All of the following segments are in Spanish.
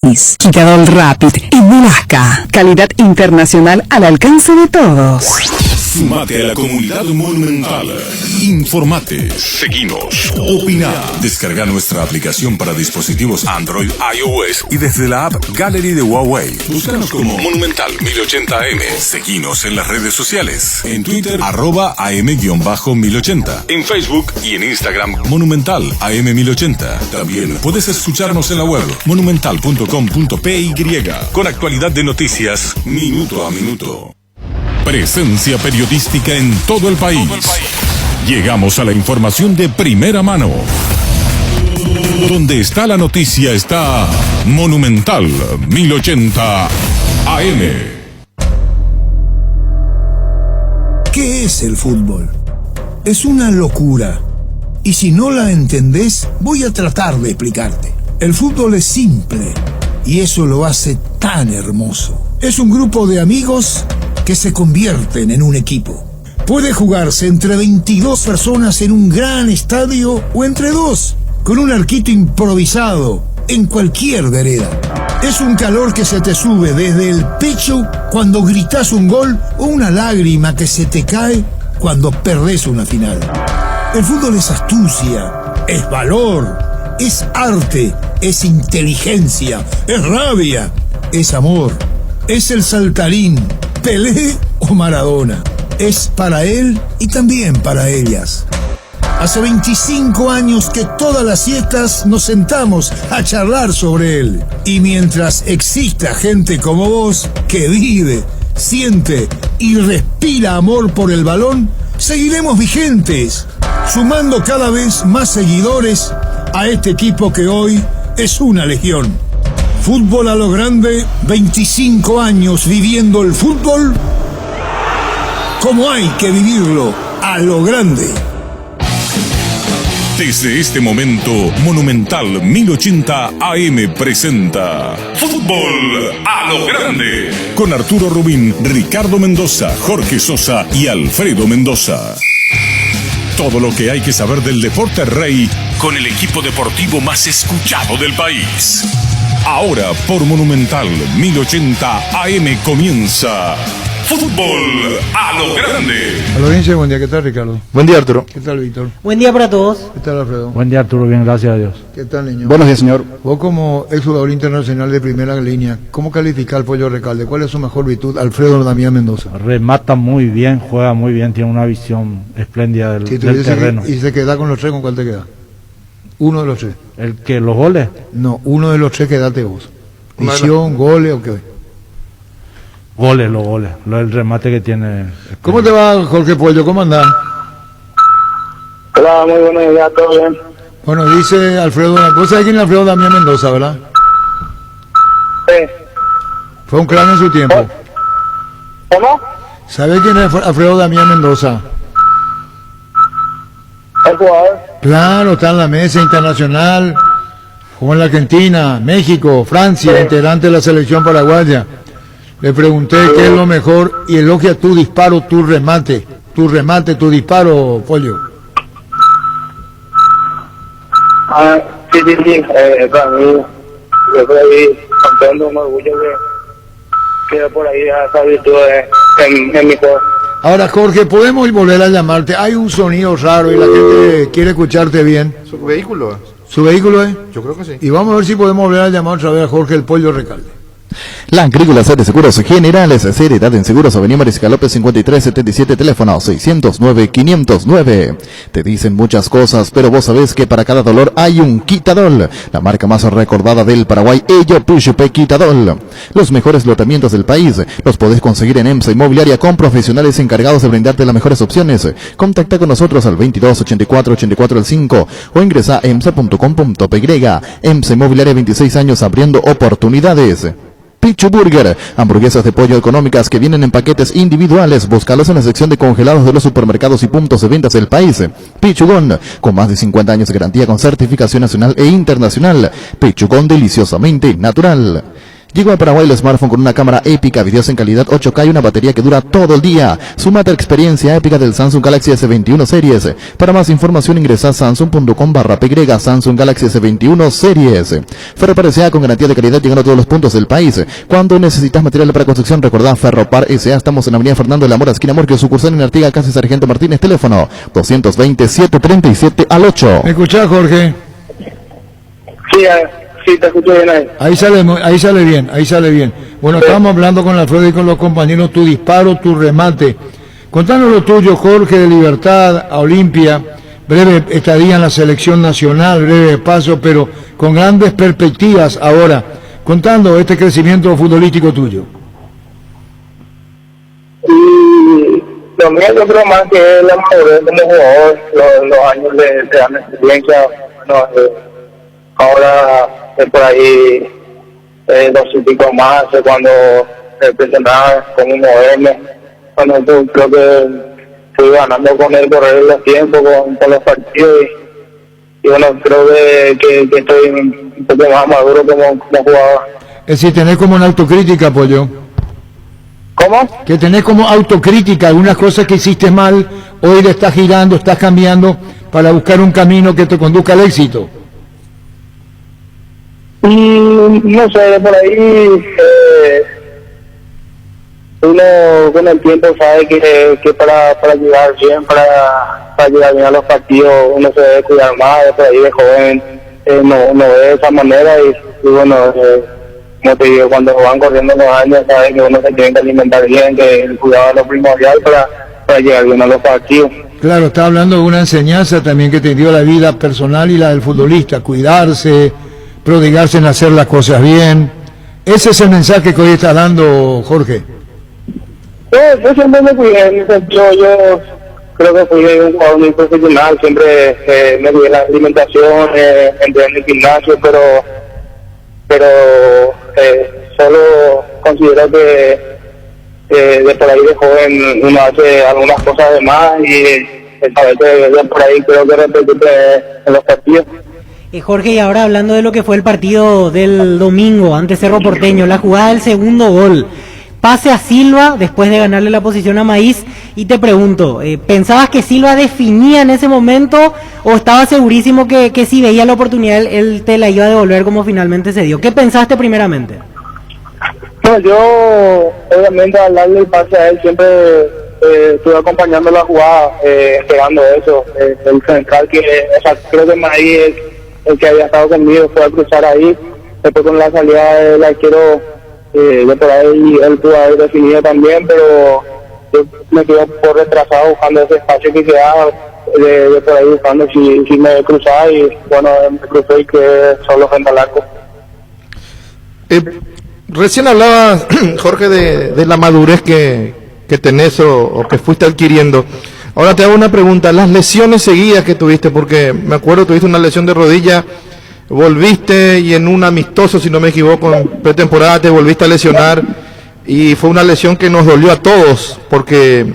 Quitadol Rapid y Velasca. Calidad internacional al alcance de todos. Sumate a la comunidad Monumental. Informate, seguinos, opina. Descarga nuestra aplicación para dispositivos Android, iOS y desde la app Gallery de Huawei. Búscanos como Monumental 1080M. Seguinos en las redes sociales. En Twitter, @am_1080. En Facebook y en Instagram, Monumental AM1080. También puedes escucharnos en la web monumental.com.py con actualidad de noticias minuto a minuto. Presencia periodística en todo el país. Llegamos a la información de primera mano. Donde está la noticia está Monumental 1080 AM. ¿Qué es el fútbol? Es una locura. Y si no la entendés, voy a tratar de explicarte. El fútbol es simple y eso lo hace tan hermoso. Es un grupo de amigos que se convierten en un equipo. Puede jugarse entre 22 personas en un gran estadio o entre dos, con un arquito improvisado en cualquier vereda. Es un calor que se te sube desde el pecho cuando gritás un gol o una lágrima que se te cae cuando perdés una final. El fútbol es astucia, es valor, es arte, es inteligencia, es rabia, es amor, es el saltarín, Pelé o Maradona. Es para él y también para ellas. Hace 25 años que todas las siestas nos sentamos a charlar sobre él. Y mientras exista gente como vos que vive, siente y respira amor por el balón, seguiremos vigentes, sumando cada vez más seguidores a este equipo que hoy es una legión. Fútbol a lo grande, 25 años viviendo el fútbol como hay que vivirlo, a lo grande. Desde este momento, Monumental 1080 AM presenta Fútbol a lo grande. Con Arturo Rubín, Ricardo Mendoza, Jorge Sosa y Alfredo Mendoza. Todo lo que hay que saber del deporte rey con el equipo deportivo más escuchado del país. Ahora por Monumental 1080 AM comienza Fútbol a lo grande. A la audiencia, buen día. ¿Qué tal, Ricardo? Buen día, Arturo. ¿Qué tal, Víctor? Buen día para todos. ¿Qué tal, Alfredo? Buen día, Arturo. Bien, gracias a Dios. ¿Qué tal, niño? Buenos días, señor. Vos como exjugador internacional de primera línea, ¿cómo califica al Pollo Recalde? ¿Cuál es su mejor virtud? Alfredo Damián Mendoza. Remata muy bien, juega muy bien, tiene una visión espléndida del terreno. ¿Y se queda con los tres? ¿Con cuál te queda? Uno de los tres. ¿El que los goles? No, uno de los tres quédate vos. Visión, goles o qué. Goles, el remate que tiene. ¿Cómo te va, Jorge Pollo? ¿Cómo andás? Hola, muy buenos días, todo bien. Bueno, dice Alfredo, vos sabés quién es Alfredo Damián Mendoza, ¿verdad? Sí. Fue un clan en su tiempo. ¿Cómo? ¿Sabés quién es Alfredo Damián Mendoza? El jugador. Claro, está en la mesa internacional, jugó en la Argentina, México, Francia, Sí. integrante de la selección paraguaya. Le pregunté qué es lo mejor y elogia tu disparo, tu remate, tu disparo, Pollo. Sí, para mí, yo por ahí, contento, un orgullo que por ahí esa virtud en mi juego. Ahora, Jorge, podemos volver a llamarte. Hay un sonido raro y la gente quiere escucharte bien. ¿Su vehículo? ¿Su vehículo es? Yo creo que sí. Y vamos a ver si podemos volver a llamar otra vez a Jorge el Pollo Recalde. La Agrícola de Seguros Generales, Seriedad en Seguros, Avenida Mariscal López 5377, teléfono 609-509. Te dicen muchas cosas, pero vos sabés que para cada dolor hay un Quitadol, la marca más recordada del Paraguay, Ello Puchupe Quitadol. Los mejores lotamientos del país los podés conseguir en EMSA Inmobiliaria con profesionales encargados de brindarte las mejores opciones. Contacta con nosotros al 2284-84-5 o ingresa a emsa.com.py. EMSA Inmobiliaria, 26 años abriendo oportunidades. Pichu Burger, hamburguesas de pollo económicas que vienen en paquetes individuales. Búscalos en la sección de congelados de los supermercados y puntos de ventas del país. Pichugón, con más de 50 años de garantía con certificación nacional e internacional. Pichugón, deliciosamente natural. Llegó a Paraguay el smartphone con una cámara épica, videos en calidad 8K y una batería que dura todo el día. Súmate a la experiencia épica del Samsung Galaxy S21 Series. Para más información ingresa a samsung.com/py Samsung Galaxy S21 Series. Ferropar S.A. con garantía de calidad llegando a todos los puntos del país. Cuando necesitas material para construcción, recordá Ferropar S.A. Estamos en Avenida Fernando de la Mora, esquina Morquio, sucursal en Artigas, casi Sargento Martínez, teléfono 220-737-8. ¿Me escuchás, Jorge? Sí, sí, te escucho bien ahí. Ahí sale bien. Bueno, estamos hablando con Alfredo y con los compañeros, tu disparo, tu remate. Contanos lo tuyo, Jorge, de Libertad a Olimpia, breve estadía en la selección nacional, breve paso, pero con grandes perspectivas ahora, contando este crecimiento futbolístico tuyo. Y lo mío yo creo más que es la madurez como jugador, los años de dan experiencia, bueno, ahora por ahí 2 y pico más cuando presentaba como un OM, bueno, yo creo que fui ganando con el correr de los tiempos, con los partidos y bueno, creo que estoy un poco más maduro como jugador. Es decir, tenés como una autocrítica, Pollo. ¿Cómo? Que tenés como autocrítica algunas cosas que hiciste mal, hoy le estás girando, estás cambiando para buscar un camino que te conduzca al éxito. No sé, por ahí uno con el tiempo sabe que para llegar bien, para llegar bien a los partidos uno se debe cuidar más, por ahí de joven no ve de esa manera y bueno, como te digo, cuando van corriendo los años sabe que uno se tiene que alimentar bien, que el cuidado es lo primordial para llegar bien a los partidos. Claro, está hablando de una enseñanza también que te dio la vida personal y la del futbolista, cuidarse, prodigarse en hacer las cosas bien. Ese es el mensaje que hoy está dando Jorge. Yo siempre me cuidé, yo creo que fui un jugador muy profesional, siempre me cuidé la alimentación, entré en el gimnasio, pero solo considero que de por ahí de joven uno hace algunas cosas de más y esta vez de por ahí creo que repercute en los partidos. Jorge, y ahora hablando de lo que fue el partido del domingo ante Cerro Porteño, la jugada del segundo gol, pase a Silva después de ganarle la posición a Maíz, y te pregunto, ¿pensabas que Silva definía en ese momento o estabas segurísimo que si veía la oportunidad él te la iba a devolver como finalmente se dio? ¿Qué pensaste primeramente? No, yo obviamente al darle el pase a él siempre estuve acompañando la jugada, esperando eso, el central que, o sea, creo que Maíz es el que había estado conmigo, fue a cruzar ahí, después con la salida del arquero de por ahí él pudo haber definido también, pero yo me quedé por retrasado buscando ese espacio que quedaba de por ahí buscando si me cruzaba y bueno, me crucé y quedé solo frente al arco. Recién hablabas, Jorge, de la madurez que tenés o que fuiste adquiriendo. Ahora te hago una pregunta, las lesiones seguidas que tuviste, porque me acuerdo tuviste una lesión de rodilla, volviste y en un amistoso, si no me equivoco, en pretemporada te volviste a lesionar y fue una lesión que nos dolió a todos, porque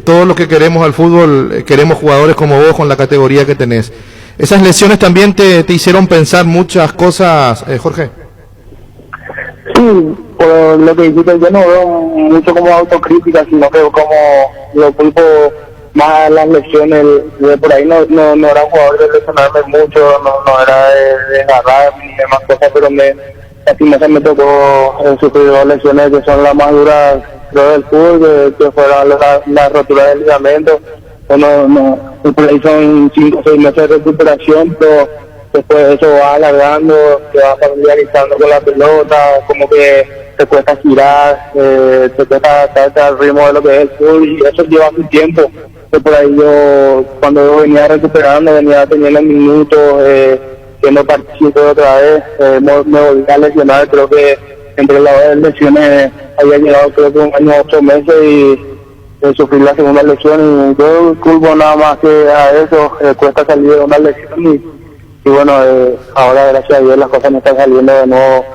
todos los que queremos al fútbol, queremos jugadores como vos con la categoría que tenés. ¿Esas lesiones también te hicieron pensar muchas cosas, Jorge? Sí, por lo que dijiste, yo no veo mucho como autocrítica, sino que como lo culpo más las lesiones, de por ahí no era jugador de lesionarme mucho, no era de agarrar ni demás cosas, pero lastimosamente me tocó sufrir 2 lesiones que son las más duras, creo, del fútbol, que fueron la rotura del ligamento. Bueno, por ahí son 5 o 6 meses de recuperación, pero después eso va alargando, te va familiarizando con la pelota, como que te cuesta girar, te cuesta adaptarte al ritmo de lo que es el fútbol y eso lleva su tiempo. Por ahí yo, cuando yo venía recuperando, venía teniendo minutos, siendo partícipe otra vez, me volví a lesionar, creo que entre las lesiones había llegado creo que un año 8 meses y sufrí la segunda lesión y yo culpo nada más que a eso, cuesta salir de una lesión y bueno, ahora gracias a Dios las cosas me están saliendo de nuevo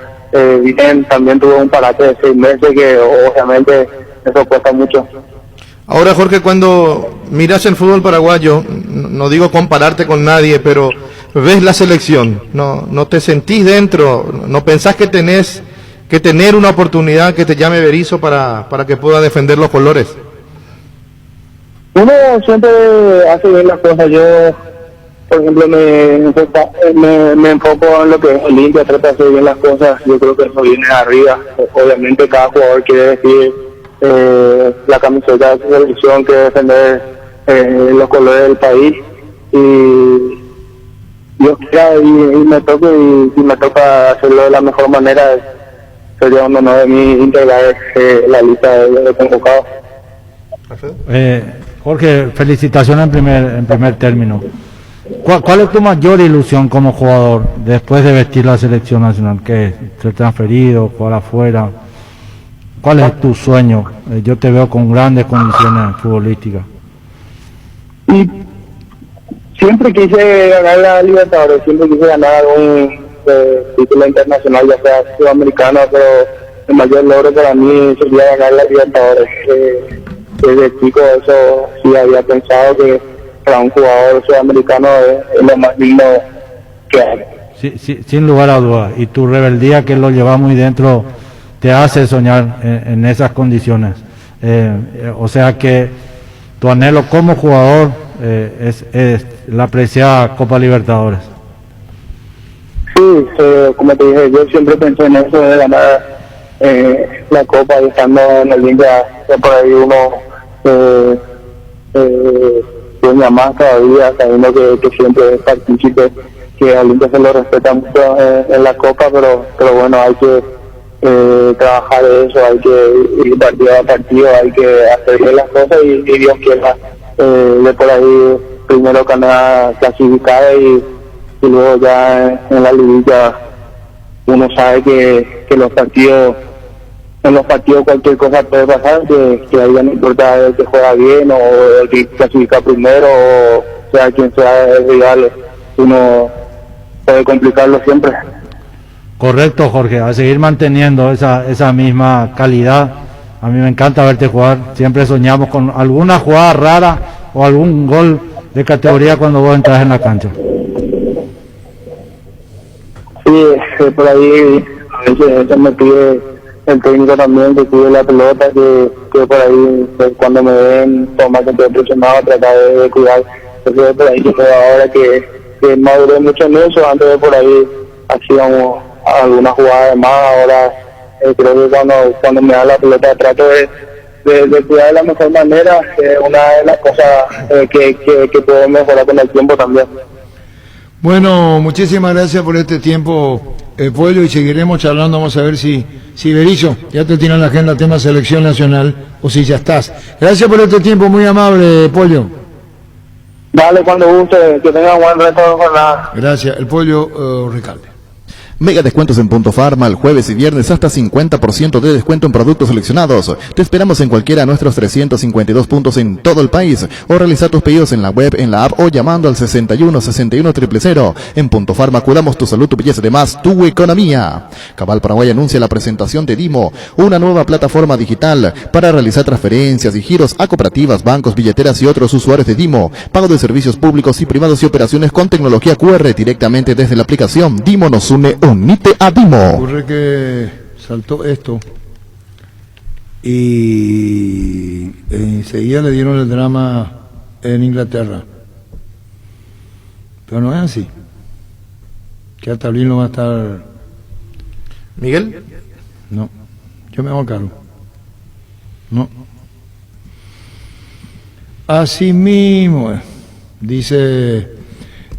bien, también tuve un parate de 6 meses que obviamente eso cuesta mucho. Ahora, Jorge, cuando miras el fútbol paraguayo, no digo compararte con nadie, pero ves la selección, no te sentís dentro, no pensás que tenés que tener una oportunidad que te llame Berizzo para que pueda defender los colores? Uno siempre hace bien las cosas. Yo, por ejemplo, me enfoco en lo que es Olimpia, trato de hacer bien las cosas. Yo creo que eso viene de arriba. Obviamente cada jugador quiere vestir la camiseta de su selección, quiere defender los colores del país, y Dios quiera y me toque, y si me toca hacerlo de la mejor manera, sería un honor de mí integrar la lista de convocados. Jorge, felicitaciones en primer término. ¿Cuál es tu mayor ilusión como jugador después de vestir la selección nacional? ¿Qué? ¿Ser transferido, jugar afuera? ¿Cuál es tu sueño? Yo te veo con grandes condiciones futbolísticas. Y siempre quise ganar la Libertadores, siempre quise ganar algún título internacional, ya sea sudamericano, pero el mayor logro para mí sería ganar la Libertadores. Desde chico eso sí había pensado que para un jugador sudamericano es lo más lindo que hay. Sí, sin lugar a dudas. Y tu rebeldía, que lo llevas muy dentro, te hace soñar en esas condiciones. O sea que tu anhelo como jugador es la apreciada Copa Libertadores. Sí, como te dije, yo siempre pensé en eso de ganar la Copa, y estando en Olimpia, por ahí uno sueña más todavía, sabiendo que siempre participe, que a Olimpia se lo respeta mucho en la Copa, pero bueno, hay que trabajar eso, hay que ir partido a partido, hay que hacer bien las cosas, y Dios quiera de por ahí primero ganar clasificada, y luego ya en la liguilla uno sabe que en los partidos cualquier cosa puede pasar, que ahí ya no importa el que juega bien o el que clasifica primero, o sea quien sea el rival, uno puede complicarlo siempre. Correcto, Jorge, a seguir manteniendo esa misma calidad. A mí me encanta verte jugar, siempre soñamos con alguna jugada rara o algún gol de categoría cuando vos entras en la cancha. Sí, por ahí a veces me pide el técnico también, que cuide la pelota, que por ahí cuando me ven toma que estoy presionado, tratar de cuidar. Entonces por ahí yo creo ahora que maduré mucho en eso. Antes de por ahí hacíamos alguna jugada de más, ahora creo que cuando me da la pelota trato de cuidar de la mejor manera. Una de las cosas que puedo mejorar con el tiempo también. Bueno, muchísimas gracias por este tiempo, Pollo, y seguiremos charlando. Vamos a ver si Berizzo ya te tiene en la agenda el tema selección nacional, o si ya estás. Gracias por este tiempo, muy amable, Pollo. Dale, cuando guste, que tenga buen resto de jornada. Gracias, el Pollo Recalde. Mega descuentos en Punto Farma el jueves y viernes, hasta 50% de descuento en productos seleccionados. Te esperamos en cualquiera de nuestros 352 puntos en todo el país, o realizar tus pedidos en la web, en la app, o llamando al 61 61 000. En Punto Farma cuidamos tu salud, tu belleza, además tu economía. Cabal Paraguay anuncia la presentación de Dimo, una nueva plataforma digital para realizar transferencias y giros a cooperativas, bancos, billeteras y otros usuarios de Dimo. Pago de servicios públicos y privados y operaciones con tecnología QR directamente desde la aplicación. Dimo nos une. Unite a Dimo. Ocurre que saltó esto y enseguida le dieron el drama en Inglaterra, pero no es así, que hasta abril no va a estar. ¿Miguel? No, yo me hago cargo. No, así mismo dice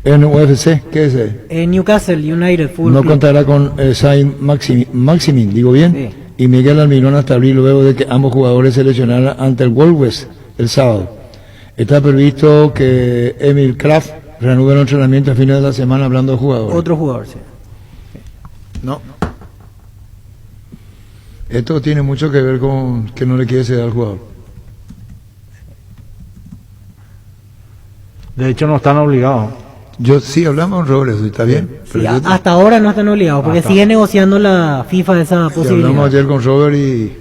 en UFC. ¿Qué es? Newcastle United Full No Club. contará con Saint Maximin, digo bien, Sí. y Miguel Almirón hasta abril, luego de que ambos jugadores se lesionaran ante el Wolves el sábado. Está previsto que Emil Kraft reanude el entrenamiento a fines de la semana, hablando de jugadores. Otro jugador, sí. No. Esto tiene mucho que ver con que no le quiere ceder al jugador. De hecho, no están obligados. Yo sí hablamos sobre eso, ¿está bien? Sí, Pero yo- hasta ahora no están obligados, porque sigue negociando la FIFA esa sí, hablamos posibilidad. ayer con Robert y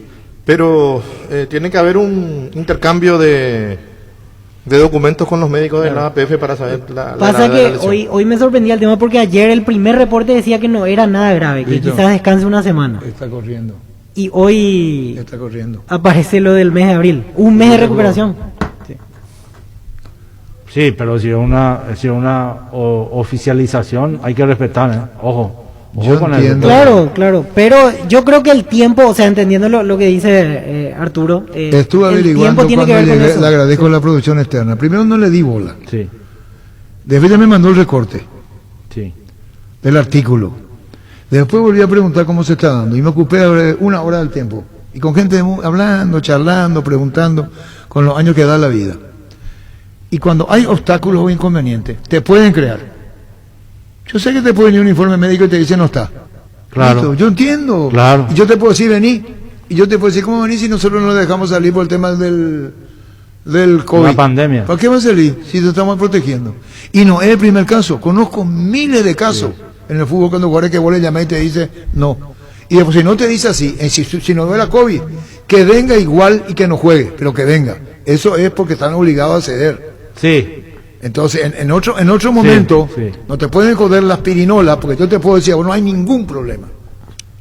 Pero tiene que haber un intercambio de De documentos con los médicos de la APF para saber la Pasa gravedad de que la lesión. hoy me sorprendía el tema porque ayer el primer reporte decía que no era nada grave, que Listo. quizás descanse una semana. Está corriendo, Y hoy está corriendo. aparece lo del mes de abril, un mes de recuperación. Sí, pero si es una oficialización, hay que respetar, ¿eh? Ojo Yo con entiendo. Claro, pero yo creo que el tiempo, o sea, entendiendo lo que dice Arturo, Estuve el averiguando tiempo tiene que cuando ver con llegué, eso. le agradezco la producción externa. Primero no le di bola. Sí, Después ya me mandó el recorte sí. del artículo. Después volví a preguntar cómo se está dando y me ocupé una hora del tiempo. Y con gente hablando, charlando, preguntando, con los años que da la vida. Y cuando hay obstáculos o inconvenientes, te pueden crear. Yo sé que te puede venir un informe médico y te dice no está. Claro. Listo, yo entiendo. Claro. Y yo te puedo decir vení. Y yo te puedo decir cómo venís si nosotros no dejamos salir por el tema del COVID. La pandemia. ¿Para qué va a salir si te estamos protegiendo? Y no es el primer caso. Conozco miles de casos en el fútbol cuando jugadores que vos le llamás y te dice no. Y después si no te dice así, si no es la COVID, que venga igual y que no juegue, pero que venga. Eso es porque están obligados a ceder. Sí, Entonces, en otro momento, sí. no te pueden joder las pirinolas, porque yo te puedo decir, bueno, no hay ningún problema.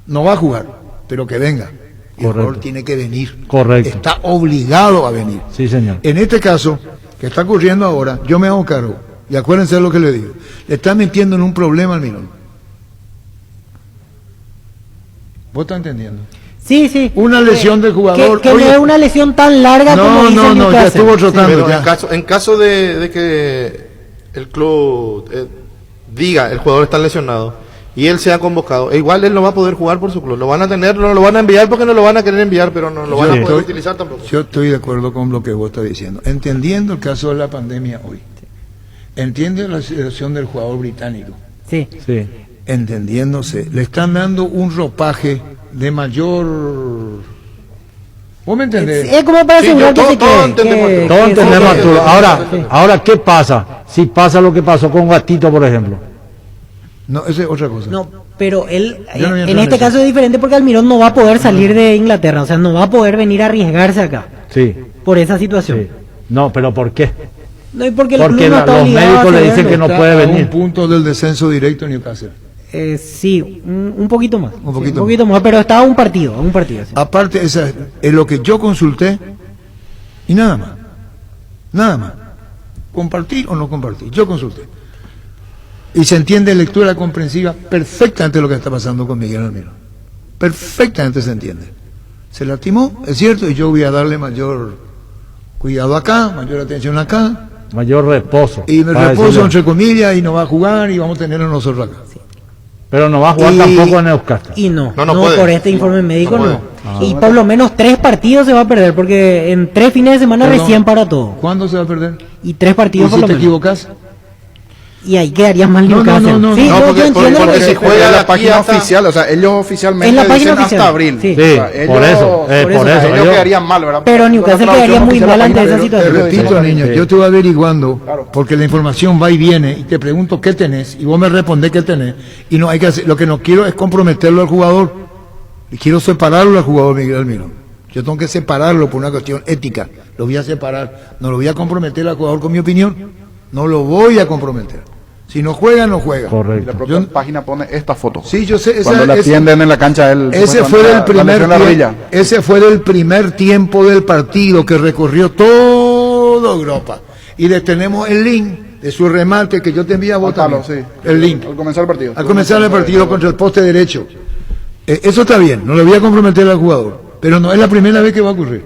No va a jugar, pero que venga. Y el Correcto. jugador tiene que venir. Correcto. Está obligado a venir. sí, señor. En este caso, que está ocurriendo ahora, yo me hago cargo. Y acuérdense de lo que le digo. Le están metiendo en un problema al Mirón. ¿Vos estás entendiendo? Sí. Una lesión del jugador. Que no Oye, es una lesión tan larga como dice ya Newcastle. estuvo trotando. Pero ya. en caso de que el club diga el jugador está lesionado y él sea convocado, igual él no va a poder jugar por su club. Lo van a tener, no lo van a enviar porque no lo van a querer enviar, pero no lo van a poder utilizar tampoco. Yo estoy de acuerdo con lo que vos estás diciendo. Entendiendo el caso de la pandemia hoy. Entiende la situación del jugador británico. Sí. Sí. Entendiéndose. Le están dando un ropaje de mayor... ¿Vos me entendés? Es como para Sí, asegurar que todo- se todo quede, entendemos, que- Arturo. Todos que- entendemos, que- Arturo. Sí. Ahora, ¿qué pasa? Si pasa lo que pasó con Gatito, por ejemplo. No, esa es otra cosa. No, pero él, Yo no voy a en entrar este en eso. caso es diferente porque Almirón no va a poder salir de Inglaterra, o sea, no va a poder venir a arriesgarse acá Sí, por esa situación. sí. No, pero ¿por qué? No, y porque el Porque club no está los obligado médicos a le cederlo. dicen que no Está puede a venir. un punto del descenso directo en Newcastle. Sí, un poquito más. Un poquito Sí, un poquito más, pero está a un partido, sí. Aparte, esa es lo que yo consulté y nada más. Nada más. ¿Compartir o no compartir? Yo consulté. Y se entiende lectura comprensiva perfectamente lo que está pasando con Miguel Almirón. Perfectamente se entiende. Se lastimó, es cierto, y yo voy a darle mayor cuidado acá, mayor atención acá, Mayor reposo. y me para reposo decirlo. entre comillas y no va a jugar y vamos a tenerlo nosotros acá. Pero no va a jugar Y- tampoco en Euskadi. Y no No puede. por este informe médico No no. puede. Y por lo menos 3 partidos se va a perder, porque en 3 fines de semana Perdón, recién para todo. ¿Cuándo se va a perder? Y 3 ¿Y partidos por si lo te menos. equivocas? Y ahí quedarías mal No, Newcastle. no, Sí, no, yo porque- entiendo lo porque que- si juega en de la aquí página hasta- oficial, o sea, ellos oficialmente En la página dicen oficial, hasta abril. sí. Sí, O sea, por eso, o sea, por eso, ellos ellos- quedarían mal, ¿verdad? Pero Con la Newcastle traducción quedaría muy oficial mal de la ante página, esa pero- Te situación. repito, niño, Sí. yo estuve averiguando, Claro. porque la información va y viene, y te pregunto qué tenés, y vos me respondés qué tenés, y no hay que hacer, lo que no quiero es comprometerlo al jugador, y quiero separarlo al jugador Miguel Almirón. Yo tengo que separarlo por una cuestión ética, lo voy a separar, no lo voy a comprometer al jugador con mi opinión, no lo voy a comprometer. Si no juega, no juega. Y la Correcto. propia Yo- página pone esta foto. Sí, yo sé, Cuando le atienden en la cancha él. ese fue la- del la primer lesión en la rodilla. ese fue del primer tiempo del partido que recorrió toda Europa. Y le tenemos el link de su remate que yo te envié a vos Juan Pablo, también. sí. El link. Al comenzar el partido. Al comenzar el partido contra el poste derecho. Eso está bien, no le voy a comprometer al jugador. Pero no es la primera vez que va a ocurrir.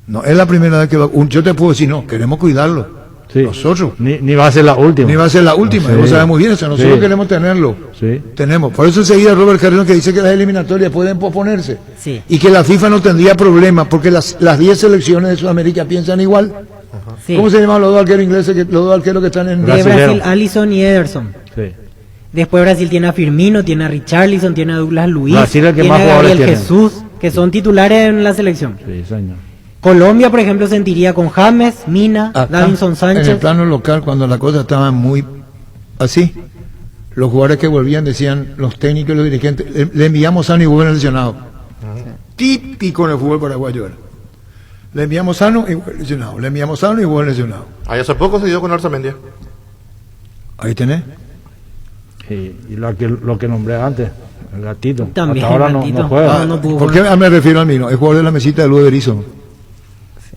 No es la primera vez que va a ocurrir. Yo te puedo decir, no, queremos cuidarlo. Sí. Nosotros. Ni va a ser la última. Ni va a ser la última, Sí. vos sabés muy bien, o sea, nosotros Sí. queremos tenerlo. Sí. Tenemos. Por eso enseguida Robert Carrión que dice que las eliminatorias pueden posponerse. Sí. Y que la FIFA no tendría problema, porque las 10 selecciones de Sudamérica piensan igual. Sí. ¿Cómo se llaman los dos arqueros ingleses, los dos arqueros que están en De Brasilero. Brasil, Alisson y Ederson. Sí. Después Brasil tiene a Firmino, tiene a Richarlison, tiene a Douglas Luiz, Brasil es el que tiene más a jugadores Gabriel tiene. Jesús, que son titulares en la selección. Sí, señor. Colombia, por ejemplo, sentiría con James, Mina, Acá, Davinson en el Sánchez. plano local, cuando la cosa estaba muy así, los jugadores que volvían decían, los técnicos y los dirigentes, le enviamos a ningún lesionado. Típico en el fútbol paraguayo era. Le enviamos sano y vuelve lesionado. Le enviamos sano y vuelve lesionado. Ahí hace poco se dio con Arzamendia. Ahí tenés. Y lo que nombré antes, el gatito. También hasta ahora el gatito. no juega. Ah, no pudo ¿Por qué me refiero al Mino? Es jugador de la mesita de Luis Berizzo.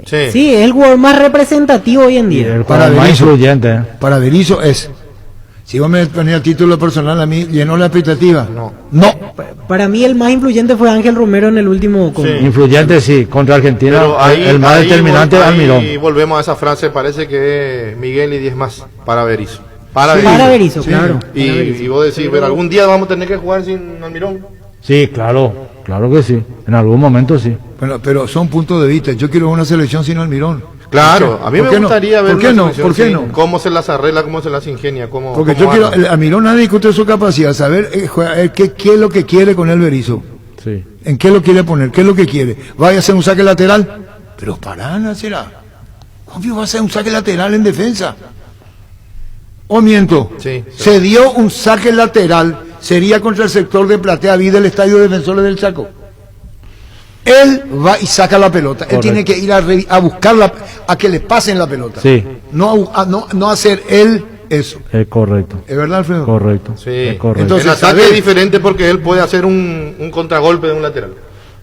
Sí. Sí, es el jugador más representativo hoy en Y día. el Para jugador más Berizzo. influyente. Para Berizzo es. Si vos me ponías el título personal, a mí llenó la expectativa. No. No. Para mí el más influyente fue Ángel Romero en el último combo. Sí. Influyente sí, contra Argentina. Pero ahí, el más determinante es Almirón. Y volvemos a esa frase, parece que es Miguel y 10 más para Berizzo. Para Sí. Berizzo. Para Berizzo, Sí. claro. Y, Para Berizzo. y vos decís, pero algún día vamos a tener que jugar sin Almirón. Sí, claro que sí. En algún momento sí. Bueno, pero son puntos de vista. Yo quiero una selección sin Almirón. Claro, a mí ¿Por me qué no? gustaría ver ¿Por qué una no? selección ¿Por qué sin- no? cómo se las arregla, cómo se las ingenia, cómo Porque cómo yo quiero, arma. Almirón nadie discute su capacidad, saber qué es lo que quiere con el Berizzo. Sí. ¿En qué lo quiere poner? ¿Qué es lo que quiere? ¿Vaya a hacer un saque lateral? Pero para, Nacera. Obvio va a ser un saque lateral en defensa. ¿O miento? Sí, sí. Se dio un saque lateral, sería contra el sector de Platea Vida del Estadio Defensores del Chaco. Él va y saca la pelota. Él Correcto. tiene que ir a buscarla, a que le pasen la pelota. Sí. No hacer él eso. Es correcto. ¿Es verdad, Alfredo? Correcto. Sí. Es correcto. Entonces, en ataque ¿sabes? es diferente porque él puede hacer un contragolpe de un lateral.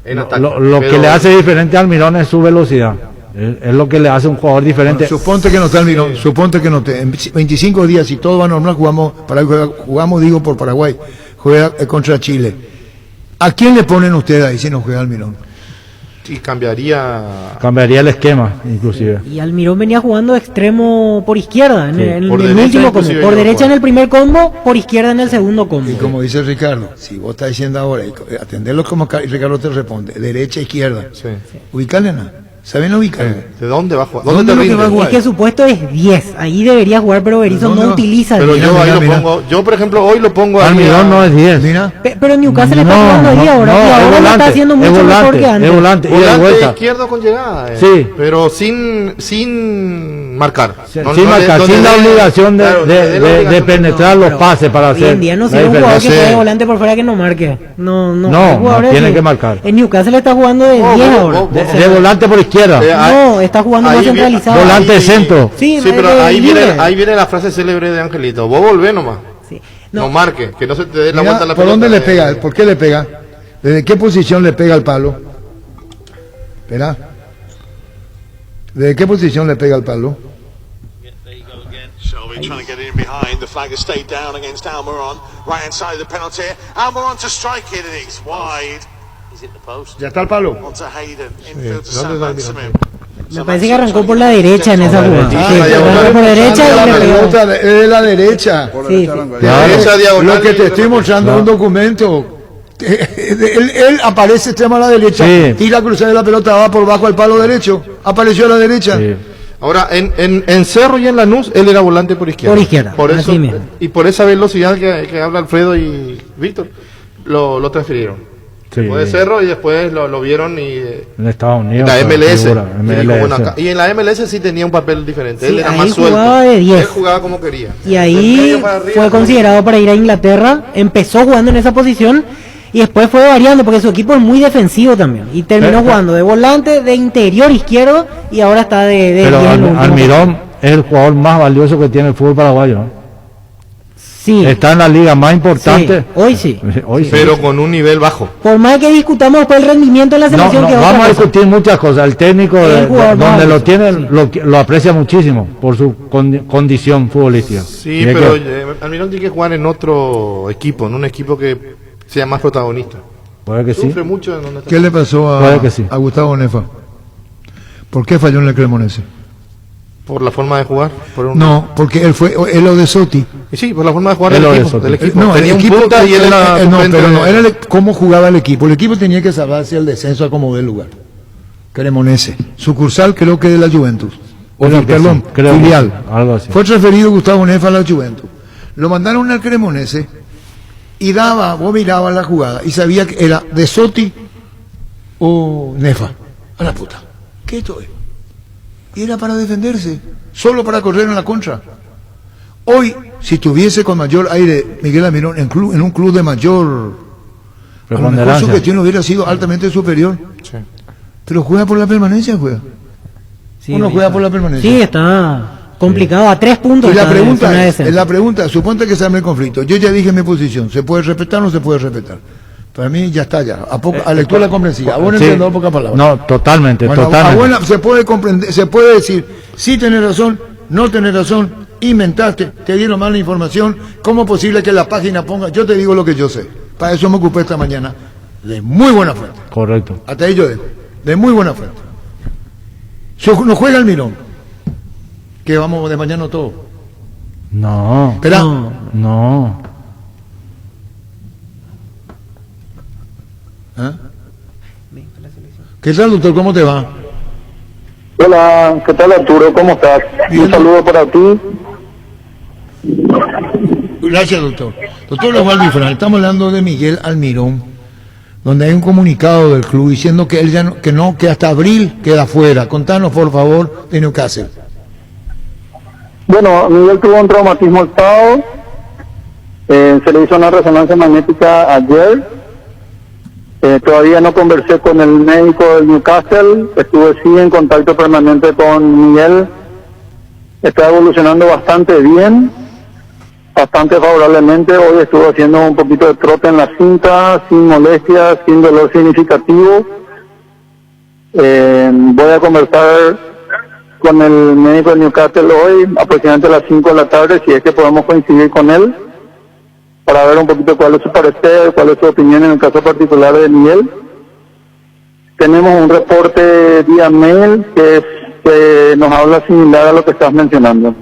En ataque. Lo que Pero- le hace diferente a Almirón es su velocidad. Es lo que le hace un jugador diferente. Suponte que no está Almirón, suponte que no esté. En 25 días, si todo va normal, jugamos digo, por Paraguay, juega contra Chile. ¿A quién le ponen ustedes ahí si no juega Almirón? Y cambiaría. Cambiaría el esquema, inclusive. Y Almirón venía jugando de extremo por izquierda en Sí, el, por en el derecha último combo. inclusive Por iba a derecha jugar. en el primer combo, por izquierda en el segundo combo. Y como dice Ricardo, si vos estás diciendo ahora, atenderlo como Ricardo te responde, derecha, izquierda, Sí. ubicarle nada. ¿Saben ubicarle? ¿De dónde va a jugar? ¿Dónde ¿Dónde, es lo te que va a rinde? jugar? Es que su puesto es 10. Ahí debería jugar, pero Berizzo ¿Dónde no va? utiliza Pero 10. yo ahí mira, lo mira. pongo. Yo, por ejemplo, hoy lo pongo ahí. Almirón no es 10. Mira, Pero Newcastle está No, jugando ahí no, ahora. no, y es ahora lo volante, está haciendo es mucho mejor volante, que antes. es volante, ida y Volante vuelta. izquierdo con llegada. Sí. Pero sin marcar. Sin No- no marcar, le- sin la donde dé- obligación claro, de, donde dé la de obligación. penetrar los pases para Hoy hacer. en día no la sirve un jugador que diferencia. juegue volante por fuera que no marque. No, No, hay no, jugadores tiene así. que marcar. En Newcastle está jugando de 10 ahora. De volante por izquierda. No, está jugando más ahí viene- centralizado. Volante centro. Sí, Sí, pero de ahí libre. viene la frase célebre de Angelito. Vos volvés nomás. Sí. No marque, que no se te dé la mira, vuelta a la ¿por pelota. dónde le pega? ¿Por qué le pega? ¿Desde qué posición le pega al palo? Espera. ¿Desde qué posición le pega al palo? Shelby trying to get in behind. The flag has stayed down against Almiron. Right hand side of the penalty. Almiron to strike it, and it's wide. He's hit the post. ¿Ya está el palo? Onto Hayden. Infield to ¿dónde Sam está el Maximin. Me parece que arrancó por la derecha en esa jugada. Ah, Sí, la diagonal. arrancó por derecha y la le pegó. pelota es de la derecha. Sí, sí. Derecha, diagonal Lo que y te estoy remate. mostrando es un documento. Él aparece extremo a la derecha, Sí. tira a cruzar de la pelota, va por bajo al palo derecho, apareció a la derecha. Sí. Ahora, en Cerro y en Lanús, él era volante por izquierda. Por izquierda, Por eso, así mismo. y por esa velocidad que habla Alfredo y Víctor, lo transfirieron. Sí. Después de Cerro y después lo vieron y En Estados Unidos. la MLS. figura, Y dijo, MLS. bueno, acá- y en la MLS sí tenía un papel diferente. Sí, Él era ahí más suelto. jugaba de 10. Él jugaba como quería. Y Del ahí medio para arriba, fue considerado para ir a Inglaterra. Empezó jugando en esa posición y después fue variando porque su equipo es muy defensivo también. Y terminó Pero- jugando de volante, de interior izquierdo y ahora está de Pero 10 en el último. Almirón es el jugador más valioso que tiene el fútbol paraguayo. ¿no? Sí, Está en la liga más importante. sí, hoy sí. Hoy sí. Pero con un nivel bajo. Por más que discutamos después el rendimiento de la No, selección, no, que es otra vamos a cosa. discutir muchas cosas. El técnico, El jugador más donde lo valioso, tiene, sí. lo aprecia muchísimo por su condición futbolística. Sí, Y es pero que Almirón tiene que jugar en otro equipo, en un equipo que sea más protagonista. puede que sí. Sufre mucho en donde está. ¿Qué le pasó Puede que sí. a Gustavo Nefa? ¿Por qué falló en el Cremonese? Por la forma de jugar. No, porque él lo de Sotti. Y sí, por la forma de jugar Él del lo equipo. hizo. Del equipo. No, el Tenía un equipo punta y él era no, suplente pero no, de- era cómo jugaba el equipo. El equipo tenía que salvarse el descenso a como del lugar. Cremonese, sucursal creo que de la Juventus. O Creo que perdón, sí, creo que filial. sí, algo así. Fue transferido Gustavo Nefa a la Juventus. Lo mandaron al Cremonese y vos mirabas la jugada y sabía que era de Sotti o Nefa. A la puta. ¿Qué esto es? Y era para defenderse, solo para correr en la contra. Hoy, si tuviese con mayor aire Miguel Almirón en un club de mayor, a lo mejor su Preponderancia. gestión hubiera sido altamente superior. Sí. Pero juega por la permanencia, juega. Sí, Uno juega por la permanencia. Sí, está complicado, a 3 puntos. Y la está pregunta en zona de es, descenso. la pregunta, suponte que se arme el conflicto. Yo ya dije mi posición, ¿se puede respetar o no se puede respetar? Para mí ya está ya, a lectura comprensiva, a buen Sí. entendedor, pocas palabras. No, totalmente, Bueno, totalmente. a buena, se puede comprender, se puede decir, sí tenés razón, no tenés razón, inventaste, te dieron mala información, ¿cómo es posible que la página ponga? Yo te digo lo que yo sé, para eso me ocupé esta mañana, de muy buena fuente. Correcto. Hasta ahí yo dejo, de muy buena fuente. Nos juega el Mirón, que vamos de mañana todo. No. Espera. No. ¿Ah? ¿Qué tal, doctor? ¿Cómo te va? Hola, ¿qué tal Arturo? ¿Cómo estás? Bien. Un saludo para ti. Gracias, doctor. Doctor Osvaldo Ifrán, estamos hablando de Miguel Almirón, donde hay un comunicado del club diciendo que él ya no, que hasta abril queda fuera. Contanos, por favor, de Newcastle. Bueno, Miguel tuvo un traumatismo al sábado. Se le hizo una resonancia magnética ayer. Todavía no conversé con el médico del Newcastle. Estuve sí en contacto permanente con Miguel. Está evolucionando bastante bien, bastante favorablemente. Hoy estuve haciendo un poquito de trote en la cinta, sin molestias, sin dolor significativo. Voy a conversar con el médico del Newcastle hoy, aproximadamente a las 5 de la tarde, si es que podemos coincidir con él, para ver un poquito cuál es su parecer, cuál es su opinión en el caso particular de Miguel. Tenemos un reporte vía mail que nos habla similar a lo que estás mencionando.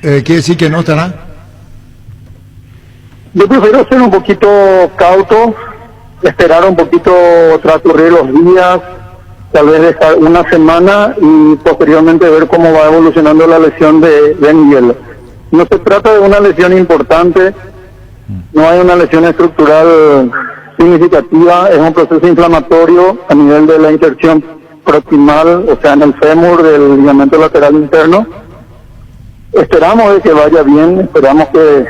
¿Quiere decir que no estará? Yo prefiero ser un poquito cauto, esperar un poquito, transcurrir los días, tal vez dejar una semana y posteriormente ver cómo va evolucionando la lesión de Miguel. No se trata de una lesión importante, no hay una lesión estructural significativa, es un proceso inflamatorio a nivel de la inserción proximal, o sea, en el fémur del ligamento lateral interno. Esperamos de que vaya bien, esperamos que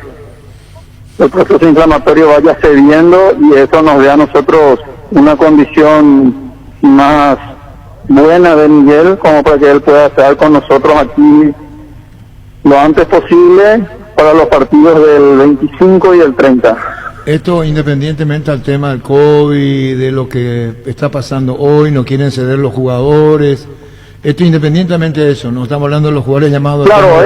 el proceso inflamatorio vaya cediendo y eso nos dé a nosotros una condición más buena de Miguel, como para que él pueda estar con nosotros aquí lo antes posible para los partidos del 25 y el 30. Esto independientemente al tema del COVID, de lo que está pasando hoy, no quieren ceder los jugadores, esto independientemente de eso, no estamos hablando de los jugadores llamados... Claro,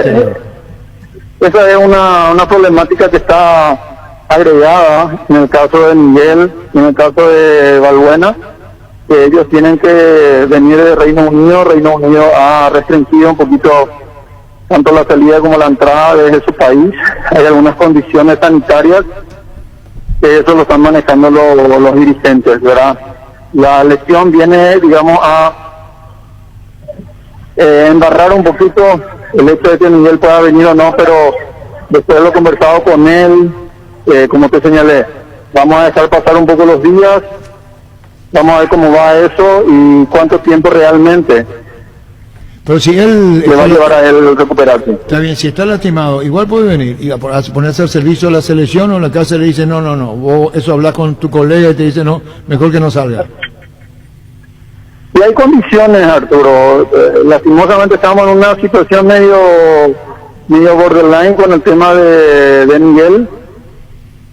esa es una problemática que está agregada en el caso de Miguel, en el caso de Valbuena, que ellos tienen que venir de Reino Unido. Reino Unido ha restringido un poquito tanto la salida como la entrada desde su país. Hay algunas condiciones sanitarias que eso lo están manejando los dirigentes, ¿verdad? La lesión viene, digamos, a embarrar un poquito el hecho de que Miguel pueda venir o no, pero después de lo conversado con él, como te señalé, vamos a dejar pasar un poco los días, vamos a ver cómo va eso y cuánto tiempo realmente Pero si él... le va a llevar a él recuperarse. Está bien, si está lastimado, igual puede venir y a ponerse al servicio de la selección, o la casa le dice, no, vos eso hablas con tu colega y te dice, no, mejor que no salga. Y hay condiciones, Arturo. Lastimosamente estamos en una situación medio borderline con el tema de Miguel.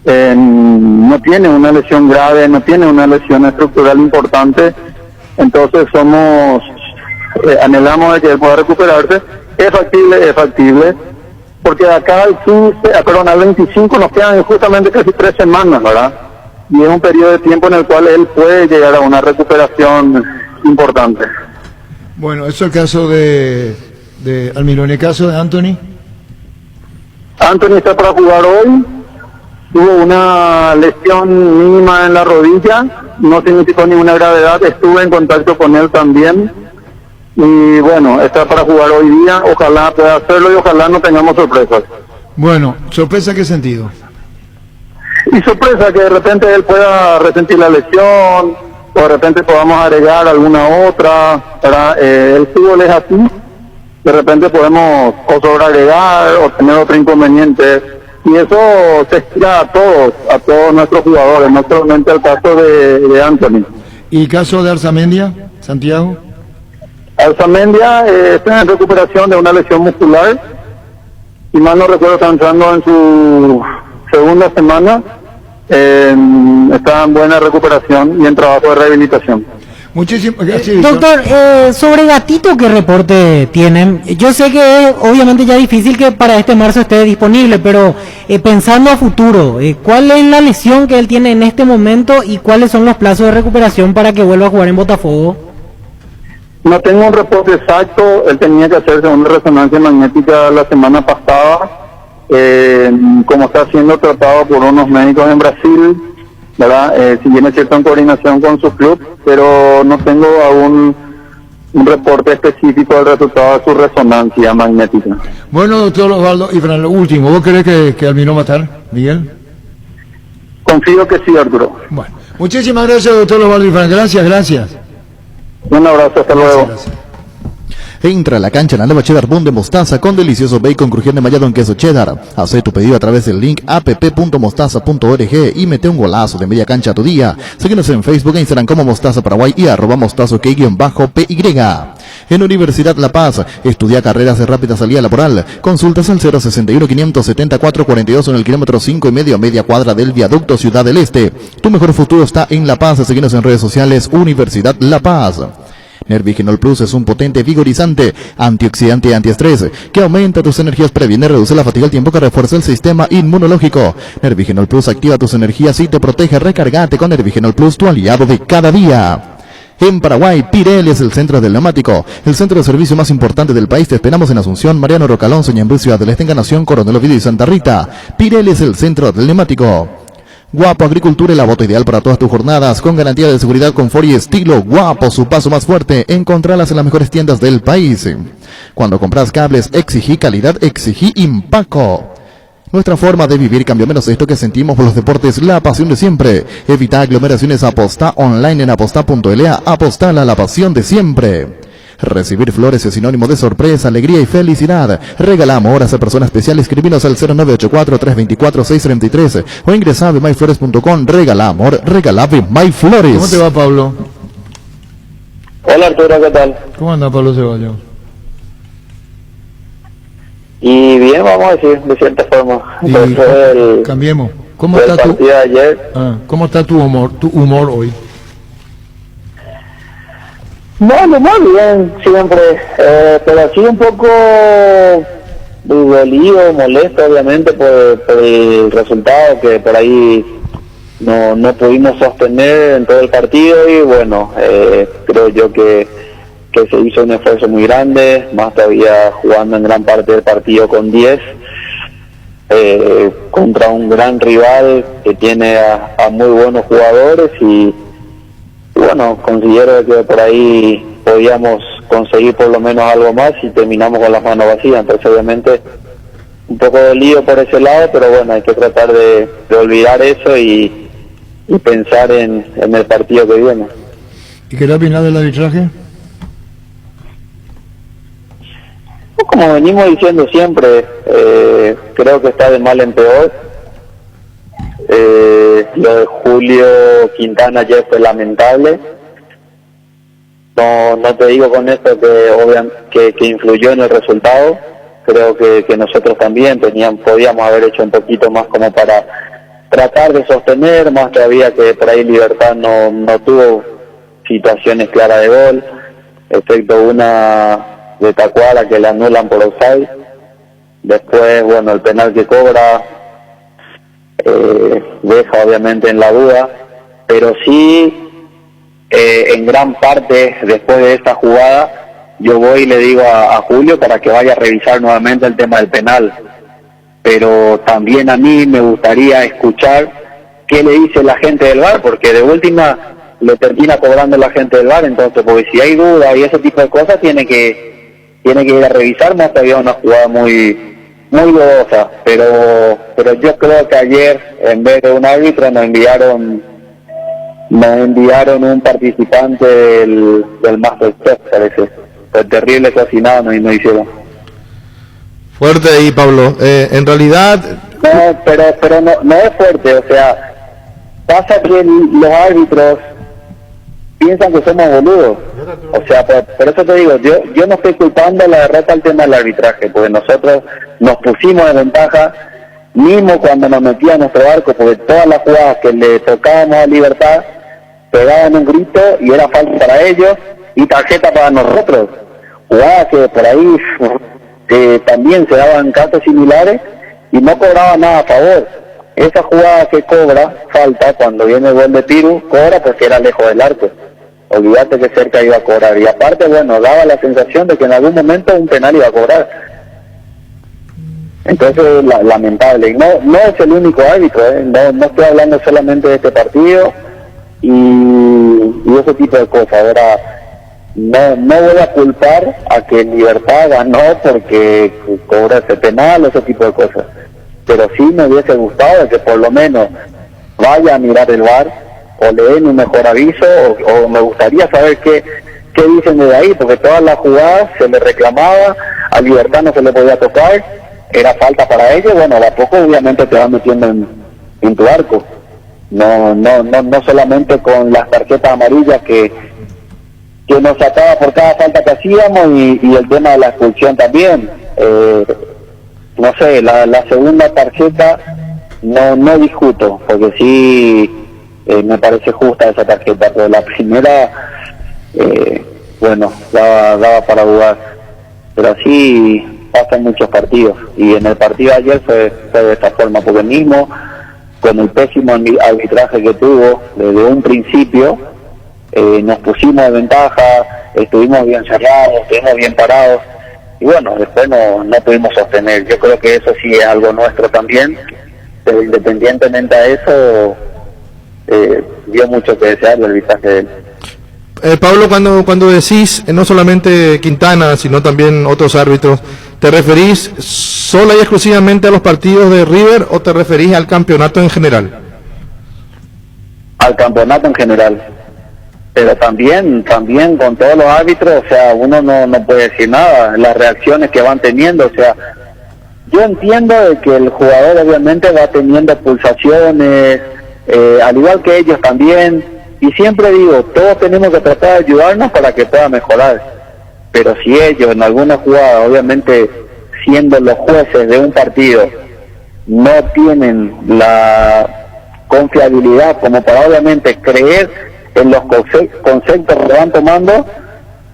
No tiene una lesión grave, no tiene una lesión estructural importante. Entonces anhelamos de que él pueda recuperarse. Es factible, porque de acá al 15, al 25 nos quedan justamente casi 3 semanas, ¿verdad? Y es un periodo de tiempo en el cual él puede llegar a una recuperación importante. Bueno, eso es el caso de Almirón. ¿El caso de Anthony? Anthony está para jugar hoy. Tuvo una lesión mínima en la rodilla, no significó ninguna gravedad. Estuve en contacto con él también. Y bueno, está para jugar hoy día. Ojalá pueda hacerlo y ojalá no tengamos sorpresas. Bueno, ¿sorpresa qué sentido? Y sorpresa que de repente él pueda resentir la lesión, o de repente podamos agregar alguna otra, ¿verdad? El fútbol es así, de repente podemos o sobreagregar o tener otro inconveniente, y eso se estira a todos nuestros jugadores, no solamente al caso de Anthony. ¿Y el caso de Arzamendia, Santiago? Alzamendia está en recuperación de una lesión muscular. Si mal no recuerdo, está entrando en su segunda semana. Está en buena recuperación y en trabajo de rehabilitación. Muchísimo. Doctor, sobre Gatito, ¿qué reporte tienen? Yo sé que es obviamente ya difícil que para este marzo esté disponible, pero pensando a futuro, ¿cuál es la lesión que él tiene en este momento y cuáles son los plazos de recuperación para que vuelva a jugar en Botafogo? No tengo un reporte exacto. Él tenía que hacerse una resonancia magnética la semana pasada. Como está siendo tratado por unos médicos en Brasil, ¿verdad? Si bien es cierto, en coordinación con su club, pero no tengo aún un reporte específico del resultado de su resonancia magnética. Bueno, doctor Osvaldo, y para lo último, ¿vos crees que Almirón va a estar, Miguel? Confío que sí, Arturo. Bueno, muchísimas gracias, doctor Osvaldo Ifrán. Gracias. Un abrazo, hasta luego. Gracias. Entra a la cancha la nueva Cheddar Bun de mostaza con delicioso bacon crujiente mallado en queso cheddar. Haz tu pedido a través del link app.mostaza.org y mete un golazo de media cancha a tu día. Síguenos en Facebook e Instagram como Mostaza Paraguay y @mostazo_PY. En Universidad La Paz, estudia carreras de rápida salida laboral. Consultas al 061-574-42 en el kilómetro 5,5 media cuadra del viaducto Ciudad del Este. Tu mejor futuro está en La Paz. Síguenos en redes sociales Universidad La Paz. Nervigenol Plus es un potente vigorizante, antioxidante y antiestrés que aumenta tus energías, previene, reduce la fatiga al tiempo que refuerza el sistema inmunológico. Nervigenol Plus activa tus energías y te protege. Recargate con Nervigenol Plus, tu aliado de cada día. En Paraguay, Pirelli es el centro del neumático, el centro de servicio más importante del país. Te esperamos en Asunción, Mariano Rocalón, Ñemby, Ciudad del Este, Encarnación, Coronel Oviedo y Santa Rita. Pirelli es el centro del neumático. Guapo Agricultura, el voto ideal para todas tus jornadas, con garantía de seguridad, confort y estilo. Guapo, su paso más fuerte. Encontralas en las mejores tiendas del país. Cuando compras cables, exigí calidad, exigí Impaco. Nuestra forma de vivir cambió, menos esto que sentimos por los deportes, la pasión de siempre. Evita aglomeraciones, apostá online en apostá.la. Apostala, la pasión de siempre. Recibir flores es sinónimo de sorpresa, alegría y felicidad. Regala amor a esa persona especial. Escribinos al 0984-324-633 o ingresa a bemyflores.com. Regala amor, regala Bemyflores. ¿Cómo te va, Pablo? Hola, Arturo, ¿qué tal? ¿Cómo anda, Pablo Ceballos? Y bien, vamos a decir, de cierta forma. Cambiemos. ¿Cómo está tu partido de ayer? ¿Cómo está tu humor hoy? Bueno, muy bien, siempre, pero así un poco dolido, molesto obviamente por el resultado que por ahí no pudimos sostener en todo el partido. Y bueno, creo yo que se hizo un esfuerzo muy grande, más todavía jugando en gran parte del partido con 10, contra un gran rival que tiene a muy buenos jugadores. Y bueno, considero que por ahí podíamos conseguir por lo menos algo más y terminamos con las manos vacías. Entonces obviamente un poco dolido por ese lado, pero bueno, hay que tratar de olvidar eso y pensar en el partido que viene. ¿Y qué opinas del arbitraje? Como venimos diciendo siempre, creo que está de mal en peor. Lo de Julio Quintana ya fue lamentable. No te digo con esto que influyó en el resultado. Creo que nosotros también podíamos haber hecho un poquito más como para tratar de sostener, más todavía que por ahí Libertad no tuvo situaciones claras de gol, excepto una de Tacuara que le anulan por offside. Después, bueno, el penal que cobra deja obviamente en la duda, pero sí en gran parte después de esta jugada yo voy y le digo a Julio para que vaya a revisar nuevamente el tema del penal, pero también a mí me gustaría escuchar qué le dice la gente del VAR, porque de última le termina cobrando la gente del VAR. Entonces, porque si hay duda y ese tipo de cosas tiene que ir a revisar. Más todavía una jugada muy dudosa, pero yo creo que ayer en vez de un árbitro nos enviaron un participante del Masterchef, parece. Fue terrible, casi nada nos hicieron. Fuerte ahí, Pablo. En realidad no, pero no es fuerte, o sea, pasa que los árbitros piensan que somos boludos. O sea, por eso te digo, yo no estoy culpando la derrota al tema del arbitraje, porque nosotros nos pusimos en ventaja, mismo cuando nos metía a nuestro arco, porque todas las jugadas que le tocábamos a Libertad, pegaban un grito y era falta para ellos, y tarjeta para nosotros. Jugadas que por ahí también se daban casos similares, y no cobraba nada a favor. Esa jugada que cobra falta cuando viene el gol de Piru, cobra porque era lejos del arco. Olvídate que cerca iba a cobrar. Y aparte, bueno, daba la sensación de que en algún momento un penal iba a cobrar. Entonces, lamentable. Y no es el único árbitro, no estoy hablando solamente de este partido y ese tipo de cosas. Ahora, no voy a culpar a que Libertad ganó porque cobra ese penal o ese tipo de cosas. Pero sí me hubiese gustado que por lo menos vaya a mirar el VAR o le den un mejor aviso o me gustaría saber qué dicen de ahí, porque todas las jugadas se le reclamaba, a Libertad no se le podía tocar, era falta para ellos. Bueno, a poco obviamente te van metiendo en tu arco, no solamente con las tarjetas amarillas que nos sacaba por cada falta que hacíamos y el tema de la expulsión también. No sé, la segunda tarjeta no discuto, porque sí me parece justa esa tarjeta, pero la primera, bueno, daba para jugar. Pero así pasan muchos partidos, y en el partido de ayer fue de esta forma, porque mismo con el pésimo arbitraje que tuvo desde un principio, nos pusimos de ventaja, estuvimos bien cerrados, estuvimos bien parados, y bueno, después no pudimos sostener. Yo creo que eso sí es algo nuestro también, pero independientemente a eso, dio mucho que desear el arbitraje de él. Pablo, cuando decís no solamente Quintana, sino también otros árbitros, ¿te referís sola y exclusivamente a los partidos de River o te referís al campeonato en general? Al campeonato en general. Pero también con todos los árbitros, o sea, uno no puede decir nada, las reacciones que van teniendo, o sea, yo entiendo de que el jugador obviamente va teniendo pulsaciones, al igual que ellos también, y siempre digo, todos tenemos que tratar de ayudarnos para que pueda mejorar, pero si ellos en alguna jugada, obviamente siendo los jueces de un partido, no tienen la confiabilidad como para obviamente creer en los conceptos que van tomando,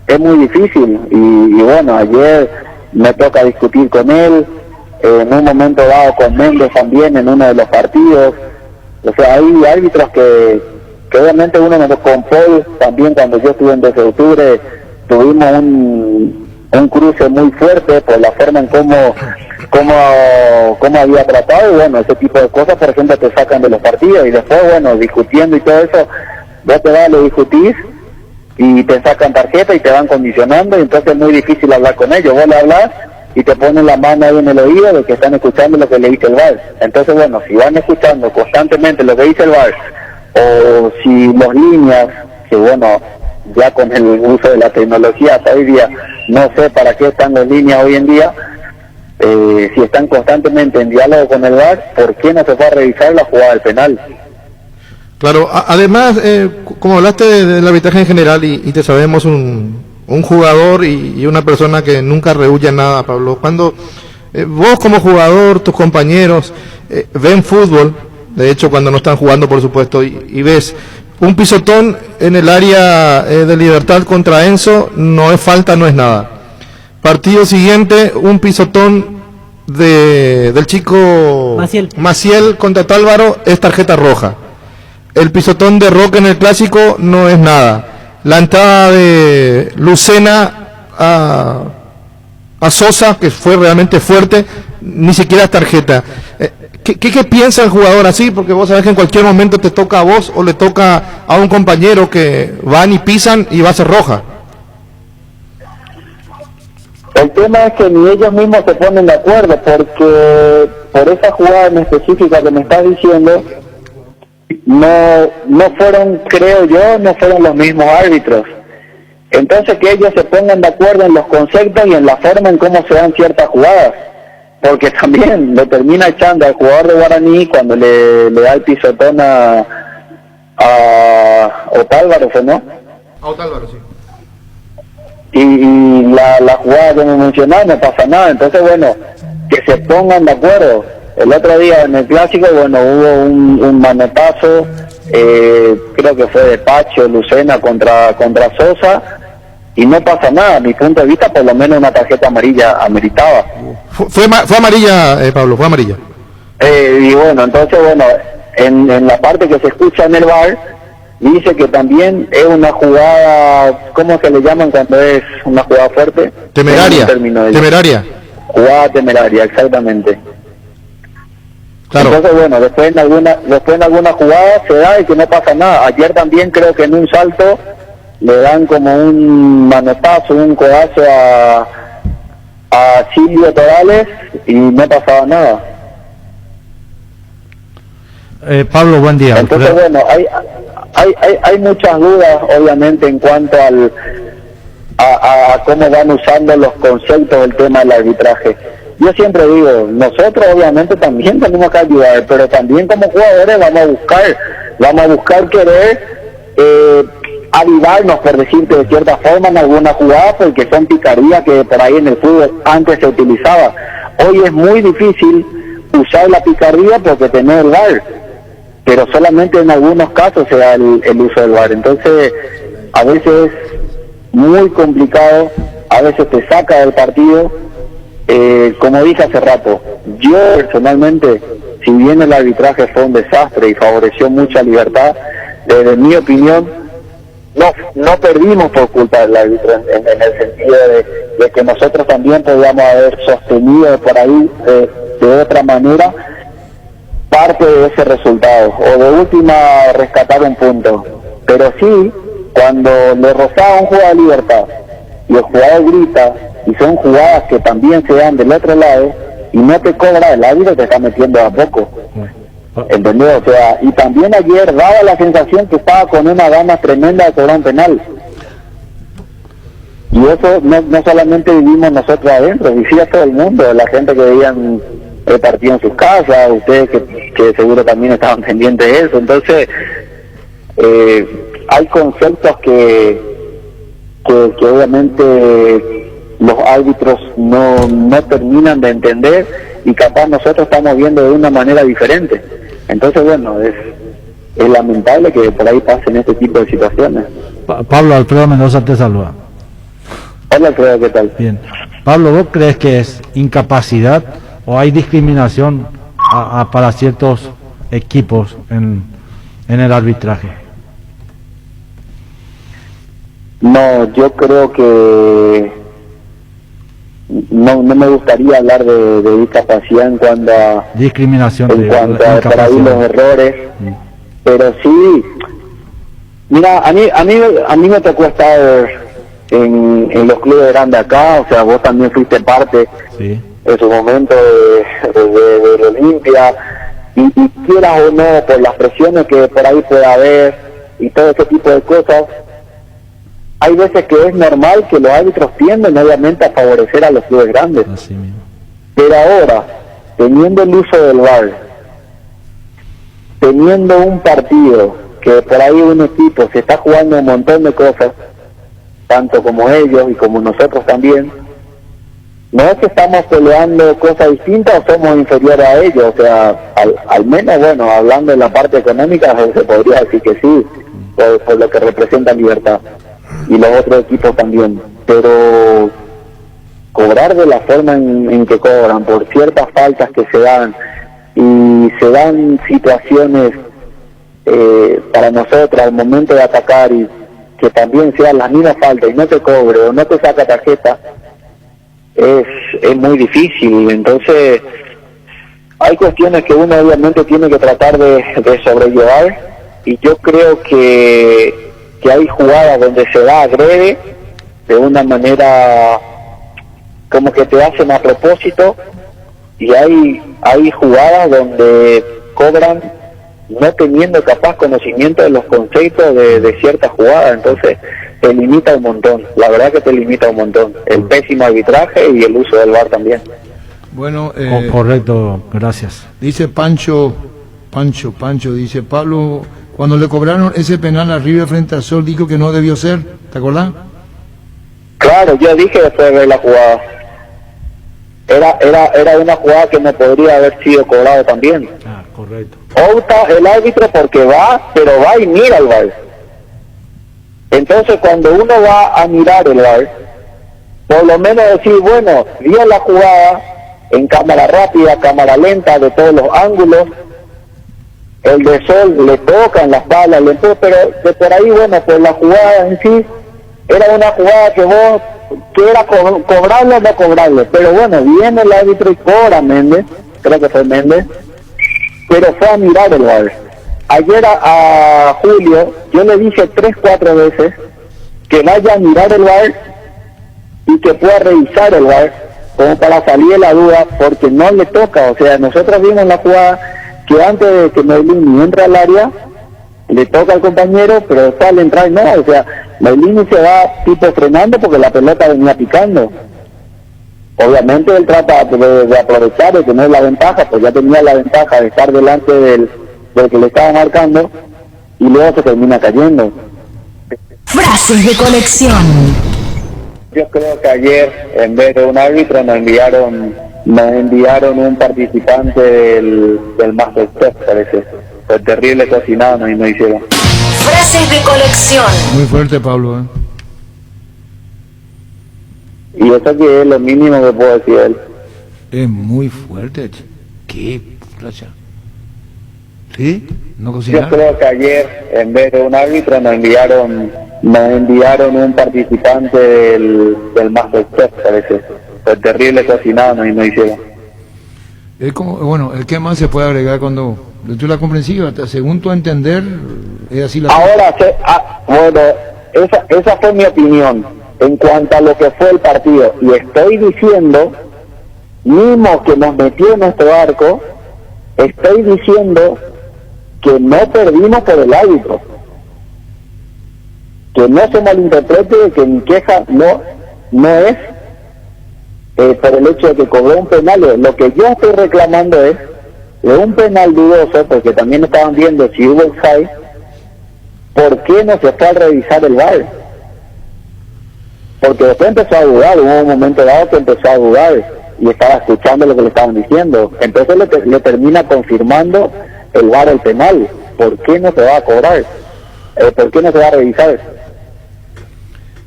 es muy difícil. Y bueno, ayer me toca discutir con él, en un momento dado con Méndez también en uno de los partidos. O sea, hay árbitros que obviamente uno con Paul también, cuando yo estuve en 12 de octubre, tuvimos un cruce muy fuerte por la forma en cómo había tratado, y bueno, ese tipo de cosas, por ejemplo, te sacan de los partidos, y después, bueno, discutiendo y todo eso, vos te vas, lo discutís y te sacan tarjeta y te van condicionando, y entonces es muy difícil hablar con ellos. Vos le hablás y te ponen la mano ahí en el oído de que están escuchando lo que le dice el VAR. Entonces, bueno, si van escuchando constantemente lo que dice el VAR, o si los líneas, que bueno, ya con el uso de la tecnología hasta hoy día, no sé para qué están las líneas hoy en día, si están constantemente en diálogo con el VAR, ¿por qué no se va a revisar la jugada del penal? Claro, además, como hablaste del arbitraje en general y te sabemos un jugador y una persona que nunca rehuye nada, Pablo, cuando vos como jugador, tus compañeros ven fútbol, de hecho cuando no están jugando por supuesto, y ves un pisotón en el área de Libertad contra Enzo, no es falta, no es nada. Partido siguiente, un pisotón del chico Maciel contra Tálvaro, es tarjeta roja. El pisotón de Roque en el clásico no es nada. La entrada de Lucena a Sosa, que fue realmente fuerte, ni siquiera es tarjeta. ¿Qué piensa el jugador así? Porque vos sabés que en cualquier momento te toca a vos o le toca a un compañero que van y pisan y va a ser roja. El tema es que ni ellos mismos se ponen de acuerdo, porque por esa jugada en específica que me estás diciendo, no fueron, creo yo, no fueron los mismos árbitros. Entonces que ellos se pongan de acuerdo en los conceptos y en la forma en cómo se dan ciertas jugadas, porque también lo termina echando al jugador de Guaraní cuando le da el pisotón a Otálvaro, ¿no? Auto Álvaro, sí. y la jugada que me mencionaba no pasa nada. Entonces, bueno, que se pongan de acuerdo. El otro día en el clásico, bueno, hubo un manotazo, creo que fue de Pacho, Lucena contra Sosa, y no pasa nada. A mi punto de vista, por lo menos una tarjeta amarilla ameritaba. Fue amarilla, Pablo, fue amarilla. Y bueno, entonces, bueno, en la parte que se escucha en el VAR, dice que también es una jugada, ¿cómo se le llaman cuando es una jugada fuerte? Temeraria. Temeraria. Jugada temeraria, exactamente. Claro. Entonces, bueno, después en alguna jugada se da y que no pasa nada. Ayer también creo que en un salto le dan como un manotazo, un codazo a Silvio Torales y no pasaba nada. Pablo, buen día. Entonces, bueno, hay muchas dudas, obviamente, en cuanto a cómo van usando los conceptos del tema del arbitraje. Yo siempre digo, nosotros obviamente también tenemos que ayudar, pero también como jugadores vamos a buscar querer avivarnos, por decirte de cierta forma, en alguna jugada, porque son picardías que por ahí en el fútbol antes se utilizaba. Hoy es muy difícil usar la picardía porque tenés el VAR, pero solamente en algunos casos se da el uso del VAR. Entonces, a veces es muy complicado, a veces te saca del partido. Como dije hace rato, yo personalmente, si bien el arbitraje fue un desastre y favoreció mucha libertad, desde mi opinión, no perdimos por culpa del árbitro, en el sentido de que nosotros también podíamos haber sostenido por ahí de otra manera parte de ese resultado, o de última rescatar un punto. Pero sí, cuando le rozaba un jugador de libertad y el jugador grita, y son jugadas que también se dan del otro lado y no te cobra, el árbitro te está metiendo a poco, ¿entendés? O sea, y también ayer daba la sensación que estaba con una gana tremenda de cobrar un penal, y eso no solamente vivimos nosotros adentro, vivía todo el mundo, la gente que veían el partido en sus casas, ustedes que seguro también estaban pendientes de eso. Entonces hay conceptos que obviamente los árbitros no terminan de entender, y capaz nosotros estamos viendo de una manera diferente. Entonces, bueno, es lamentable que por ahí pasen este tipo de situaciones. Pablo, Alfredo Mendoza te saluda. Hola, Alfredo, ¿qué tal? Bien. Pablo, ¿vos crees que es incapacidad o hay discriminación para ciertos equipos en el arbitraje? No, yo creo que no me gustaría hablar de discapacidad en cuanto a discriminación, en cuanto a por ahí los errores, pero sí, mira, a mí me tocó estar en los clubes grandes acá, o sea, vos también fuiste parte en su momento de Olimpia, y quieras o no, por las presiones que por ahí pueda haber y todo ese tipo de cosas, hay veces que es normal que los árbitros tienden obviamente a favorecer a los clubes grandes. Así mismo. Pero ahora, teniendo el uso del VAR, teniendo un partido que por ahí un equipo se está jugando un montón de cosas, tanto como ellos y como nosotros también, no es que estamos peleando cosas distintas o somos inferiores a ellos, o sea, al menos, bueno, hablando de la parte económica, se podría decir que sí, por lo que representa libertad, y los otros equipos también, pero cobrar de la forma en que cobran, por ciertas faltas que se dan, y se dan situaciones para nosotros al momento de atacar, y que también sean las mismas faltas y no te cobre o no te saca tarjeta, es muy difícil. Entonces hay cuestiones que uno obviamente tiene que tratar de sobrellevar, y yo creo que hay jugadas donde se da agrede de una manera como que te hacen a propósito, y hay jugadas donde cobran no teniendo capaz conocimiento de los conceptos de ciertas jugadas. Entonces te limita un montón, la verdad que te limita un montón el pésimo arbitraje y el uso del VAR también. Bueno, correcto, gracias. Dice Pancho dice: Pablo, cuando le cobraron ese penal a River frente al Sol, dijo que no debió ser, ¿te acordás? Claro, yo dije después de ver la jugada. Era una jugada que no podría haber sido cobrado también. Ah, correcto. Opta el árbitro porque va, pero va y mira el VAR. Entonces cuando uno va a mirar el VAR, por lo menos decir, bueno, vio la jugada en cámara rápida, cámara lenta, de todos los ángulos, el de Sol le toca en la espalda, pero de por ahí, bueno, pues la jugada en sí era una jugada que era cobrable o no cobrable, pero bueno, viene el árbitro y cobra Méndez, creo que fue Méndez, pero fue a mirar el VAR. Ayer a Julio yo le dije 3-4 veces que vaya a mirar el VAR y que pueda revisar el VAR como para salir de la duda, porque no le toca. O sea, nosotros vimos la jugada que antes de que Mailini entre al área le toca al compañero, pero después al entrar no, o sea, Mailini se va tipo frenando porque la pelota venía picando. Obviamente él trata de aprovechar, de tener la ventaja, pues ya tenía la ventaja de estar delante del que le estaba marcando, y luego se termina cayendo. Frases de colección. Yo creo que ayer, en vez de un árbitro, nos enviaron un participante del Masterchef, parece. Fue terrible cocinado, nos hicieron. Frases de colección. Muy fuerte, Pablo, ¿eh? Y eso que es lo mínimo que puedo decir él. Es muy fuerte. ¿Qué plaza? ¿Sí? ¿No cocinar? Yo creo que ayer, en vez de un árbitro, nos enviaron un participante del Masterchef, parece. Fue terrible cocinado, nos hicieron. Es como, bueno, ¿qué más se puede agregar cuando tú la comprensiva? Según tu entender, es así la... Ahora, bueno, esa fue mi opinión en cuanto a lo que fue el partido. Y estoy diciendo, mismo que nos metió en nuestro arco, estoy diciendo que no perdimos por el árbitro. Que no se malinterprete de que mi queja no es por el hecho de que cobró un penal. Lo que yo estoy reclamando es de un penal dudoso, porque también estaban viendo si hubo offside. ¿Por qué no se fue a revisar el VAR? Porque después empezó a dudar, hubo un momento dado que empezó a dudar y estaba escuchando lo que le estaban diciendo. Entonces le termina confirmando el VAR el penal. ¿Por qué no se va a cobrar? ¿Por qué no se va a revisar?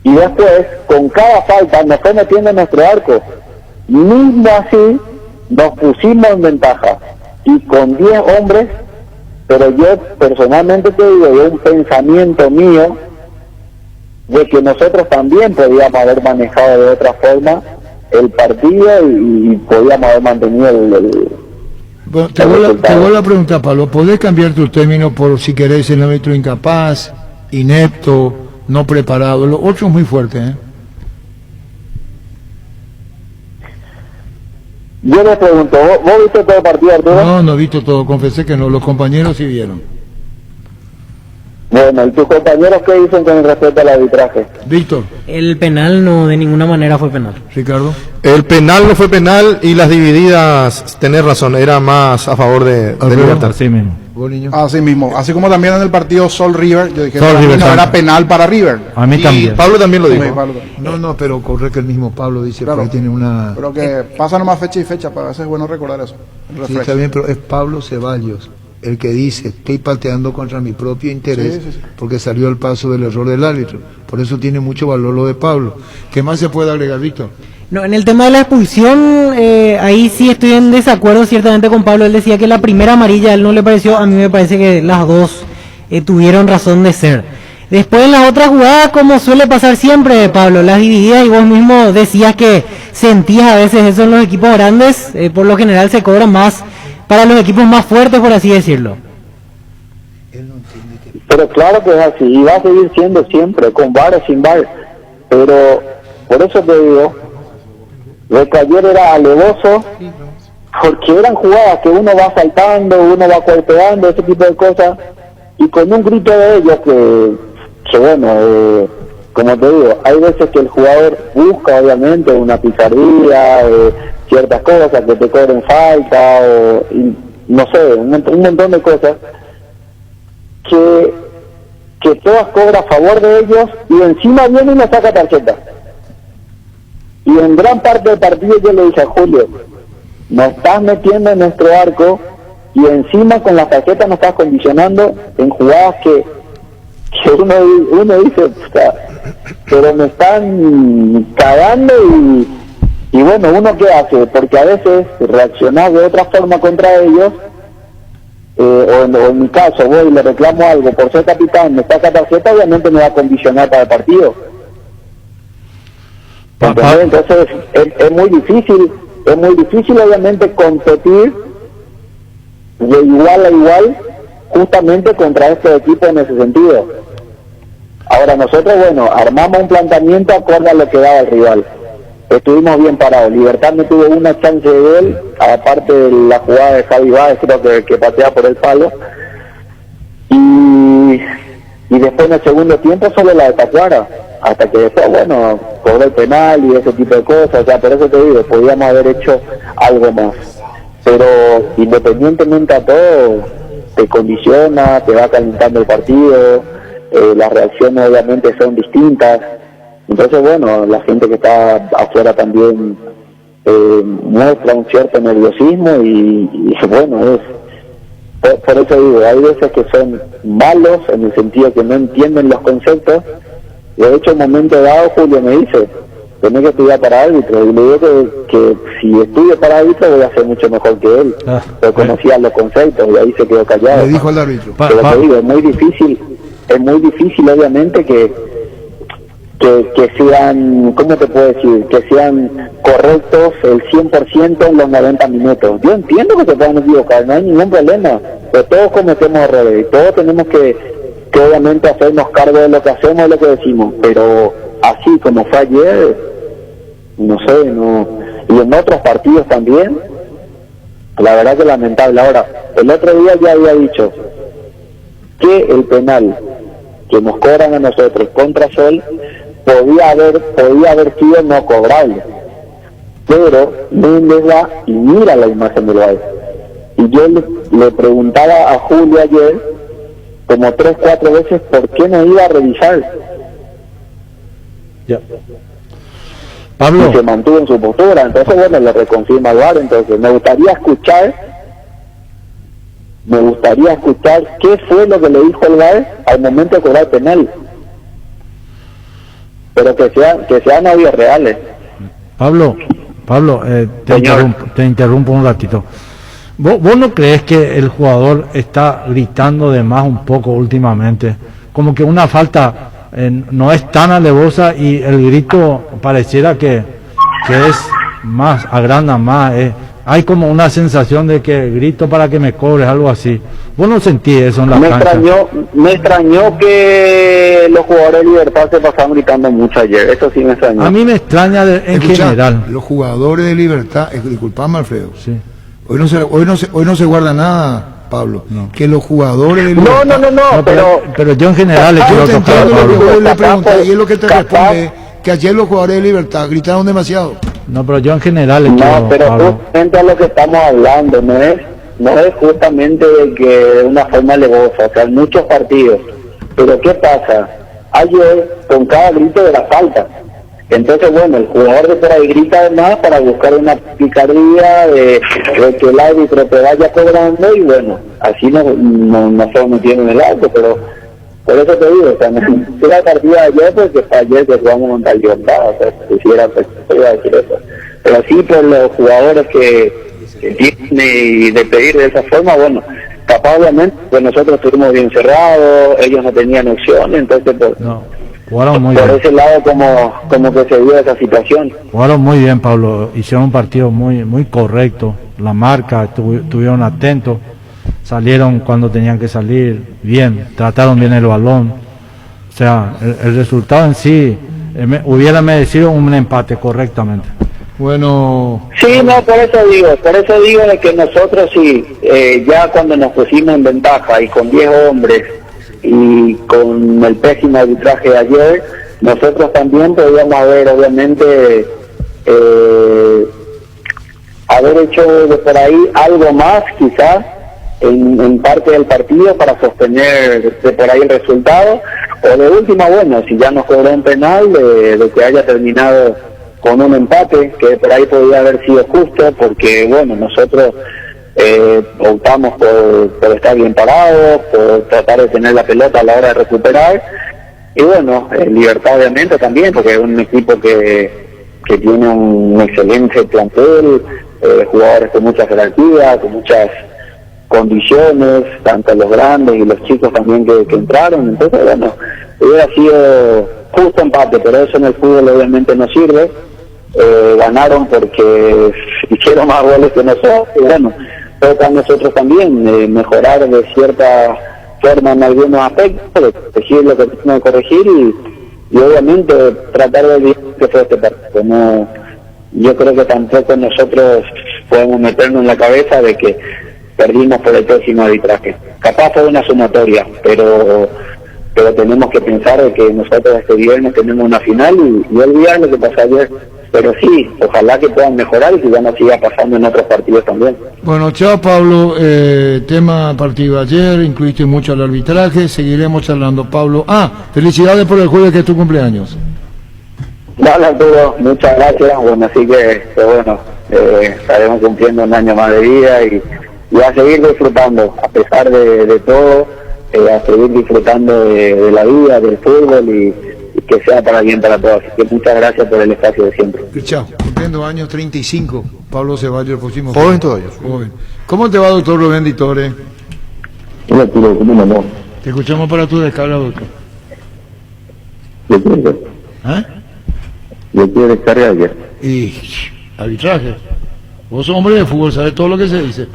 Y después, con cada falta, nos fue metiendo en nuestro arco. Mismo así, nos pusimos en ventaja. Y con 10 hombres, pero yo personalmente te digo, de un pensamiento mío, de que nosotros también podíamos haber manejado de otra forma el partido y podíamos haber mantenido Bueno, te vuelvo a preguntar, Pablo, ¿podés cambiar tu término por, si querés, el árbitro incapaz, inepto, no preparado? Lo otro es muy fuerte, ¿eh? Yo les pregunto, ¿vos viste todo el partido, Arturo? No he visto todo, confesé que no, los compañeros sí vieron. Bueno, ¿y tus compañeros qué dicen con respecto al arbitraje? Víctor. El penal no, de ninguna manera fue penal. Ricardo. El penal no fue penal y las divididas, tenés razón, era más a favor de Libertad. Así mismo. Así mismo, así como también en el partido Sol River, yo dije Sol que River, no era penal para River. A mí Y también. Pablo también lo dijo. No, pero corre que el mismo Pablo dice, Claro. porque tiene una... Pero que pasa nomás fecha y fecha, para veces es bueno recordar eso. El Sí, refresco. está bien, pero es Pablo Ceballos el que dice, estoy pateando contra mi propio interés, Sí. porque salió al paso del error del árbitro. Por eso tiene mucho valor lo de Pablo. ¿Qué más se puede agregar, Víctor? No, en el tema de la expulsión, ahí sí estoy en desacuerdo ciertamente con Pablo. Él decía que la primera amarilla a él no le pareció, a mí me parece que las dos tuvieron razón de ser. Después en las otras jugadas, como suele pasar siempre, Pablo, las divididas, y vos mismo decías que sentías a veces eso en los equipos grandes, por lo general se cobra más para los equipos más fuertes, por así decirlo. Pero claro que es así, y va a seguir siendo siempre, con VAR o sin VAR. Pero por eso te digo, lo que ayer era alevoso, porque eran jugadas que uno va saltando, uno va golpeando, ese tipo de cosas, y con un grito de ellos que bueno, como te digo, hay veces que el jugador busca obviamente una pizarría, ciertas cosas, que te cobren falta, o no sé, un montón de cosas, que todas cobra a favor de ellos y encima viene y nos saca tarjeta. Y en gran parte del partido yo le dije a Julio, nos estás metiendo en nuestro arco y encima con las tarjetas nos estás condicionando en jugadas que uno dice, pero me están cagando y bueno, ¿uno qué hace? Porque a veces reaccionar de otra forma contra ellos, o en mi caso voy y le reclamo algo por ser capitán, me saca tarjeta, obviamente me va a condicionar para el partido. Entonces es muy difícil obviamente competir de igual a igual justamente contra estos equipos en ese sentido. Ahora nosotros, bueno, armamos un planteamiento acorde a lo que daba el rival. Estuvimos bien parados. Libertad no tuvo una chance de gol, aparte de la jugada de Javi Báez, creo que patea por el palo. Y después en el segundo tiempo solo la de Tacuara, hasta que después, bueno, cobró el penal y ese tipo de cosas. O sea, por eso te digo, podíamos haber hecho algo más. Pero independientemente a todo, te condiciona, te va calentando el partido, las reacciones obviamente son distintas. Entonces, bueno, la gente que está afuera también muestra un cierto nerviosismo y bueno, por eso digo, hay veces que son malos en el sentido que no entienden los conceptos. De hecho, en un momento dado, Julio me dice, tenés que estudiar para árbitro, y le digo que si estudio para árbitro voy a ser mucho mejor que él, pero conocía los conceptos y ahí se quedó callado. Le dijo al árbitro. Pero te digo, es muy difícil obviamente que sean, ¿cómo te puedo decir? Que sean correctos el 100% en los 90 minutos. Yo entiendo que se puedan equivocar, no hay ningún problema, pero todos cometemos errores y todos tenemos que obviamente hacernos cargo de lo que hacemos y lo que decimos, pero así como fue ayer, no sé, y en otros partidos también, la verdad que lamentable. Ahora, el otro día ya había dicho que el penal que nos cobran a nosotros contra Sol podía haber sido no cobrable, pero Méndez va y mira la imagen del VAR, y yo le preguntaba a Julio ayer como 3-4 veces por qué no iba a revisar. Ya. Pablo. Y se mantuvo en su postura, entonces bueno, le reconfirma al VAR. Entonces me gustaría escuchar qué fue lo que le dijo el VAR al momento de cobrar penal, pero que sean obvios reales. Pablo, te interrumpo un ratito. ¿Vos no crees que el jugador está gritando de más un poco últimamente? Como que una falta no es tan alevosa y el grito pareciera que es más, agranda más. Hay como una sensación de que grito para que me cobres, algo así. ¿Vos no sentís eso en la cancha? Me extrañó que los jugadores de Libertad se pasaban gritando mucho ayer. Eso sí me extrañó. A mí me extraña en general. Los jugadores de Libertad, disculpame Alfredo. Sí. Hoy no se guarda nada, Pablo. No. Que los jugadores de Libertad... No, pero yo en general le quiero tocar, Pablo. Le pregunté, y es lo que te responde, que ayer los jugadores de Libertad gritaron demasiado. No, pero yo en general le quiero... No, pero Pablo, justamente a lo que estamos hablando, no es justamente de que de una forma alevosa, o sea, en muchos partidos. Pero ¿qué pasa? Ayer, con cada grito de la falta. Entonces, bueno, el jugador de por ahí grita además para buscar una picardía de que el árbitro te vaya cobrando y bueno, así no se metiendo en el auto, pero por eso te digo, o sea, no era el partido de ayer porque fue ayer que jugamos contra el Libertad, o sea, si quisiera, pues, iba a decir eso. Pero sí por los jugadores que tienen y de pedir de esa forma, bueno, capaz obviamente, pues nosotros estuvimos bien cerrados, ellos no tenían opciones, entonces pues... No. Jugaron muy por bien. ese lado como que se dio esa situación. Jugaron muy bien, Pablo, hicieron un partido muy correcto, la marca, estuvieron atentos, salieron cuando tenían que salir bien, trataron bien el balón, o sea, el resultado en sí hubiera merecido un empate correctamente. Bueno... Sí, no, por eso digo de que nosotros sí, ya cuando nos pusimos en ventaja y con 10 hombres y con el pésimo arbitraje de ayer, nosotros también podíamos haber obviamente haber hecho de por ahí algo más quizás en parte del partido para sostener de por ahí el resultado, o de última, bueno, si ya nos cobró un penal, de que haya terminado con un empate, que por ahí podría haber sido justo, porque bueno, nosotros optamos por estar bien parados, por tratar de tener la pelota a la hora de recuperar, y bueno, Libertad obviamente también, porque es un equipo que tiene un excelente plantel, jugadores con mucha jerarquía, con muchas condiciones, tanto los grandes y los chicos también que entraron. Entonces bueno, hubiera sido justo empate, pero eso en el fútbol obviamente no sirve. Ganaron porque hicieron más goles que nosotros, y bueno, toca a nosotros también mejorar de cierta forma en algunos aspectos, corregir lo que tenemos que corregir y obviamente tratar de vivir que fue este partido. No, yo creo que tampoco nosotros podemos meternos en la cabeza de que perdimos por el próximo arbitraje. Capaz fue una sumatoria, pero tenemos que pensar de que nosotros este viernes tenemos una final y olvidar lo que pasó ayer. Pero sí, ojalá que puedan mejorar y que ya no siga pasando en otros partidos también. Bueno, chao Pablo, tema partido ayer, incluiste mucho el arbitraje, seguiremos charlando, Pablo. Felicidades por el jueves que es tu cumpleaños. Dale Arturo, muchas gracias, bueno, así que bueno, estaremos cumpliendo un año más de vida y a seguir disfrutando, a pesar de todo, a seguir disfrutando de la vida, del fútbol y que sea para bien para todos. Así que muchas gracias por el espacio de siempre. Chao, cumpliendo años 35, Pablo Ceballos, el próximo. Joven todavía. Joven. ¿Cómo te va, doctor Rubén Ditore? Hola, Arturo, ¿cómo andamos? Te escuchamos para tu descarga, doctor. ¿De qué descarga ayer? Y arbitraje. Vos sos hombre de fútbol, sabes todo lo que se dice.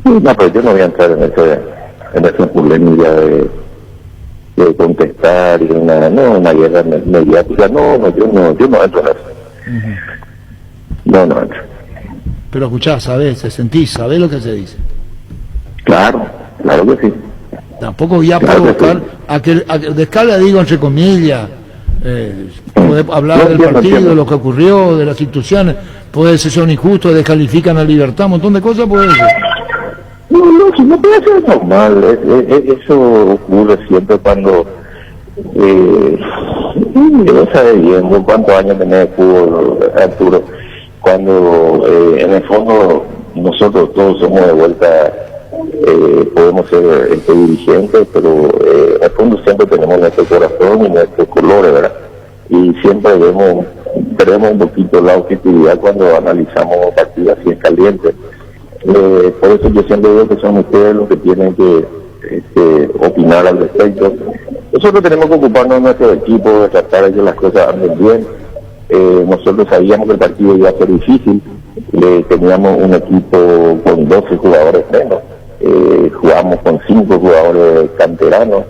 No, pero yo no voy a entrar en esa polémica de contestar y una guerra mediática. No, yo no entro en eso. No entro. Pero escuchás, sabés, te sentís, sabés lo que se dice. Claro que sí. Tampoco voy a provocar a que descarga, digo entre comillas, puede hablar del partido, de lo que ocurrió, de las instituciones, puede ser son injustos, descalifican a Libertad, un montón de cosas puede decir. No puede ser normal, eso ocurre siempre cuando yo sabe bien cuántos años tenés de fútbol, Arturo, cuando en el fondo nosotros todos somos de vuelta, podemos ser dirigentes, pero en el fondo siempre tenemos nuestro corazón y nuestros colores, ¿verdad? Y siempre perdemos un poquito la objetividad cuando analizamos partidos así en caliente. Por eso yo siempre digo que son ustedes los que tienen que opinar al respecto. Nosotros tenemos que ocuparnos de nuestro equipo, de tratar de que las cosas anden bien. Nosotros sabíamos que el partido iba a ser difícil, teníamos un equipo con 12 jugadores menos, jugamos con 5 jugadores canteranos,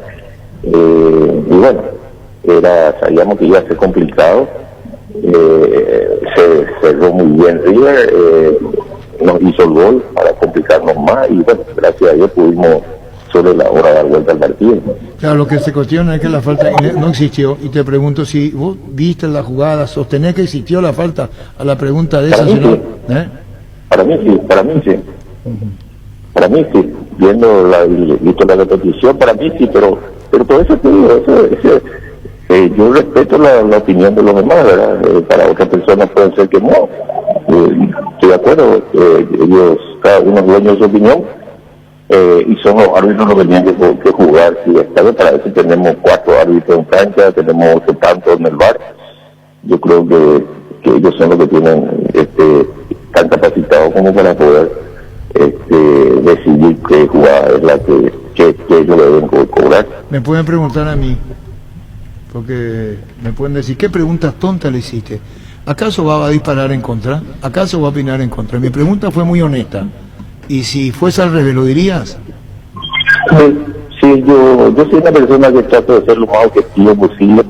y bueno, sabíamos que iba a ser complicado. Se cerró muy bien River, nos hizo el gol para complicarnos más y bueno, gracias a Dios pudimos sobre la hora dar vuelta al partido. Claro, lo que se cuestiona es que la falta no existió, y te pregunto si vos viste la jugada, sostenés que existió la falta, a la pregunta de esa, señor. Sí. Para mí sí. Para mí sí, visto la repetición, para mí sí, pero por eso te digo, yo respeto la opinión de los demás, ¿verdad? Para otras personas puede ser que no. Estoy de acuerdo, ellos, cada uno es dueño de su opinión, y son los árbitros los que tenían que jugar. Si esta vez para eso tenemos 4 árbitros en cancha, tenemos 8 tantos en el VAR. Yo creo que ellos son los que tienen, tan capacitados como para poder decidir qué jugada es la que ellos deben cobrar. Me pueden preguntar a mí, porque me pueden decir, ¿qué preguntas tontas le hiciste? ¿Acaso va a disparar en contra? ¿Acaso va a opinar en contra? Mi pregunta fue muy honesta. ¿Y si fuese al revés, lo dirías? Sí, yo soy una persona que trato de ser lo más objetivo posible,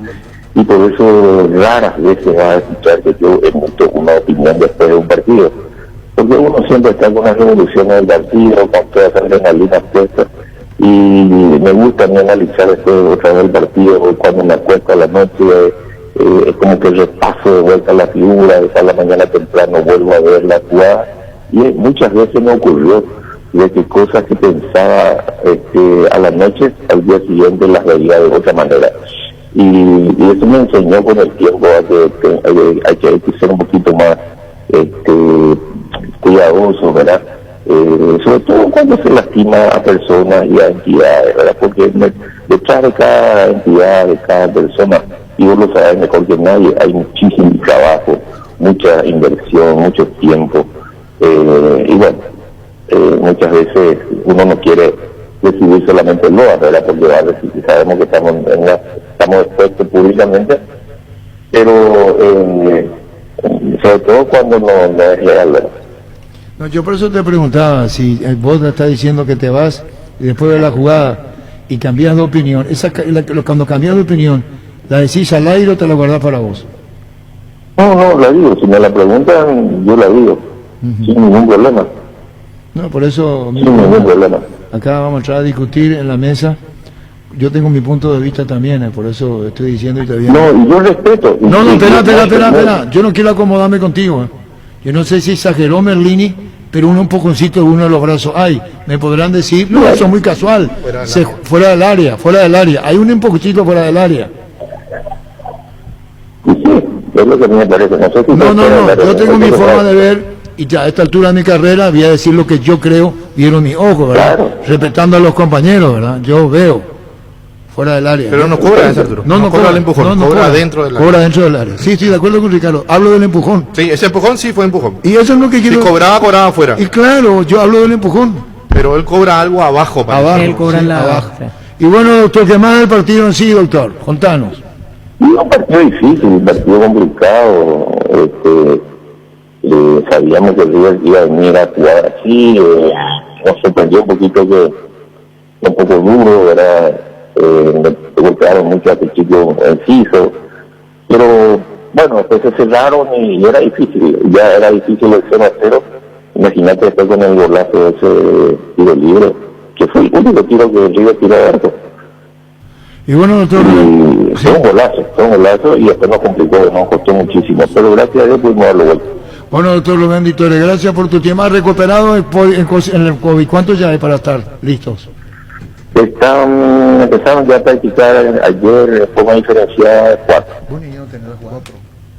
y por eso raras veces vas a escuchar que yo emito una opinión después de un partido. Porque uno siempre está con las revoluciones del partido, con todas las adrenalinas puestas, y me gusta analizar después otra vez el partido. Cuando me acuesto a la noche, es como que repaso de vuelta la figura, a la mañana temprano vuelvo a ver la jugada, Y muchas veces me ocurrió de que cosas que pensaba a la noche, al día siguiente las veía de otra manera. Y eso me enseñó con el tiempo a que hay que ser un poquito más cuidadoso, ¿verdad? Sobre todo cuando se lastima a personas y a entidades, ¿verdad? Porque detrás de cada entidad, de cada persona, y vos lo sabés mejor que nadie, hay muchísimo trabajo, mucha inversión, mucho tiempo, y bueno, muchas veces uno no quiere recibir solamente loas, ¿verdad? Porque va a recibir, sabemos que estamos expuestos públicamente, pero sobre todo cuando no es legal, ¿verdad? No, yo por eso te preguntaba, si vos estás diciendo que te vas y después de la jugada y cambias de opinión, cuando cambias de opinión, ¿la decís al aire o te la guardás para vos? No, la digo, si me la preguntan, yo la digo, sin ningún problema. No, por eso... Sin ningún problema. Acá vamos a entrar a discutir en la mesa. Yo tengo mi punto de vista también, por eso estoy diciendo y te viene. No, y yo respeto. No, espera. Yo no quiero acomodarme contigo. Yo no sé si exageró Merlini, pero un empujoncito de uno de los brazos. Ay, me podrán decir, no, eso es muy casual. Fuera del área. Hay un empujoncito fuera del área. Es lo que a mí me parece. No, yo tengo mi forma de ver y ya a esta altura de mi carrera voy a decir lo que yo creo, vieron mis ojos, ¿verdad? Claro. Respetando a los compañeros, ¿verdad? Yo veo fuera del área. Pero no cobra a esa altura. No cobra el empujón, cobra dentro del área. Cobra dentro del área. Sí, estoy de acuerdo con Ricardo. Hablo del empujón. Sí, ese empujón sí fue empujón. Y eso es lo que quiero. Si cobraba afuera. Y claro, yo hablo del empujón. Pero él cobra algo abajo. Él cobra abajo. Sí. Y bueno, doctor, ¿qué más del partido en sí, doctor? Contanos. Un partido difícil, un partido complicado. Sabíamos que el River iba a venir a jugar así. Nos sorprendió un poquito que un poco duro, ¿verdad? Me golpearon mucho al chico enciso. Pero bueno, después se cerraron y era difícil. Ya era difícil el 0-0. Imagínate después con el golazo de ese tiro libre, que fue el único tiro que el River tiró de arco. Y bueno, doctor... Fue un golazo y después nos complicó, nos costó muchísimo, pero gracias a Dios pudimos darlo vuelta. Bueno, doctor Rubén Ditore, gracias por tu tiempo. ¿Has recuperado en el COVID? ¿Cuántos ya hay para estar listos? Empezaron ya a practicar ayer de forma diferenciada 4.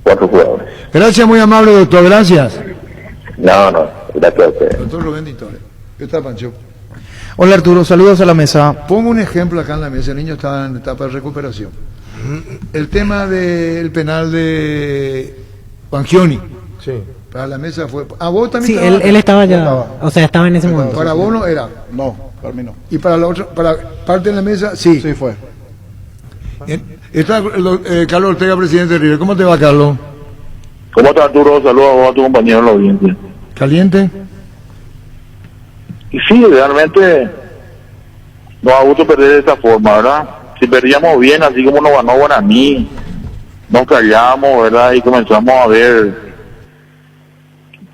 Cuatro jugadores. Gracias, muy amable, doctor, gracias. No, gracias a usted. Doctor Rubén Ditore, ¿qué tal, Pancho? Hola Arturo, saludos a la mesa. Pongo un ejemplo acá en la mesa, el niño estaba en etapa de recuperación. El tema del penal de Bangioni. Sí. Para la mesa fue... ¿Vos también? Sí, él estaba ya, o sea, estaba en ese momento. ¿Para vos no era? No, para mí no. ¿Y para la otra, para parte de la mesa? Sí. Sí fue. Bien. Está Carlos Ortega, presidente de River. ¿Cómo te va, Carlos? ¿Cómo estás, Arturo? Saludos a tu compañero en la audiencia. ¿Caliente? Y sí, realmente nos ha gustado perder de esta forma, ¿verdad? Si perdíamos bien, así como nos ganó Guaraní, nos callamos, ¿verdad? Y comenzamos a ver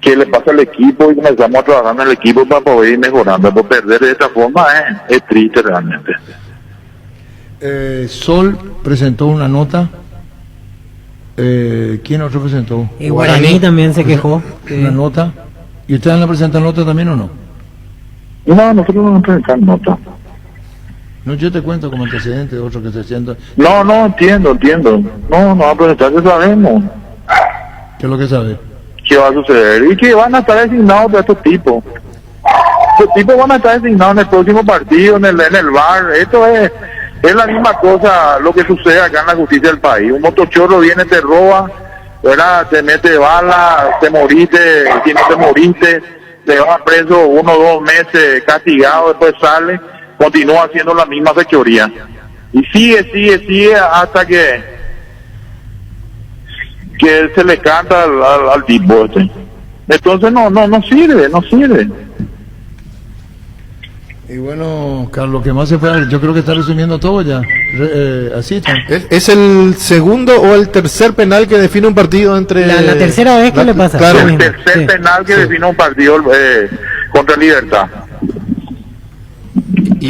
qué le pasa al equipo y comenzamos a trabajar en el equipo para poder ir mejorando. Pero perder de esta forma es triste realmente. Sol presentó una nota. ¿Quién otro presentó? Guaraní también se quejó. Una nota. ¿Y ustedes la presentan nota también o no? No, nosotros no presentamos nota. No, yo te cuento como antecedente de otro que se sienta. No, entiendo. No va a presentar, que sabemos. ¿Qué es lo que sabe? ¿Qué va a suceder? Y que van a estar designados de estos tipos. Estos tipos van a estar designados en el próximo partido, en el VAR. Esto es la misma cosa lo que sucede acá en la justicia del país. Un motochorro viene, te roba, ¿verdad? Te mete bala, te moriste, si no te moriste, te vas preso 1 o 2 meses castigado, después sale, continúa haciendo la misma fechoría. Y sigue hasta que se le canta al tipo este. Entonces no sirve. Y bueno, Carlos, ¿qué más se puede? Yo creo que está resumiendo todo ya. Así está. ¿Es el segundo o el tercer penal que define un partido entre... La tercera vez que le pasa. Claro. El tercer penal que define un partido contra Libertad.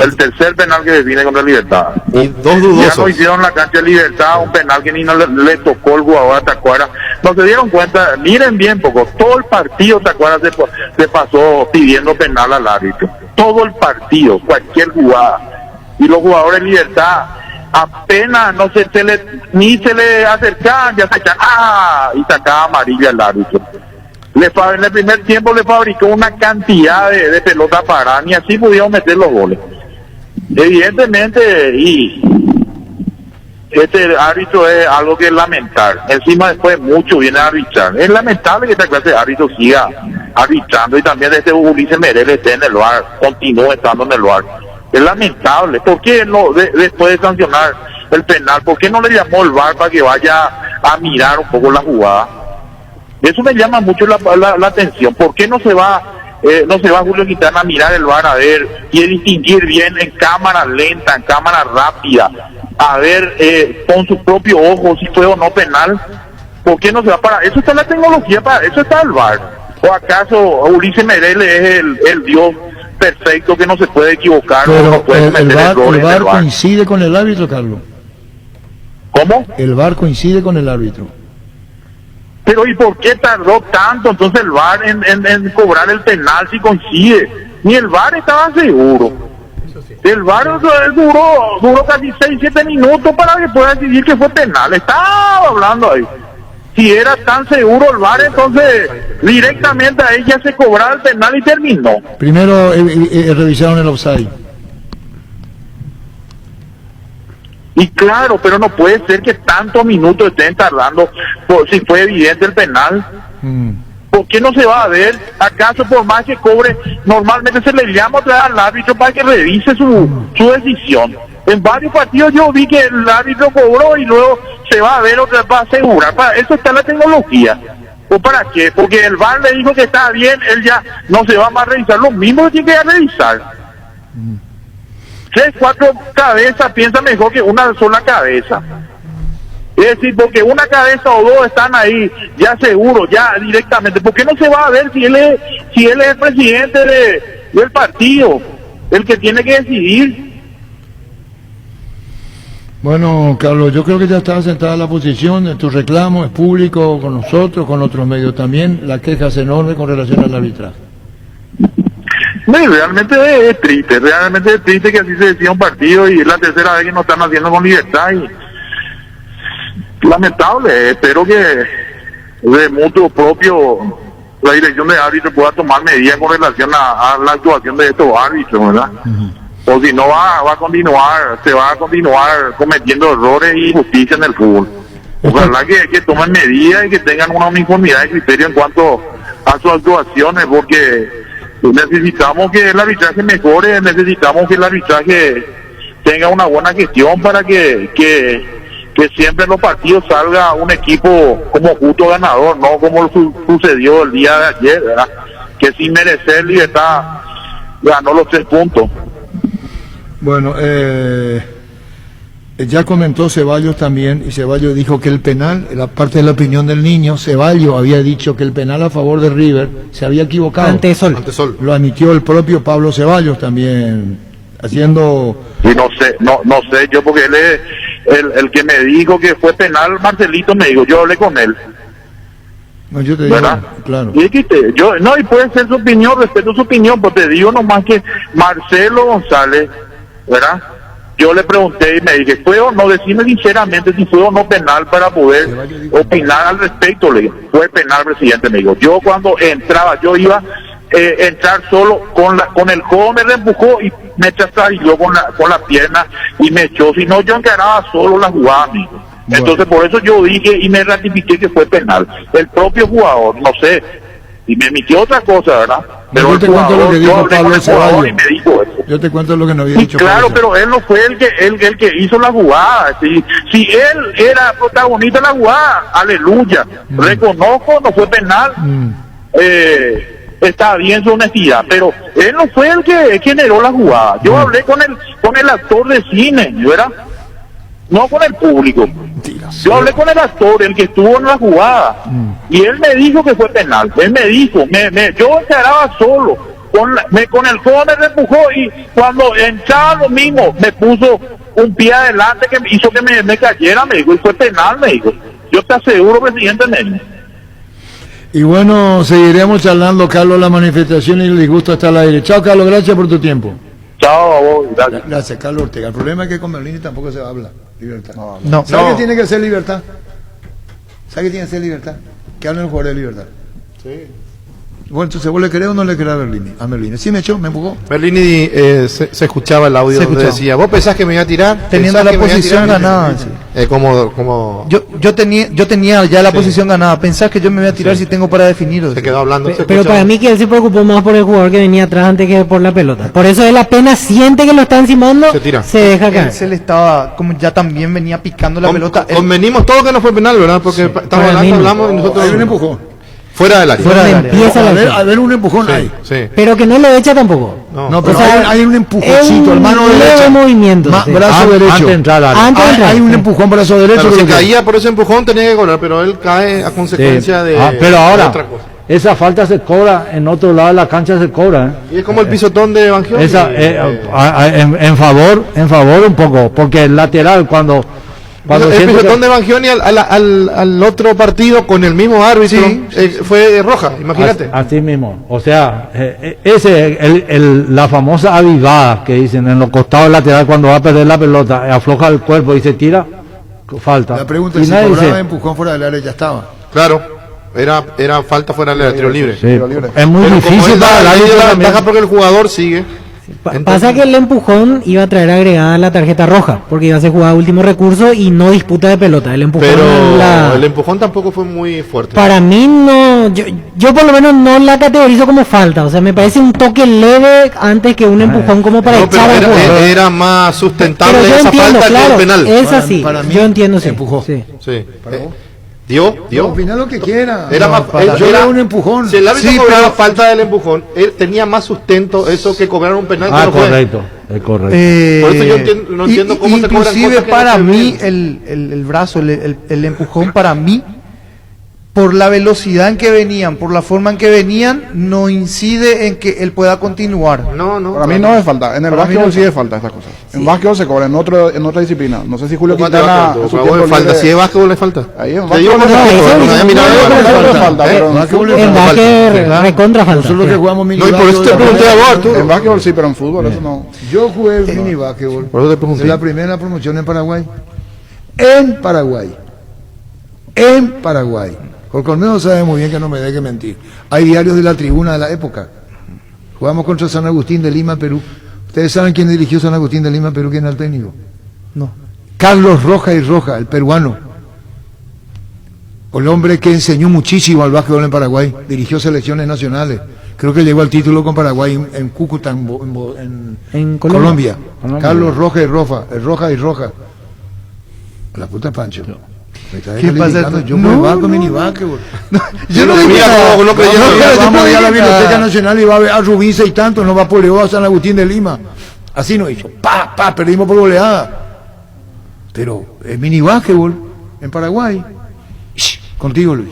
El tercer penal que define contra Libertad. Y dos dudosos. Ya no hicieron la cancha de Libertad un penal que ni no le tocó el jugador a Tacuara. No se dieron cuenta, miren bien poco, todo el partido Tacuara se pasó pidiendo penal al árbitro. Todo el partido, cualquier jugada. Y los jugadores de Libertad apenas ni se le acercaban, ya se echan, y sacaba amarilla al árbitro. En el primer tiempo le fabricó una cantidad de pelotas paradas, y así pudieron meter los goles. Evidentemente, y este árbitro es algo que es lamentar. Encima después mucho viene a arbitrar. Es lamentable que esta clase de árbitro siga arbitrando y también desde Ulises Merel esté en el VAR, continúe estando en el VAR. Es lamentable. ¿Por qué no, después de sancionar el penal, por qué no le llamó el VAR para que vaya a mirar un poco la jugada? Eso me llama mucho la atención. ¿Por qué no se va Julio Quintana a mirar el VAR, a ver y a distinguir bien en cámara lenta, en cámara rápida, a ver con su propio ojo si fue o no penal? ¿Por qué no se va para eso? Está la tecnología, para eso está el VAR. ¿O acaso Ulises Merel es el Dios perfecto que no se puede equivocar? Pero no puede el VAR coincide con el árbitro, Carlos. ¿Cómo? El VAR coincide con el árbitro. Pero ¿y por qué tardó tanto entonces el VAR en cobrar el penal si coincide? Ni el VAR estaba seguro. El VAR duró casi 6-7 minutos para que pueda decidir que fue penal. Estaba hablando ahí. Si era tan seguro el VAR, entonces directamente a ella se cobraba el penal y terminó. Primero revisaron el offside. Y claro, pero no puede ser que tantos minutos estén tardando si fue evidente el penal. ¿Por qué no se va a ver? ¿Acaso por más que cobre, normalmente se le llama otra vez al árbitro para que revise su decisión? En varios partidos yo vi que el árbitro cobró y luego se va a ver otra vez para asegurar. Para eso está la tecnología. ¿O para qué? Porque el VAR le dijo que estaba bien, él ya no se va más a revisar. Lo mismo tiene que revisar. 3, 4 cabezas piensa mejor que una sola cabeza. Es decir, porque una cabeza o dos están ahí, ya seguro, ya directamente. ¿Por qué no se va a ver si él es el presidente del partido, el que tiene que decidir? Bueno, Carlos, yo creo que ya está sentada la posición, tu reclamo es público con nosotros, con otros medios también, la queja es enorme con relación al arbitraje. No, realmente es triste que así se decida un partido y es la tercera vez que nos están haciendo con Libertad y lamentable. Espero que de mutuo propio la dirección de árbitros pueda tomar medidas con relación a la actuación de estos árbitros, ¿verdad? O si no se va a continuar cometiendo errores y injusticia en el fútbol. Ojalá que tomen medidas y que tengan una uniformidad de criterio en cuanto a sus actuaciones, porque necesitamos que el arbitraje mejore, necesitamos que el arbitraje tenga una buena gestión para que siempre en los partidos salga un equipo como justo ganador, no como sucedió el día de ayer, ¿verdad? Que sin merecer Libertad ganó los 3 puntos. Bueno, ya comentó Ceballos también, y Ceballos dijo que el penal, la parte de la opinión del niño, Ceballos había dicho que el penal a favor de River se había equivocado. Ante Sol. Lo admitió el propio Pablo Ceballos también, haciendo... Y no sé yo, porque él es el que me dijo que fue penal, Marcelito me dijo, yo hablé con él. No, yo te digo, ¿verdad? Claro. Y puede ser su opinión, respeto su opinión, pero te digo nomás que Marcelo González, ¿verdad? Yo le pregunté y me dije, ¿fue o no? Decime sinceramente si fue o no penal para poder opinar al respecto. Le dije, fue penal, presidente, me dijo. Yo cuando entraba, yo iba entrar solo con el codo, me reempujó y me trastabilló con la pierna y me echó. Si no, yo encaraba solo la jugada, amigo. Entonces por eso yo dije y me ratifiqué que fue penal. El propio jugador, no sé, y me emitió otra cosa, ¿verdad? Pero yo te cuento lo que dijo Pablo Ceballos. Y me dijo eso. Yo te cuento lo que no había dicho. Claro, pero él no fue el que hizo la jugada. Si él era protagonista de la jugada, aleluya. Reconozco, no fue penal. Está bien su honestidad, pero él no fue el que generó la jugada. Yo hablé con el actor de cine, ¿verdad? No con el público. Yo hablé con el actor, el que estuvo en la jugada, y él me dijo que fue penal. Él me dijo, yo encaraba solo con el codo me empujó, y cuando hinchaba lo mismo, me puso un pie adelante que hizo que me cayera, me dijo, y fue penal, me dijo. Yo te aseguro, presidente Nene. Y bueno, seguiremos charlando, Carlos, la manifestación y el disgusto está al aire. Chao, Carlos, gracias por tu tiempo. Chao, a vos, gracias. Gracias, Carlos Ortega. El problema es que con Merlini tampoco se habla libertad. No. ¿Sabe qué tiene que ser libertad? ¿Sabe qué tiene que ser libertad? Que hablen el jugador de libertad. Sí. Bueno, entonces, ¿vos le querés o no le querés a Merlini? Sí, me echó, me empujó. Merlini se escuchaba el audio donde decía, ¿vos pensás que me iba a tirar? Teniendo la posición ganada. Sí. Como yo tenía ya la posición ganada. ¿Pensás que yo me voy a tirar si tengo para definir? Se quedó hablando. Pero para mí que él se preocupó más por el jugador que venía atrás antes que por la pelota. Por eso él apenas siente que lo está encimando, se deja caer. Él se le estaba, como ya también venía picando la pelota. Convenimos todos que no fue penal, ¿verdad? Porque estamos hablando y nosotros... Hay un empujón. Fuera del área. A ver un empujón ahí. Sí. Pero que no lo echa tampoco. No, pero hay un empujoncito, hermano derecho. Movimiento. Brazo derecho. Hay un empujón, brazo derecho. Si caía por ese empujón tenía que cobrar, pero él cae a consecuencia de pero ahora, otra cosa. Esa falta se cobra, en otro lado de la cancha se cobra. Y es como el pisotón de Evangelion. En favor un poco, porque el lateral cuando el pisotón de Bangioni al otro partido con el mismo árbitro fue roja, imagínate. Así mismo, o sea, la famosa avivada que dicen en los costados laterales cuando va a perder la pelota, afloja el cuerpo y se tira, falta. La pregunta es si cobraba empujón fuera del área, ya estaba. Claro, era falta fuera del área, tiro libre. Sí. Es muy difícil para el árbitro la ventaja porque el jugador sigue. Pasa que el empujón iba a traer agregada la tarjeta roja, porque iba a ser jugada último recurso y no disputa de pelota. El empujón el empujón tampoco fue muy fuerte. Para mí no, yo por lo menos no la categorizo como falta, o sea, me parece un toque leve antes que un empujón como para echar al jugador. Era más sustentable pero esa entiendo, falta claro, que el penal. Es así, yo entiendo, sí. Empujó. Sí. Dio. Opina lo que quiera. Era un empujón. Si el árbitro cobraba falta del empujón, él tenía más sustento eso que cobraron un penal. Correcto. Por eso yo no entiendo cómo se cobran cosas. Inclusive para mí el brazo, el empujón para mí, por la velocidad en que venían, por la forma en que venían, no incide en que él pueda continuar. No. Para mí no es falta. En el básquetbol sí es falta estas cosas. En básquetbol se cobra en otra disciplina. No sé si Julio Quintana... Si es básquetbol es falta. Ahí en básquetbol es falta. En básquetbol recontra falta. Nosotros que jugamos mini básquetbol. No, y por eso te pregunté a vos, Arturo. En básquetbol sí, pero en fútbol eso no. Yo jugué mini básquetbol. Por eso te pregunté. Es la primera promoción en Paraguay. Porque al menos sabe muy bien que no me deje mentir. Hay diarios de la tribuna de la época. Jugamos contra San Agustín de Lima, Perú. ¿Ustedes saben quién dirigió San Agustín de Lima, Perú? ¿Quién era el técnico? No. Carlos Roja, el peruano. El hombre que enseñó muchísimo al básquetbol en Paraguay. Dirigió selecciones nacionales. Creo que llegó al título con Paraguay en Cúcuta, en Colombia. Carlos Roja y Roja. La puta Pancho. ¿Qué pasa? Yo me banco mini básquetbol. Yo no vamos a ir a la Biblioteca Nacional y va a ver a Rubín y tanto, no va por Leo a San Agustín de Lima. Así nos hizo. Perdimos por goleada. Pero es mini básquetbol en Paraguay. Contigo, Luis.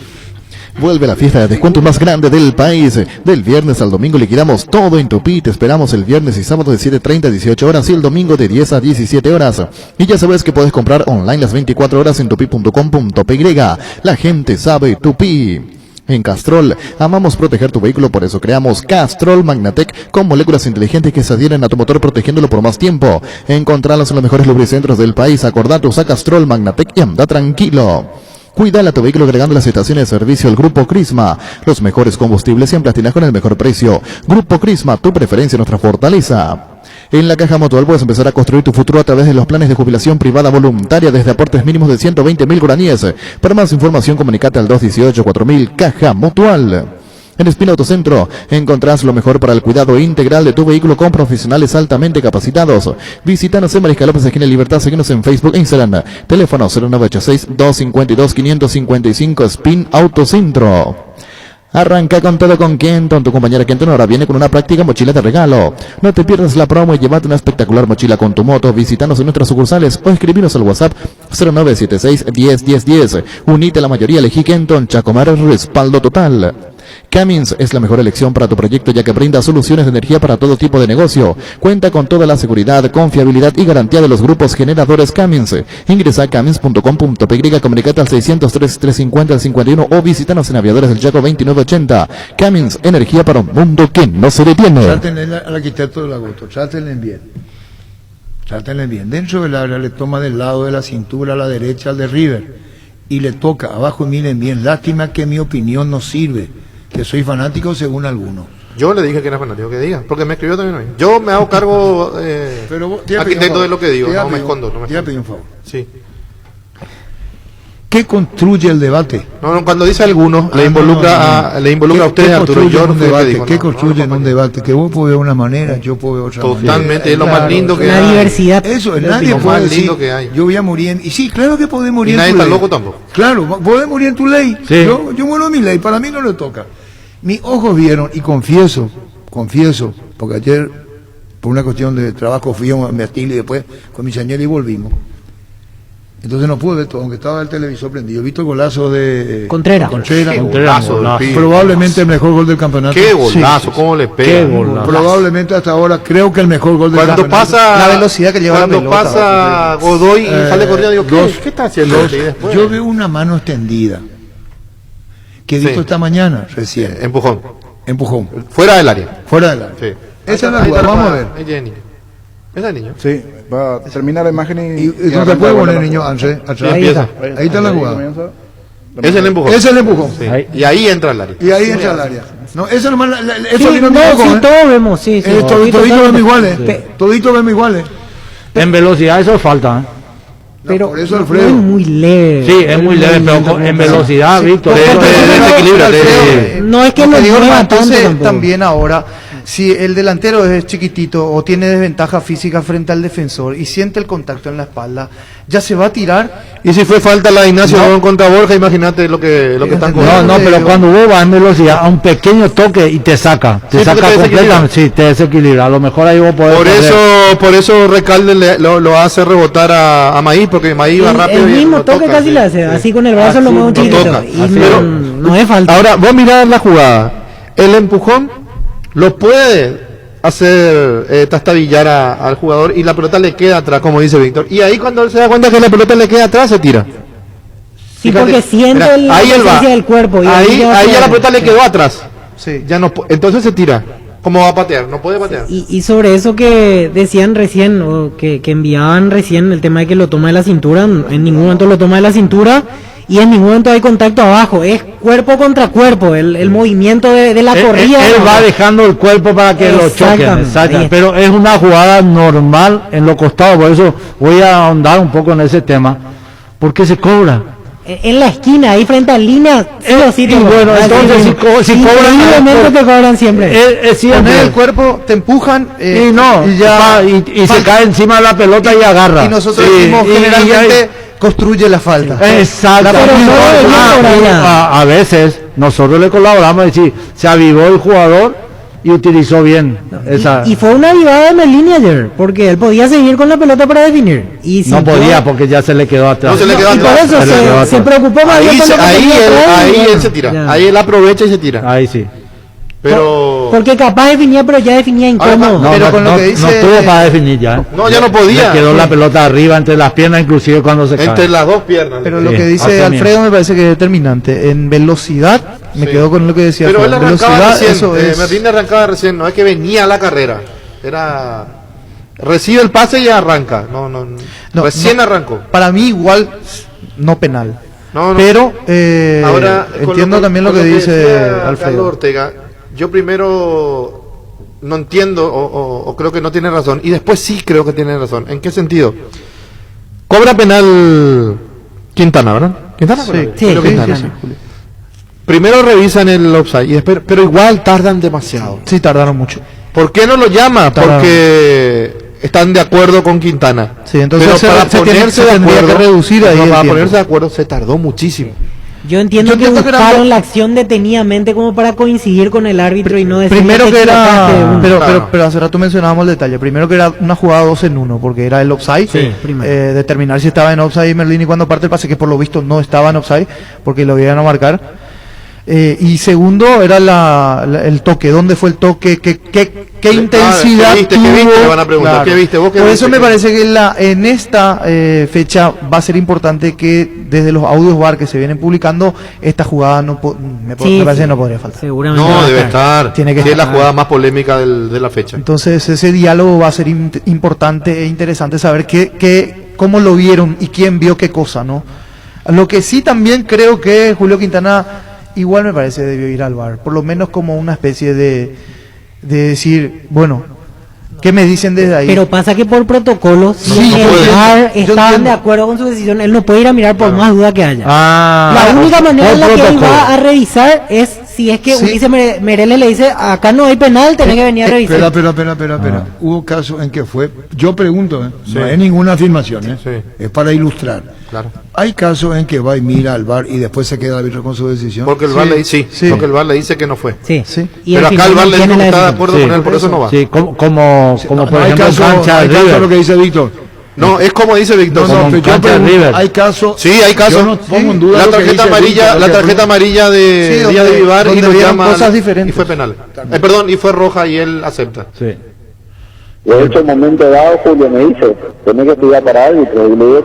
Vuelve la fiesta de descuentos más grande del país. Del viernes al domingo liquidamos todo en Tupi. Te esperamos el viernes y sábado de 7:30 a 18 horas y el domingo de 10 a 17 horas. Y ya sabes que puedes comprar online las 24 horas en tupi.com.py. La gente sabe Tupi. En Castrol, amamos proteger tu vehículo, por eso creamos Castrol Magnatec con moléculas inteligentes que se adhieren a tu motor protegiéndolo por más tiempo. Encontralos en los mejores lubricentros del país. Acordate, usa Castrol Magnatec y anda tranquilo. Cuídala tu vehículo agregando las estaciones de servicio al Grupo Crisma. Los mejores combustibles siempre tienes con el mejor precio. Grupo Crisma, tu preferencia, nuestra fortaleza. En la Caja Mutual puedes empezar a construir tu futuro a través de los planes de jubilación privada voluntaria desde aportes mínimos de 120.000 guaraníes. Para más información comunicate al 218-4000 Caja Mutual. En Espina Autocentro encontrás lo mejor para el cuidado integral de tu vehículo con profesionales altamente capacitados. Visítanos en Mariscal López, esquina Libertad, seguinos en Facebook e Instagram. Teléfono 0986-252-555 Spin Autocentro. Arranca con todo con Kenton. Tu compañera Kenton ahora viene con una práctica mochila de regalo. No te pierdas la promo y llévate una espectacular mochila con tu moto. Visítanos en nuestras sucursales o escribinos al WhatsApp 0976 101010. Unite a la mayoría, elegí Kenton. Chacomar, respaldo total. Cummins es la mejor elección para tu proyecto ya que brinda soluciones de energía para todo tipo de negocio. Cuenta con toda la seguridad, confiabilidad y garantía de los grupos generadores Cummins. Ingresa a cummins.com.py, comunicate al 603-350-51 o visítanos en Aviadores del Chaco 2980. Cummins, energía para un mundo que no se detiene. Trátenle al arquitecto del Agosto, trátenle bien. Trátenle bien. Dentro del área le toma del lado de la cintura a la derecha al de River y le toca abajo y miren bien. Lástima que mi opinión no sirve, que soy fanático según algunos. Yo le dije que era fanático, que diga, porque me escribió también hoy. Yo me hago cargo, arquitecto, de lo que digo, no me escondo. Te voy a pedir un favor. Sí. ¿Qué construye el debate? No, cuando dice algunos, le involucra a ustedes, Arturo. Yo no sé qué digo. ¿Qué construye en un debate? Que vos podés ver una manera, yo puedo ver otra manera. Totalmente, es lo más lindo que hay. La diversidad. Eso, Es nadie lo puede más decir, lindo que hay. yo voy a morir y sí, claro que podés morir Y nadie en tu está ley. loco tampoco. Claro, podés morir en tu ley. Sí. Yo muero en mi ley, para mí no le toca. Mis ojos vieron, y confieso, porque ayer, por una cuestión de trabajo, fui a Mestil y después con mi señora y volvimos. Entonces no pude ver todo, aunque estaba el televisor prendido. He visto el golazo de Contreras. Qué golazo del pibe. Probablemente el mejor gol del campeonato. Qué golazo, cómo le pega. Qué golazo. Probablemente hasta ahora creo que el mejor gol del Cuando campeonato. pasa La velocidad que lleva la cuando pelota, pasa Godoy y sale corriendo, digo, ¿qué está haciendo? Dos. Y después- Yo veo una mano extendida que he visto Sí. esta mañana recién. Empujón. Empujón. Fuera del área. Fuera del área. Sí. Esa es la Ahí jugada, está vamos a ver. Ahí tiene niño. Esa es niño. Sí, va a terminar la imagen Y y tú te arranca puedes la poner, bola. niño, Ansel, atrás. Ahí empieza. Ahí está la jugada. comienza. Es el empujón. Ese es el empujón. Sí. Y ahí entra el área. Y ahí entra el área. No, eso nomás, eso Sí, vino no, mi ojo, sí, ¿eh? todos vemos, sí. Todito vemos iguales. Sí. Todito vemos iguales. En velocidad eso falta, ¿eh? Pero por eso, no Alfredo. es muy leve. Sí, es muy leve, pero en velocidad, Víctor. Porque eso entonces es- No es que lo lo que digo, mueva tanto entonces tampoco. también ahora, si el delantero es chiquitito o tiene desventaja física frente al defensor y siente el contacto en la espalda, ya se va a tirar. Y si fue falta la de Ignacio León contra Borja, imagínate lo que están No, no, pero cuando vos vas en velocidad, a un pequeño toque y te saca. Te Sí, porque saca te desequilibra. completamente. Sí, te desequilibra. A lo mejor ahí vos podés. Por eso Recalde lo hace rebotar a Maíz, porque Maíz va rápido. El y mismo lo toque toca, casi sí. le hace, así con el brazo lo mueve un lo chiquito. toca, Y así. no es falta. Ahora, vos mirás la jugada. El empujón lo puede hacer trastabillar al jugador y la pelota le queda atrás, como dice Víctor. Y ahí cuando él se da cuenta que la pelota le queda atrás, se tira. Sí, Fíjate, porque siente mira, la ahí él va. presencia del cuerpo. Y Ahí ya ya la pelota le sí. quedó atrás. Sí. Ya no, entonces se tira. ¿Cómo va a patear? No puede patear. Y sobre eso que decían recién, o que enviaban recién, el tema de que lo toma de la cintura, en ningún momento lo toma de la cintura y en ningún momento hay contacto abajo, es cuerpo contra cuerpo, el movimiento de la corrida. Él va dejando el cuerpo para que lo choquen. Exactamente. Exacto. Pero es una jugada normal en los costados, por eso voy a ahondar un poco en ese tema. Porque se cobra. En la esquina, ahí frente a línea, sí o sí. Y te bueno, cobran. entonces si cobran, Increíblemente te cobran siempre. es siempre. Poner el cuerpo, te empujan Y no, y ya y se cae encima de la pelota y agarra. y nosotros Sí, decimos y- generalmente construye la falta. Exacto. Pero no debería cobrar nada. A veces nosotros le colaboramos, es decir, se avivó el jugador y utilizó bien esa. Y fue una avivada de Merlini ayer, porque él podía seguir con la pelota para definir. Y no sintió- podía porque ya se le quedó atrás. No se le quedó y por atrás. eso Se le quedó se atrás. preocupó más Ahí, bien con lo que ahí, tenía atrás, y él bueno, se tira. ya. Ahí él aprovecha y se tira. Ahí sí. Pero Porque capaz definía, pero ya definía incómodo. No, Pero no, con lo no, que dice- no tuvo para definir ya. No, ya no podía. Le quedó la pelota arriba entre las piernas, inclusive cuando se entre cae. las dos piernas. Pero Sí, lo que así dice mismo. Alfredo me parece que es determinante. En velocidad, me Sí. quedo con lo que decía Pero él Alfredo. arrancaba Velocidad, recién. eso es. Merlín arrancaba recién. No es que venía a la carrera. Era. Recibe el pase y arranca. No, recién no. arrancó. Para mí igual no penal. No, no. Pero Ahora, con entiendo también lo con que dice decía Carlos Alfredo. Ortega, yo primero no entiendo o creo que no tiene razón y después sí creo que tiene razón. ¿En qué sentido? Cobra penal Quintana, ¿verdad? Quintana, Sí, Julio sí, Quintana. sí, Primero revisan el offside y después, pero igual tardan demasiado. Sí, tardaron mucho. ¿Por qué no lo llama? Tardaron. Porque están de acuerdo con Quintana. Sí, entonces Pero para se ponerse de tendría acuerdo, que reducir ahí no, el para tiempo. ponerse de acuerdo se tardó muchísimo. Yo entiendo Yo que entiendo que era buscaron algo- la acción detenidamente como para coincidir con el árbitro y no decir Primero te que equivocaste de era, uno. pero hace rato mencionábamos el detalle. Primero que era una jugada 2 en 1, porque era el offside. Sí, primero. Determinar si estaba en offside Merlini cuando parte el pase, que por lo visto no estaba en offside, porque lo iban a marcar. Y segundo era el toque, ¿dónde fue el toque? ¿Qué intensidad ¿Qué viste? tuvo? ¿Qué viste? Le van a preguntar, Claro. ¿qué viste? ¿Vos qué Por viste? eso me parece que en esta fecha va a ser importante que desde los audios VAR que se vienen publicando, esta jugada me parece que no podría faltar. Seguramente. No, debe estar. Tiene que Sí, es la estar. jugada más polémica de la fecha. Entonces ese diálogo va a ser importante e interesante saber cómo lo vieron y quién vio qué cosa, ¿no? Lo que sí también creo que Julio Quintana igual me parece debió ir al VAR, por lo menos como una especie de decir, bueno, ¿qué me dicen desde ahí? Pero pasa que por protocolo, si Sí, el puede. VAR Yo estaban entiendo. de acuerdo con su decisión, él no puede ir a mirar por más duda que haya. La Claro, única manera en la por que él protocolo. va a revisar es si es que Sí. Ulises Mereles le dice, acá no hay penal, tenés que venir a revisar. Espera. Hubo casos en que fue, yo pregunto, Sí. no es ninguna afirmación, Sí. es para ilustrar. Claro. Hay casos en que va y mira al VAR y después se queda el árbitro con su decisión. Porque el VAR le dice, porque el VAR le dice que no fue. Sí. Sí. Y Pero al acá el final VAR le mantiene dijo que la está de decisión. acuerdo con él, por eso no va. Sí, como No, por hay ejemplo casos, en cancha hay de casos, lo River. que dice Víctor. No, es como dice Víctor. No, como pero en yo cancha de pregunto, River. hay casos. Sí, hay casos. Yo no pongo en duda La lo que tarjeta dice amarilla, Víctor, la lo que tarjeta fue- amarilla de Sí, Díaz de Vivar y donde lo vieron llama cosas diferentes. y fue penal. Perdón, y fue roja y él acepta. Sí. De hecho, en un momento dado, Julio me dice, tenés que estudiar para árbitro. Y le digo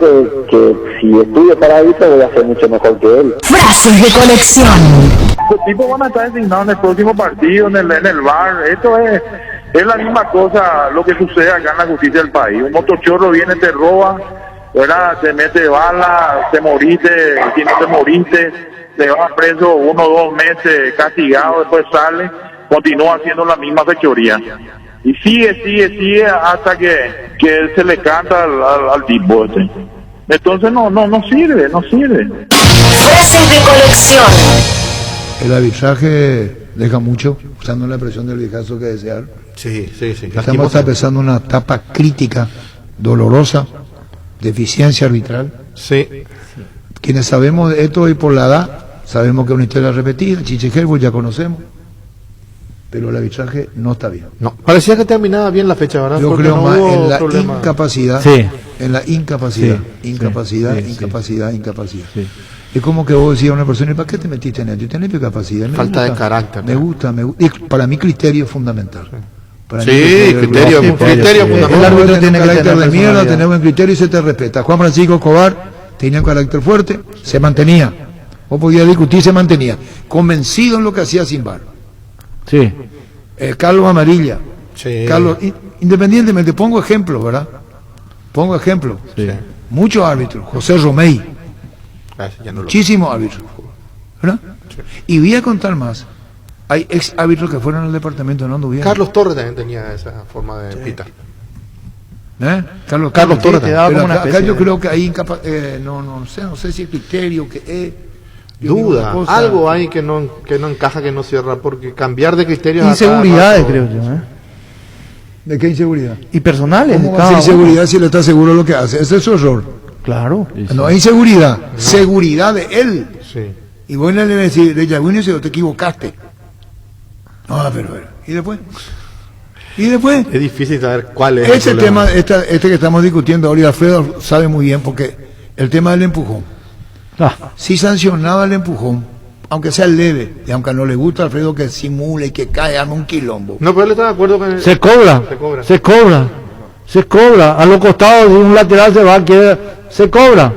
que si estudio para árbitro voy a ser mucho mejor que él. Frases de colección. Los tipos van a estar designados en el próximo partido, en el VAR. Esto es la misma cosa lo que sucede acá en la justicia del país. Un motochorro viene, te roba, ¿verdad? Te mete bala, te moriste, si no te moriste, te vas preso 1 o 2 meses castigado, después sale, continúa haciendo la misma fechoría. Y sigue hasta que él se le canta al tipo este. Entonces no sirve. Frases de colección. El arbitraje deja mucho, usando la expresión del viejazo que desear. Sí. Estamos atravesando una etapa crítica, dolorosa, de eficiencia arbitral. Sí. Quienes sabemos de esto y por la edad, sabemos que es una historia repetida, Chiche Helbol ya conocemos, pero el arbitraje no está bien. No, parecía que terminaba bien la fecha, ¿verdad? Yo Porque creo no más hubo en la problema. incapacidad, Sí. en la incapacidad, Sí. incapacidad. Sí. Es como que vos decías a una persona, ¿y para qué te metiste en esto? Tenés capacidad. Me Falta gusta, de carácter. Me gusta. Y para mí criterio es fundamental. Para mí Sí, criterio es fundamental. El árbitro tiene que carácter tener de mierda, personalidad. tener buen criterio y se te respeta. Juan Francisco Escobar tenía un carácter fuerte, se mantenía. Vos podías discutir, se mantenía. Convencido en lo que hacía sin VAR. Sí. Carlos Amarilla. Sí. Carlos, independientemente, pongo ejemplos, ¿verdad? Pongo ejemplos. Sí. Muchos árbitros. José Romey, Ya no lo- muchísimos árbitros. ¿Verdad? Y voy a contar más. Hay ex árbitros que fueron al departamento no anduvieron. Carlos Torres también tenía esa forma de pitar. ¿Eh? Carlos Torres, Torres. te daba Pero como una acá especie yo de- creo que hay no sé si es criterio, que es. yo digo Duda, una cosa- algo hay que no encaja, que no cierra, porque cambiar de criterios a cada Inseguridades, rato- creo yo. ¿De qué inseguridad? Y personales. ¿Cómo de va a cada ser uno. inseguridad si él está seguro de lo que hace? Ese es su error. Claro. No hay inseguridad, seguridad de él. Sí. Y bueno, le decir, de Yaguini, si te equivocaste. No, pero. ¿Y después? Es difícil saber cuál es el Este problema. tema, este que estamos discutiendo ahora, y Alfredo sabe muy bien, porque el tema del empujón. Si sancionaba el empujón, aunque sea leve, y aunque no le gusta a Alfredo que simule y que cae, arma un quilombo. No, pero él está de acuerdo con el... Se cobra. Se cobra. A los costados de un lateral se cobra.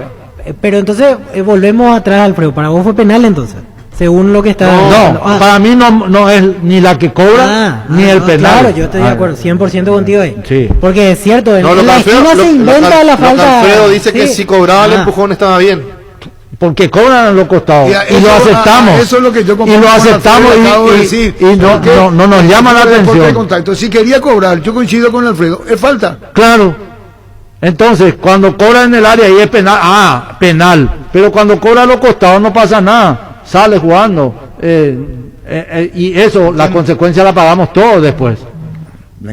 Pero entonces volvemos atrás, Alfredo. Para vos fue penal entonces, según lo que está. No, para mí no es ni la que cobra ni el penal. Claro, yo estoy de acuerdo, 100% contigo ahí. Sí. Porque es cierto, en No, la esquina se inventa la falta. Alfredo dice que Sí. si cobraba el Ah. empujón estaba bien. Porque cobran a los costados y eso- lo aceptamos. eso es lo que yo y comparto lo con aceptamos Alfredo, acabo de decir. y no, Porque no nos llama la el deporte de atención. contacto, si quería cobrar, yo coincido con Alfredo, es falta. Claro. Entonces, cuando cobra en el área y es penal, penal. Pero cuando cobra a los costados no pasa nada. Sale jugando. Y eso, la consecuencia la pagamos todos después.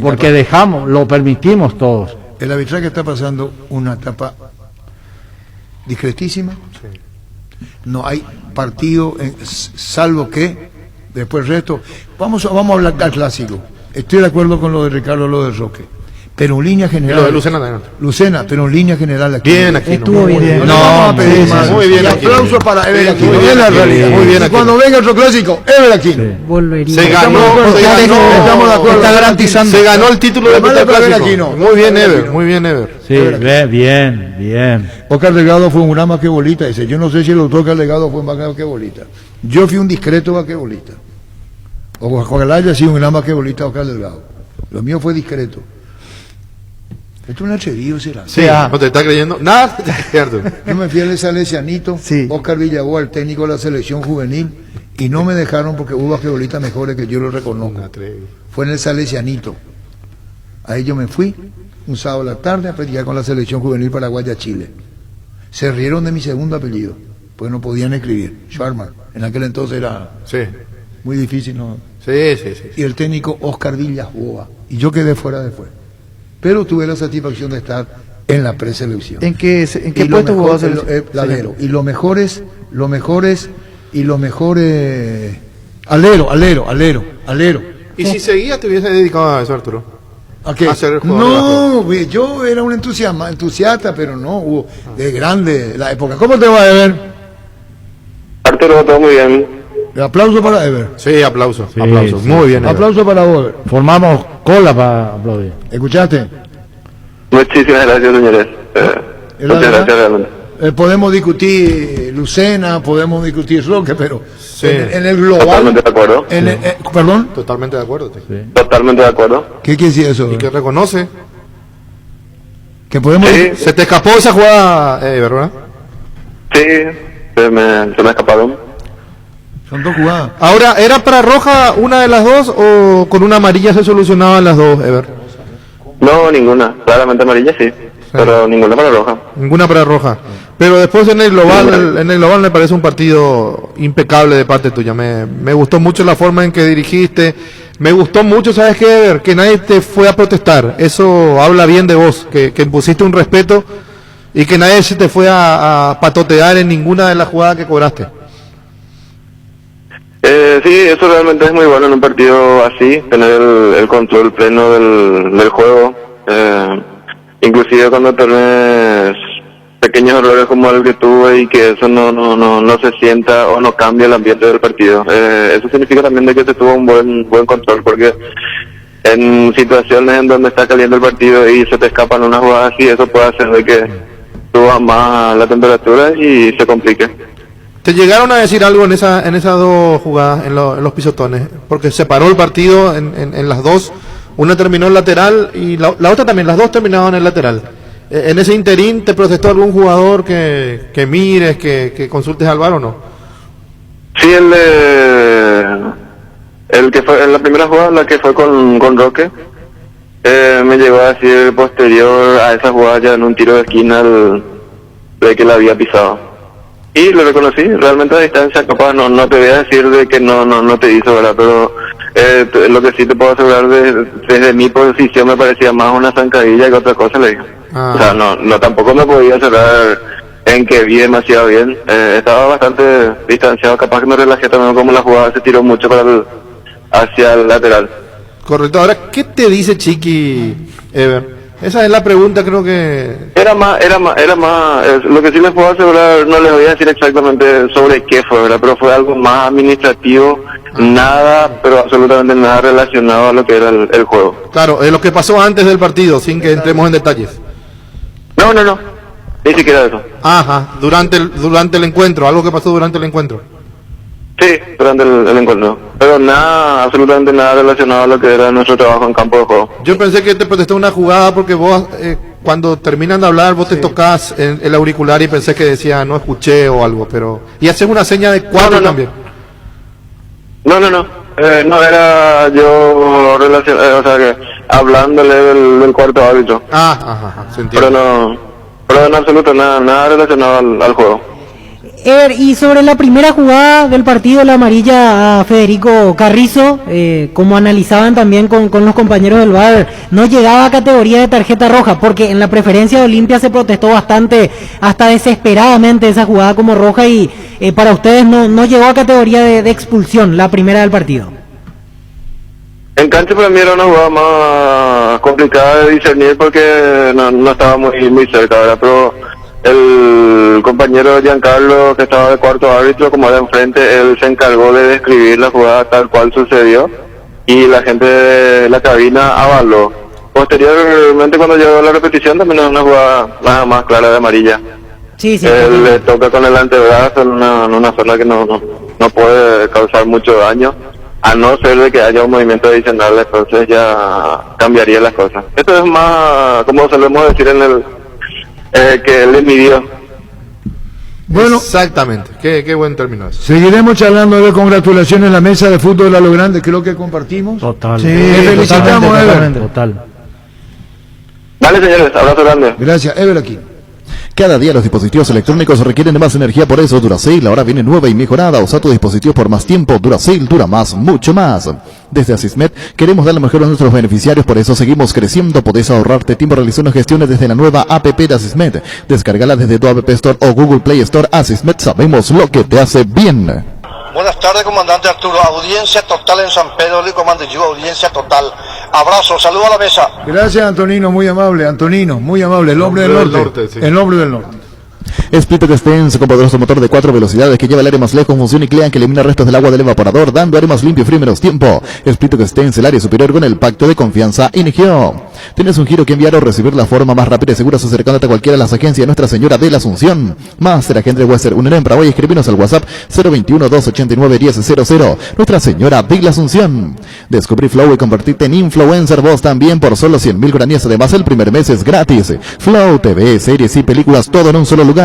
Porque lo permitimos todos. El arbitraje está pasando una etapa discretísima. No hay partido, salvo que después el resto. Vamos a hablar del clásico. Estoy de acuerdo con lo de Ricardo, lo de Roque. pero en línea general. Lo de Lucena también. Lucena, pero en línea general aquí. Bien aquí. Estuvo bien. No, muy bien. Aplauso para Ever Aquino. Muy bien, Es la realidad. muy bien Y aquí. cuando venga otro clásico, Ever Aquino. Volvería. Se ganó, Estamos de acuerdo. Está garantizando. Se ganó el título de Además, Peter Ever Clásico. Aquino. Muy bien, Ever Ever. Aquino. Muy bien, Ever. Sí, bien, bien. Oscar Delgado fue un gran basquetbolista. Dice, yo no sé si el doctor Oscar Delgado fue un gran basquetbolista. Yo fui un discreto basquetbolista. Ojalá haya sido un gran basquetbolista Oscar Delgado. Lo mío fue discreto. Esto es un atrevido, será. Sí, no te está creyendo nada. Cierto. Yo me fui al Salesianito, Oscar Villaboa, el técnico de la selección juvenil, y no me dejaron porque hubo basquetbolistas mejores que yo lo reconozco. Fue en el Salesianito. Ahí yo me fui, un sábado a la tarde, a practicar con la selección juvenil paraguaya Chile. Se rieron de mi segundo apellido, porque no podían escribir. Schwarman, en aquel entonces era muy difícil, ¿no? Sí. Y el técnico Oscar Villaboa. Y yo quedé fuera después. Pero tuve la satisfacción de estar en la preselección. ¿En qué puesto jugó? Alero. Y lo mejor es alero. Y si seguías, te hubiese dedicado a eso, Arturo. ¿A qué? A ser jugador No, yo era un entusiasta, pero no, hubo de grande la época. ¿Cómo te va, Ever? Arturo, todo muy bien. Aplauso para Ever. Sí, aplauso. Sí, aplauso. sí. Muy bien, Ever. Aplauso para vos. Formamos cola para aplaudir. ¿Escuchaste? Muchísimas gracias, señores. Muchas gracias, realmente. Podemos discutir Lucena, podemos discutir Roque, pero en el global. Totalmente de acuerdo. ¿Perdón? Totalmente de acuerdo. Totalmente de acuerdo. ¿Qué quiere decir eso? Y que reconoce. Que podemos. Se te escapó esa jugada, ¿verdad? Sí, se me escaparon. Son dos jugadas. Ahora, ¿era para roja una de las dos o con una amarilla se solucionaban las dos, Ever? No, ninguna. Claramente amarilla sí, pero ninguna para roja. Ninguna para roja. Pero después en el global me parece un partido impecable de parte tuya. Me gustó mucho la forma en que dirigiste. Me gustó mucho, ¿sabes qué, Ever? Que nadie te fue a protestar. Eso habla bien de vos, que impusiste un respeto y que nadie se te fue a patotear en ninguna de las jugadas que cobraste. Sí, eso realmente es muy bueno en un partido así, tener el control pleno del juego. Inclusive cuando tenés pequeños errores como el que tuve y que eso no se sienta o no cambia el ambiente del partido. Eso significa también de que se tuvo un buen control, porque en situaciones en donde está caliente el partido y se te escapan unas jugadas así, eso puede hacer de que suba más la temperatura y se complique. ¿Te llegaron a decir algo en esas dos jugadas, en los pisotones? Porque se paró el partido en las dos. Una terminó en lateral y la otra también, las dos terminaban en lateral. ¿En ese interín te protestó algún jugador que mires, que consultes al VAR o no? Sí, el que fue en la primera jugada, la que fue con Roque, me llegó a decir posterior a esa jugada ya en un tiro de esquina de que la había pisado. Y lo reconocí, realmente a distancia, capaz no te voy a decir de que no te hizo, ¿verdad? Pero lo que sí te puedo asegurar desde mi posición me parecía más una zancadilla que otra cosa, le dije. O sea, no tampoco me podía cerrar en que vi demasiado bien. Estaba bastante distanciado, capaz que me relajé también como la jugada se tiró mucho hacia el lateral. Correcto. Ahora, ¿qué te dice Chiqui, Ever? Esa es la pregunta, creo que... Era más, lo que sí les puedo asegurar, no les voy a decir exactamente sobre qué fue, ¿verdad? Pero fue algo más administrativo, nada, pero absolutamente nada relacionado a lo que era el juego. Claro, lo que pasó antes del partido, sin que entremos en detalles. No, ni siquiera eso. Ajá, durante el encuentro, algo que pasó durante el encuentro. Sí, durante el encuentro. Pero nada, absolutamente nada relacionado a lo que era nuestro trabajo en campo de juego. Yo pensé que te protestó una jugada porque vos, cuando terminan de hablar, vos te tocás en el auricular y pensé que decía no escuché o algo, pero... Y haces una seña de 4 también. No, era yo o sea, que hablándole del cuarto árbitro. Ajá, se entiende. Pero en absoluto nada relacionado al juego. Y sobre la primera jugada del partido, la amarilla a Federico Carrizo, como analizaban también con los compañeros del VAR, no llegaba a categoría de tarjeta roja, porque en la preferencia de Olimpia se protestó bastante, hasta desesperadamente esa jugada como roja, y para ustedes no llegó a categoría de expulsión la primera del partido. En cancha para mí era una jugada más complicada de discernir porque no estaba muy cerca, ¿verdad? Pero el compañero Giancarlo, que estaba de cuarto árbitro, como era enfrente, él se encargó de describir la jugada tal cual sucedió y la gente de la cabina avaló. Posteriormente, cuando llegó la repetición, también era una jugada nada más clara de amarilla. Sí, Él le toca con el antebrazo en una zona que no puede causar mucho daño, a no ser de que haya un movimiento adicional, entonces ya cambiaría las cosas. Esto es más, como solemos decir en el que él le midió. Bueno, exactamente. Qué buen término es. Seguiremos charlando de congratulaciones en la mesa de fútbol a lo grande, creo que compartimos. Total. Sí, felicitamos, Ever. Total. Dale, señores, abrazo grande. Gracias, Ever aquí. Cada día los dispositivos electrónicos requieren de más energía, por eso Duracell ahora viene nueva y mejorada. Usa tu dispositivo por más tiempo. Duracell dura más, mucho más. Desde Asismet queremos dar lo mejor a nuestros beneficiarios, por eso seguimos creciendo. Podés ahorrarte tiempo realizando gestiones desde la nueva APP de Asismet. Descárgala desde tu App Store o Google Play Store. Asismet, sabemos lo que te hace bien. Buenas tardes, comandante Arturo. Audiencia total en San Pedro, le comando yo, audiencia total. Abrazo, saludo a la mesa. Gracias, Antonino, muy amable. Antonino, muy amable. El hombre del norte. Sí. El hombre del norte. Split Extens con poderoso motor de 4 velocidades que lleva el aire más lejos, función nuclear que elimina restos del agua del evaporador, dando aire más limpio, frío y menos tiempo. Split Extens, el área superior con el pacto de confianza Inigio. Tienes un giro que enviar o recibir la forma más rápida y segura acercándote a cualquiera de las agencias de Nuestra Señora de la Asunción. Master Agente Western Unir en Paraguay, escribinos al WhatsApp 021-289-1000. Nuestra Señora de la Asunción. Descubrí Flow y convertirte en influencer vos también por solo 100.000 guaraníes. Además, el primer mes es gratis. Flow TV, series y películas, todo en un solo lugar.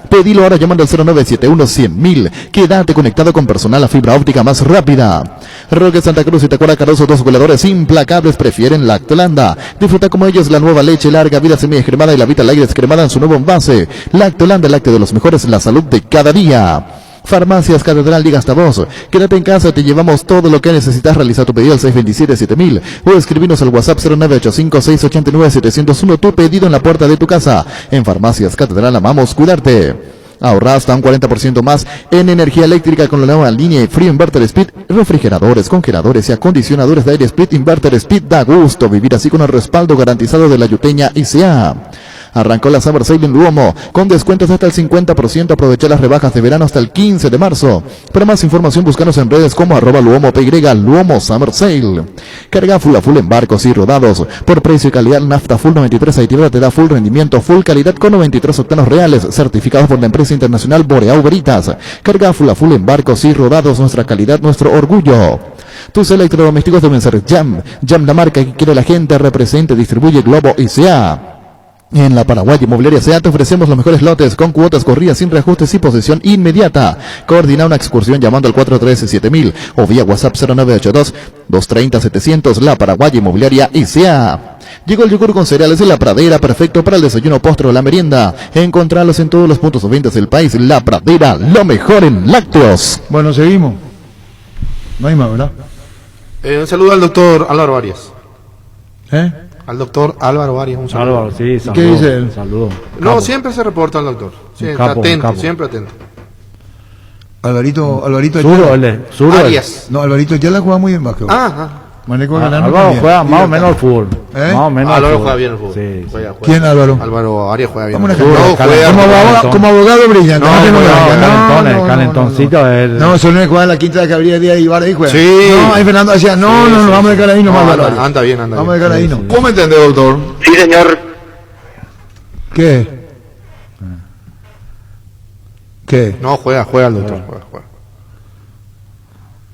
Pedilo ahora llamando al 0971-100.000. Quédate conectado con personal a fibra óptica más rápida. Roque Santa Cruz y Tacuara Cardoso, dos goleadores implacables, prefieren Lactolanda. Disfruta como ellos la nueva leche larga, vida semidescremada y la Vita Light descremada en su nuevo envase. Lactolanda, lácteo de los mejores en la salud de cada día. Farmacias Catedral, diga hasta vos. Quédate en casa, te llevamos todo lo que necesitas. Realiza tu pedido al 627-7000 o escribinos al WhatsApp 0985-689-701. Tu pedido en la puerta de tu casa. En Farmacias Catedral amamos cuidarte. Ahorra hasta un 40% más en energía eléctrica con la nueva línea Frío Inverter Speed. Refrigeradores, congeladores y acondicionadores de aire Speed Inverter Speed. Da gusto vivir así con el respaldo garantizado de la Yuteña ICA. Arrancó la Summer Sale en Luomo, con descuentos hasta el 50%. Aprovecha las rebajas de verano hasta el 15 de marzo. Para más información, búscanos en redes como @LuomoPY, Luomo Summer Sale. Carga full a full en barcos y rodados. Por precio y calidad, nafta full 93 Haitiera te da full rendimiento, full calidad con 93 octanos reales, certificados por la empresa internacional Boreau Veritas. Carga full a full en barcos y rodados, nuestra calidad, nuestro orgullo. Tus electrodomésticos deben ser Jam. Jam, la marca que quiere la gente, represente, distribuye Globo ICA. En la Paraguay Inmobiliaria SEA te ofrecemos los mejores lotes con cuotas corridas sin reajustes y posesión inmediata. Coordina una excursión llamando al 413-7000 o vía WhatsApp 0982-230-700. La Paraguay Inmobiliaria SEA. Llegó el yogur con cereales de La Pradera, perfecto para el desayuno, postre o la merienda. Encontralos en todos los puntos de ventas del país. La Pradera, lo mejor en lácteos. Bueno, seguimos. No hay más, ¿verdad? Un saludo al doctor Álvaro Arias. Al doctor Álvaro Arias, un saludo. Álvaro, sí, saludo. ¿Qué dice él? Saludo. No, Capo. siempre se reporta al doctor. Sí, Capo, atento, capo. siempre atento. Alvarito Zurdo, él. Arias. No, Alvarito ya la juega muy bien básquetbol. Maneco Galano Álvaro también. juega más o menos el fútbol. ¿Eh? Más o menos Álvaro el fútbol. juega bien el fútbol. Sí. Juega. ¿Quién, Álvaro? Álvaro Arias juega bien. Vamos a No, juega. como abogado brillante. Calentoncito. No, solo juega en la quinta de Cabrera Díaz y Ibarra y juega. Sí. No, ahí Fernando decía, no, vamos de cara ahí nomás. Anda bien, anda bien. Vamos de cara ahí no. ¿Cómo me entiende, doctor? Sí, señor. ¿Qué? No, juega el doctor. Juega.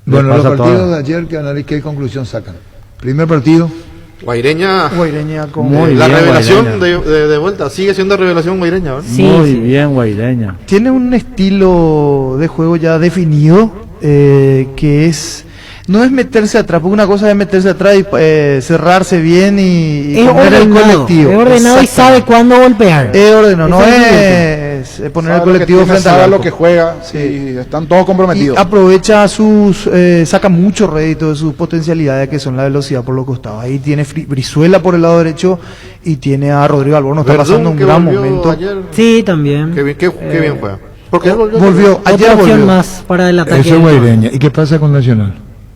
Bueno, los partidos de ayer, ¿qué conclusión sacan? Primer partido. Guaireña con Muy la bien, revelación Guaireña. de vuelta, sigue siendo revelación Guaireña, ¿verdad? Sí, Muy sí. bien, Guaireña. Tiene un estilo de juego ya definido, que es no es meterse atrás, porque una cosa es meterse atrás y cerrarse bien y Es poner el ordenado, colectivo. es ordenado y sabe cuándo golpear. Es ordenado, no Eso es poner el colectivo frente sabe al lo arco. que juega, sí, están todos comprometidos. Y aprovecha saca mucho rédito de sus potencialidades, que son la velocidad por los costados. Ahí tiene Brizuela por el lado derecho y tiene a Rodrigo Alborno, está Verdún, pasando un que gran volvió momento. ayer. Sí, también. Qué bien juega. Porque él Volvió, Otra ayer opción volvió. más para el ataque. Eso es Guaireña. ¿Y qué pasa con Nacional?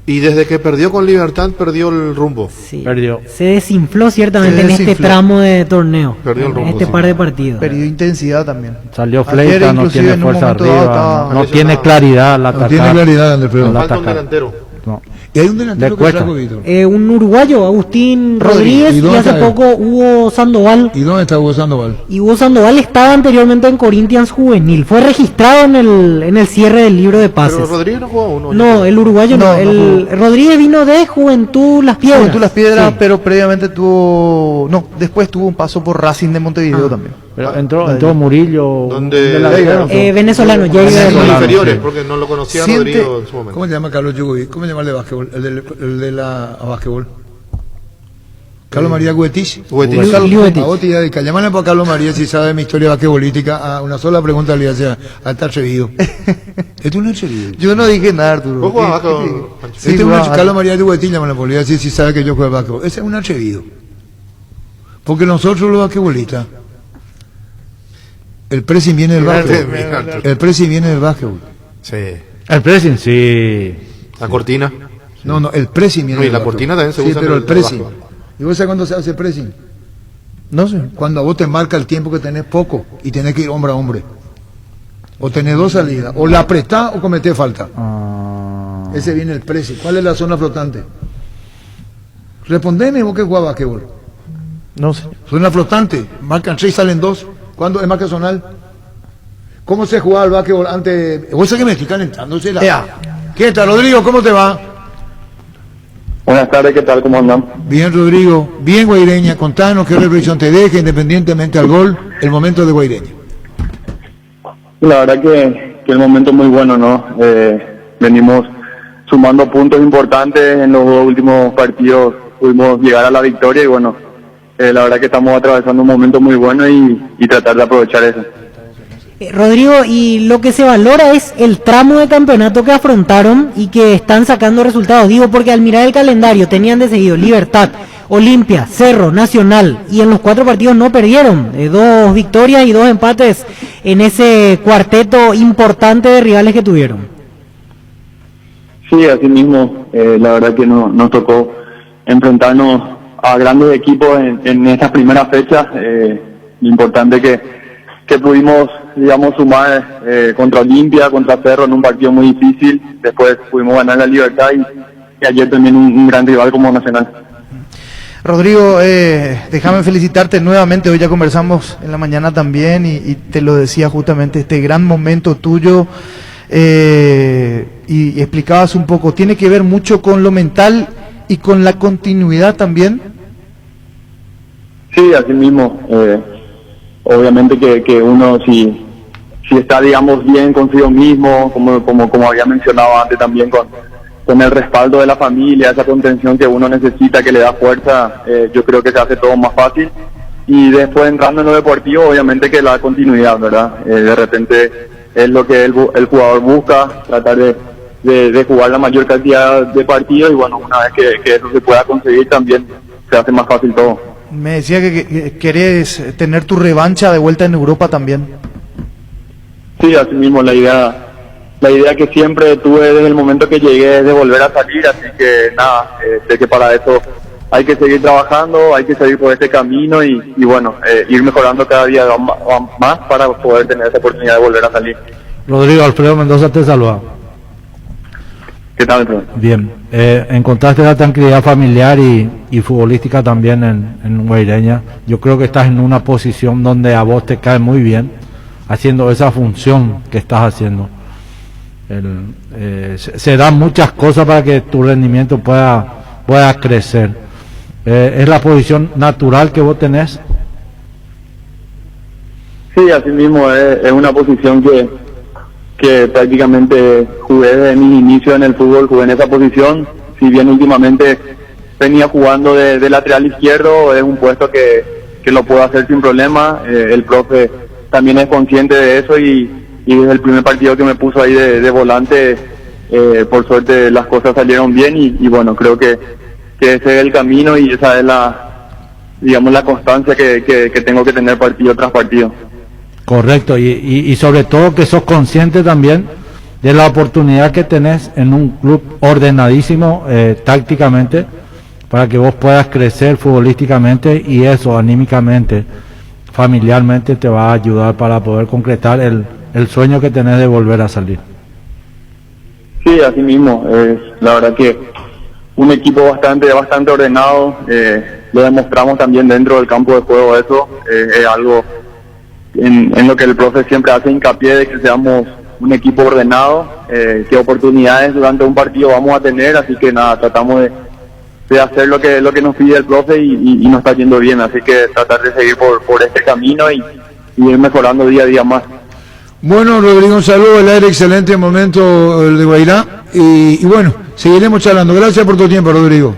Y desde que perdió con Libertad, perdió el rumbo. Sí. Se desinfló ciertamente en este tramo de torneo. Perdió el rumbo. En este par de partidos. Perdió intensidad también. Salió Fleita, no tiene fuerza arriba, no tiene claridad al atacar. No tiene claridad, Andrés Pedro. Falta un delantero. No. Y hay un delantero que trajo, Víctor. Un uruguayo, Agustín Rodríguez, y hace poco Hugo Sandoval. ¿Y dónde está Hugo Sandoval? Y Hugo Sandoval estaba anteriormente en Corinthians Juvenil. Fue registrado en el cierre del libro de pases. Pero Rodríguez no jugó uno. No, el uruguayo no. Rodríguez vino de Juventud Las Piedras. Juventud Las Piedras, sí. Pero previamente después tuvo un paso por Racing de Montevideo también. Pero entró Murillo, venezolano, inferiores, porque no lo conocía Rodrigo en su momento. ¿Cómo se llama Carlos Yugovi? ¿Cómo se llama el de básquetbol? El de la básquetbol. Carlos María Guetich. A vos te dedica. Llámale por Carlos María si sabe de mi historia basquetbolística. Una sola pregunta le hace a estar atrevido. Este es un atrevido. Yo no dije nada, Arturo. ¿Vos jugabas con Carlos María Guetich, llámale por le si sabe que yo juego basquetbol. Ese es un atrevido. Porque nosotros los basquetbolistas, el pressing viene del básquetbol. El pressing viene del básquetbol. Sí. El pressing, sí. La cortina. No, el pressing viene del la básquetbol. cortina también se sí, usa. Pero el pressing. ¿Y vos sabés cuándo se hace pressing? No sé. Cuando a vos te marca el tiempo que tenés poco y tenés que ir hombre a hombre. O tenés dos salidas. O la apretás o cometés falta. Ese viene el pressing. ¿Cuál es la zona flotante? Respondeme vos que jugás basquetbol. No sé. Zona flotante. Marcan 6, salen 2. ¿Cuándo es marca zonal? ¿Cómo se jugaba el básquetbol antes? Vos sabés que me estoy calentando. ¿Qué tal, Rodrigo? ¿Cómo te va? Buenas tardes, ¿qué tal? ¿Cómo andan? Bien, Rodrigo. Bien, Guaireña. Contanos qué reflexión te deja, independientemente al gol, el momento de Guaireña. La verdad que el momento es muy bueno, ¿no? Venimos sumando puntos importantes en los dos últimos partidos. Pudimos llegar a la victoria y bueno, la verdad que estamos atravesando un momento muy bueno y tratar de aprovechar eso. Rodrigo, y lo que se valora es el tramo de campeonato que afrontaron y que están sacando resultados. Digo, porque al mirar el calendario tenían de seguido Libertad, Olimpia, Cerro, Nacional, y en los 4 partidos no perdieron. 2 victorias y 2 empates en ese cuarteto importante de rivales que tuvieron. Sí, así mismo, la verdad que nos tocó enfrentarnos a grandes equipos en estas primeras fechas. Lo importante que pudimos, digamos, sumar contra Olimpia, contra Cerro en un partido muy difícil. Después pudimos ganar la Libertad y ayer también un gran rival como Nacional. Rodrigo, déjame felicitarte nuevamente. Hoy ya conversamos en la mañana también y te lo decía justamente, este gran momento tuyo. Y explicabas un poco, ¿tiene que ver mucho con lo mental y con la continuidad también? Sí, así mismo. Obviamente que uno si está, digamos, bien consigo mismo, como había mencionado antes también, con el respaldo de la familia, esa contención que uno necesita, que le da fuerza, yo creo que se hace todo más fácil. Y después entrando en lo deportivo, obviamente que la continuidad, ¿verdad? De repente es lo que el jugador busca, tratar de jugar la mayor cantidad de partidos y bueno, una vez que eso se pueda conseguir también se hace más fácil todo. Me decía que querés tener tu revancha de vuelta en Europa también. Sí, así mismo la idea que siempre tuve desde el momento que llegué es de volver a salir, así que nada, sé que para eso hay que seguir trabajando, hay que seguir por este camino y bueno, ir mejorando cada día más para poder tener esa oportunidad de volver a salir. Rodrigo, Alfredo Mendoza te saluda. ¿Qué tal, Alfredo? Bien, encontraste la tranquilidad familiar y futbolística también en Guaireña. Yo creo que estás en una posición donde a vos te cae muy bien haciendo esa función que estás haciendo. Se dan muchas cosas para que tu rendimiento pueda crecer. ¿Es la posición natural que vos tenés? Sí, así mismo es una posición que prácticamente jugué desde mis inicios en el fútbol, jugué en esa posición. Si bien últimamente venía jugando de lateral izquierdo, es un puesto que lo puedo hacer sin problema. El profe también es consciente de eso y desde el primer partido que me puso ahí de volante, por suerte las cosas salieron bien y bueno, creo que ese es el camino y esa es la constancia que tengo que tener partido tras partido. Correcto, y sobre todo que sos consciente también de la oportunidad que tenés en un club ordenadísimo tácticamente, para que vos puedas crecer futbolísticamente, y eso anímicamente, familiarmente, te va a ayudar para poder concretar el sueño que tenés de volver a salir. Sí, así mismo. La verdad que un equipo bastante ordenado. Lo demostramos también dentro del campo de juego. Eso es algo en lo que el profe siempre hace hincapié, de que seamos un equipo ordenado, qué oportunidades durante un partido vamos a tener. Así que nada, tratamos de hacer lo que nos pide el profe y nos está yendo bien. Así que tratar de seguir por este camino y ir mejorando día a día más. Bueno, Rodrigo, un saludo al aire, excelente momento el de Guairá, y bueno, seguiremos charlando. Gracias por tu tiempo, Rodrigo.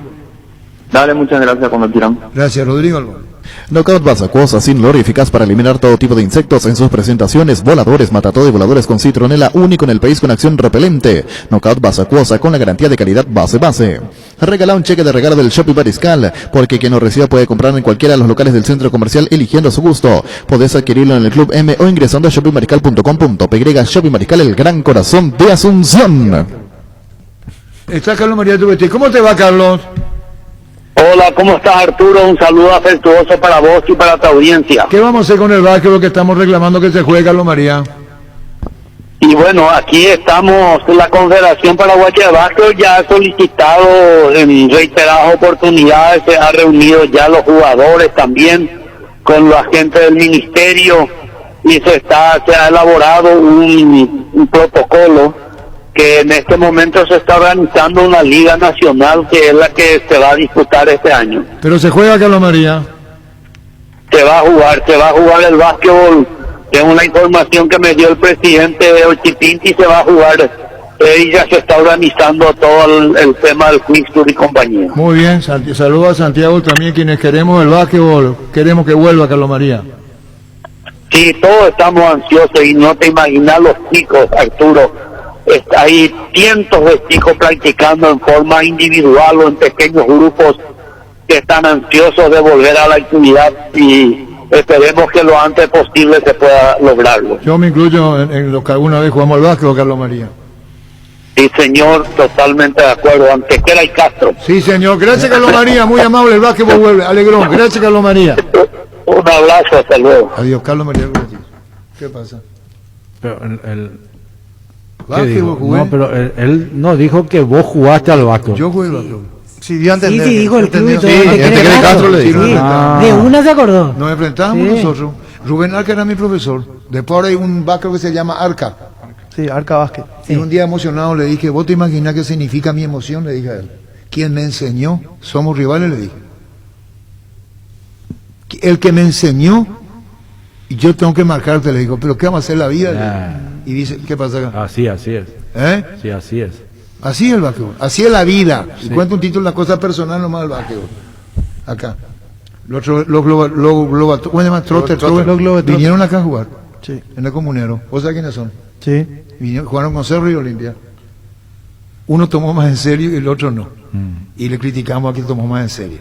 Dale, muchas gracias cuando quieran. Gracias, Rodrigo. Knockout Basacuosa, sin olor, eficaz para eliminar todo tipo de insectos en sus presentaciones: voladores, matatodo y voladores con citronela, único en el país con acción repelente. Knockout Basacuosa, con la garantía de calidad base. Regala un cheque de regalo del Shopping Mariscal, porque quien lo reciba puede comprar en cualquiera de los locales del centro comercial eligiendo a su gusto. Podés adquirirlo en el Club M o ingresando a shoppingmariscal.com.py. Shopping Mariscal, el gran corazón de Asunción. Está Carlos María Tubete. ¿Cómo te va, Carlos? Hola, ¿cómo estás, Arturo? Un saludo afectuoso para vos y para tu audiencia. ¿Qué vamos a hacer con el básquet, lo que estamos reclamando que se juegue, Carlos María? Y bueno, aquí estamos, la Confederación Paraguaya de Básquet ya ha solicitado en reiteradas oportunidades, se ha reunido ya los jugadores también con los agentes del ministerio, y se ha elaborado un protocolo que en este momento se está organizando una liga nacional, que es la que se va a disputar este año. Pero se juega, Carlos María. Se va a jugar el básquetbol. Tengo una información que me dio el presidente de Ochipinti, se va a jugar. Y ya se está organizando todo el tema del Quick Tour y compañía. Muy bien, saludos a Santiago también, quienes queremos el básquetbol, queremos que vuelva, Carlos María. Sí, todos estamos ansiosos, y no te imaginas los chicos, Arturo. Hay cientos de chicos practicando en forma individual o en pequeños grupos, que están ansiosos de volver a la actividad, y esperemos que lo antes posible se pueda lograrlo. Yo me incluyo en lo que alguna vez jugamos al básquetbol, Carlos María. Sí, señor, totalmente de acuerdo. Antequera y Castro. Sí, señor. Gracias, Carlos María. Muy amable. El básquetbol vuelve. Alegrón. Gracias, Carlos María. Un abrazo. Hasta luego. Adiós, Carlos María. ¿Qué pasa? Pero Básquetbol jugué. no, pero él no dijo que vos jugaste al básquetbol. Yo jugué al básquetbol. Sí, dio a entender. Sí, dijo el club y todo. Sí, Antequera Castro le dijo. De una se acordó. Nos enfrentábamos nosotros. Rubén Arca era mi profesor. Después ahora hay un básquetbol que se llama Arca. Sí, Arca Básquet. Y un día emocionado le dije, ¿vos te imaginas qué significa mi emoción? Le dije a él. ¿Quién me enseñó? Somos rivales, le dije. El que me enseñó, y yo tengo que marcarte, le digo, ¿pero qué vamos a hacer la vida? Y dice, ¿qué pasa acá? Así es. Sí, así es. Así es el básquetbol, así es la vida. Sí. Y cuento un título, la cosa personal nomás del básquetbol. Acá. Los vinieron acá a jugar. Sí. En el Comunero. ¿Vos sabés quiénes son? Sí. Jugaron con Cerro y Olimpia. Uno tomó más en serio y el otro no. Y le criticamos a quien tomó más en serio.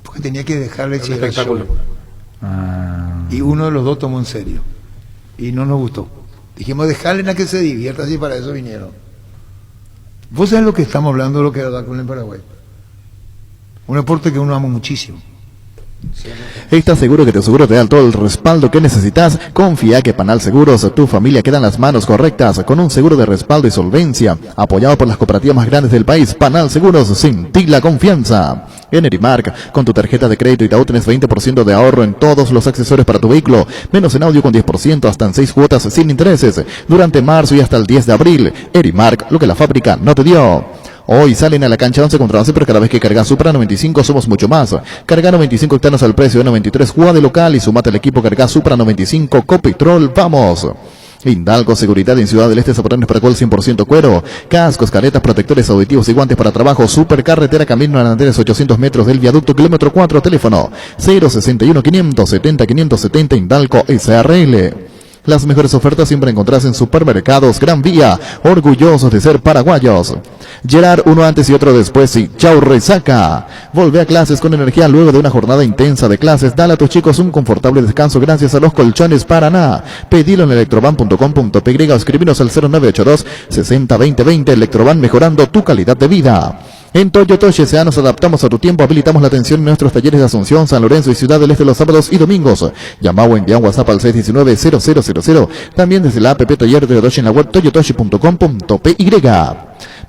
Porque tenía que dejarle el espectáculo. Y uno de los dos tomó en serio. Y no nos gustó. Dijimos, dejarle a que se divierta, así para eso vinieron. Vos sabés lo que estamos hablando de lo que es el básquetbol en Paraguay. Un deporte que uno ama muchísimo. ¿Estás seguro que tu seguro te da todo el respaldo que necesitas? Confía que Panal Seguros, tu familia queda en las manos correctas, con un seguro de respaldo y solvencia, apoyado por las cooperativas más grandes del país. Panal Seguros, sin ti la confianza. En Erimark, con tu tarjeta de crédito Itaú tenés 20% de ahorro en todos los accesorios para tu vehículo, menos en audio con 10%, hasta en 6 cuotas sin intereses, durante marzo y hasta el 10 de abril. Erimark, lo que la fábrica no te dio. Hoy salen a la cancha 11 contra 11, pero cada vez que cargas Supra 95 somos mucho más. Carga 95 octanos al precio de 93, juega de local y sumate al equipo Carga Supra 95 Copetrol, vamos. Hidalgo Seguridad en Ciudad del Este, Zaporanes para Col 100% cuero, cascos, caretas, protectores auditivos y guantes para trabajo. Supercarretera Camino a Anderes 800 metros del viaducto, kilómetro 4, teléfono 061 570 570 Hidalgo SRL. Las mejores ofertas siempre encontrás en Supermercados Gran Vía, orgullosos de ser paraguayos. Gerard, uno antes y otro después y chau resaca. Volvé a clases con energía luego de una jornada intensa de clases. Dale a tus chicos un confortable descanso gracias a los colchones Paraná. Pedilo en electroban.com.py o escribinos al 0982 60 20 20. Electroban, mejorando tu calidad de vida. En Toyota S.A. nos adaptamos a tu tiempo, habilitamos la atención en nuestros talleres de Asunción, San Lorenzo y Ciudad del Este los sábados y domingos. Llama o envía un WhatsApp al 619-0000. También desde la app Taller de Toyotoshi en la web toyotoshi.com.py.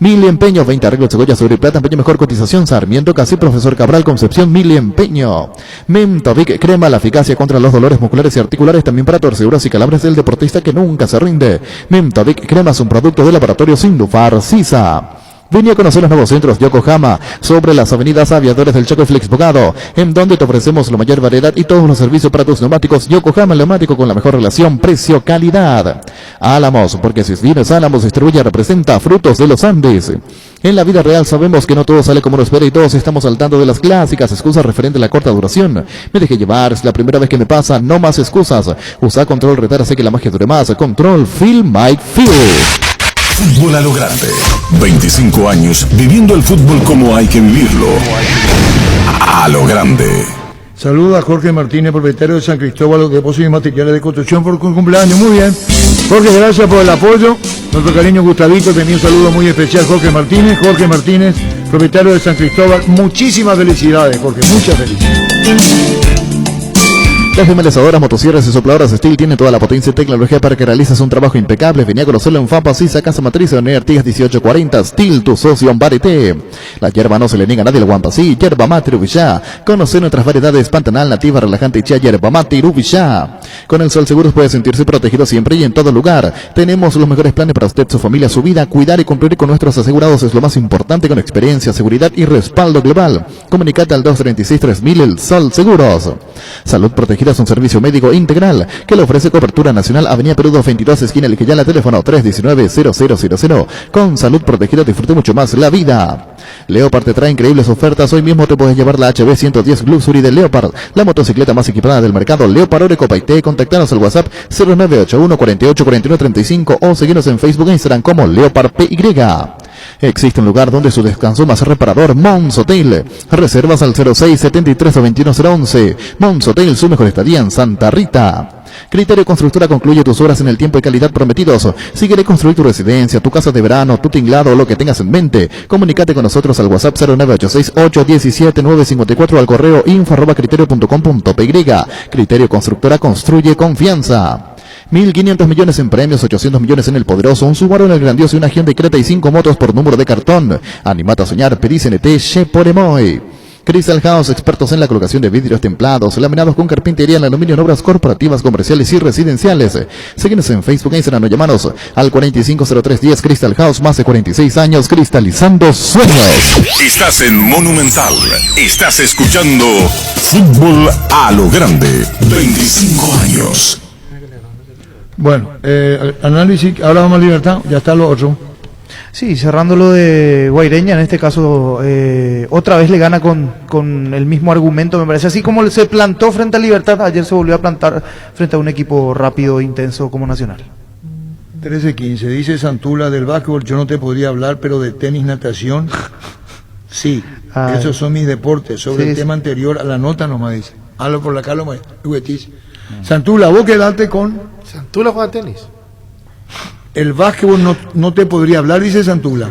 Mil Empeño, 20 arreglos de Goya sobre plata, empeño mejor cotización, Sarmiento, Casi, Profesor Cabral, Concepción, Mil Empeño. Memtovic, crema, la eficacia contra los dolores musculares y articulares, también para torceduras y calambres del deportista que nunca se rinde. Memtovic, crema es un producto de laboratorio Sindufar Sisa. Vení a conocer los nuevos centros Yokohama sobre las avenidas Aviadores del Chaco y Flex Bogado, en donde te ofrecemos la mayor variedad y todos los servicios para tus neumáticos. Yokohama, el neumático con la mejor relación precio-calidad. Álamos, porque si vienes Álamos distribuye, representa Frutos de los Andes. En la vida real sabemos que no todo sale como uno espera y todos estamos al tanto de las clásicas excusas referentes a la corta duración. Me dejé llevar, es la primera vez que me pasa, no más excusas. Usa Control Retar, hace que la magia dure más. Control Feel Might Feel. Fútbol a lo grande. 25 años viviendo el fútbol como hay que vivirlo. A lo grande. Saluda a Jorge Martínez, propietario de San Cristóbal, los depósitos y materiales de construcción por cumpleaños. Muy bien. Jorge, gracias por el apoyo. Nuestro cariño Gustavito, te envío un saludo muy especial, Jorge Martínez. Jorge Martínez, propietario de San Cristóbal. Muchísimas felicidades, Jorge. Muchas felicidades. Las desmelezadoras, motosierras y sopladoras Steel tienen toda la potencia y tecnología para que realices un trabajo impecable. Venía a conocerlo en FAPA, Sisa, Casa Matriz, en Artigas 1840. Steel, tu socio en Varieté. La hierba no se le niega a nadie el Guampasí. Hierba mate Irubillá. Conocer nuestras variedades Pantanal, Nativa, Relajante y Chá. Hierba mate Irubillá. Con el Sol Seguros puede sentirse protegido siempre y en todo lugar. Tenemos los mejores planes para usted, su familia, su vida. Cuidar y cumplir con nuestros asegurados es lo más importante, con experiencia, seguridad y respaldo global. Comunicate al 236-3000, el Sol Seguros. Salud Protegida es un servicio médico integral que le ofrece cobertura nacional. Avenida Perú 222, esquina El Quillala, teléfono 319-0000. Con Salud Protegida disfrute mucho más la vida. Leopard te trae increíbles ofertas. Hoy mismo te puedes llevar la HB 110 Luxury de Leopard, la motocicleta más equipada del mercado. Leopard Oreco Paité. Contactanos al WhatsApp 0981 48 41 35 o seguirnos en Facebook e Instagram como Leopard PY. Existe un lugar donde su descanso más reparador, Mons Hotel. Reservas al 06 73 21011. Mons Hotel, su mejor estadía en Santa Rita. Criterio Constructora concluye tus obras en el tiempo y calidad prometidos. Si quieres construir tu residencia, tu casa de verano, tu tinglado o lo que tengas en mente, comunícate con nosotros al WhatsApp 0986 817 954 al correo info@criterio.com.py. Criterio Constructora construye confianza. 1.500 millones en premios, 800 millones en el poderoso, un Subaru en el grandioso y una Hyundai Creta y 5 motos por número de cartón. Animate a soñar, pedí CNT Sheporemoy. Crystal House, expertos en la colocación de vidrios templados, laminados con carpintería en aluminio en obras corporativas, comerciales y residenciales. Síguenos en Facebook e Instagram o llamanos al 450310. Crystal House, más de 46 años cristalizando sueños. Estás en Monumental. Estás escuchando Fútbol a lo grande. 25 años. Bueno, análisis, ahora vamos a Libertad, ya está lo otro. Sí, cerrando lo de Guaireña, en este caso, otra vez le gana con el mismo argumento, me parece. Así como se plantó frente a Libertad, ayer se volvió a plantar frente a un equipo rápido e intenso como Nacional. 13-15, dice Santula del básquetbol, yo no te podría hablar, pero de tenis, natación, sí, esos son mis deportes. Sobre el tema anterior, a la nota nomás dice. Hablo por la Carlos Huetis. Santula, vos quedate con... Santula juega tenis. El básquetbol no te podría hablar, dice Santula,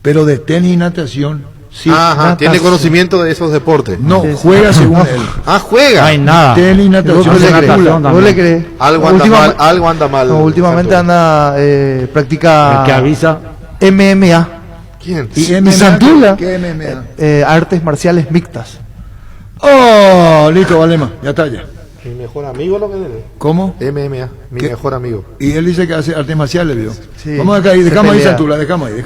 pero de tenis y natación, sí. Ajá, tiene conocimiento de esos deportes. No, juega según él. Ah, juega. No hay nada. Tenis y natación. ¿Vos le crees? Algo anda mal. No, últimamente anda, practica... El que avisa. MMA. ¿Quién? Y Santula. ¿Qué MMA? Artes marciales mixtas. Oh, listo, Valema, ya está ya. Mi mejor amigo lo que es. ¿Cómo? MMA, mi mejor amigo. Y él dice que hace artes marciales, ¿vio? Sí. Vamos acá, dejamos ahí Santula, dejamos ahí.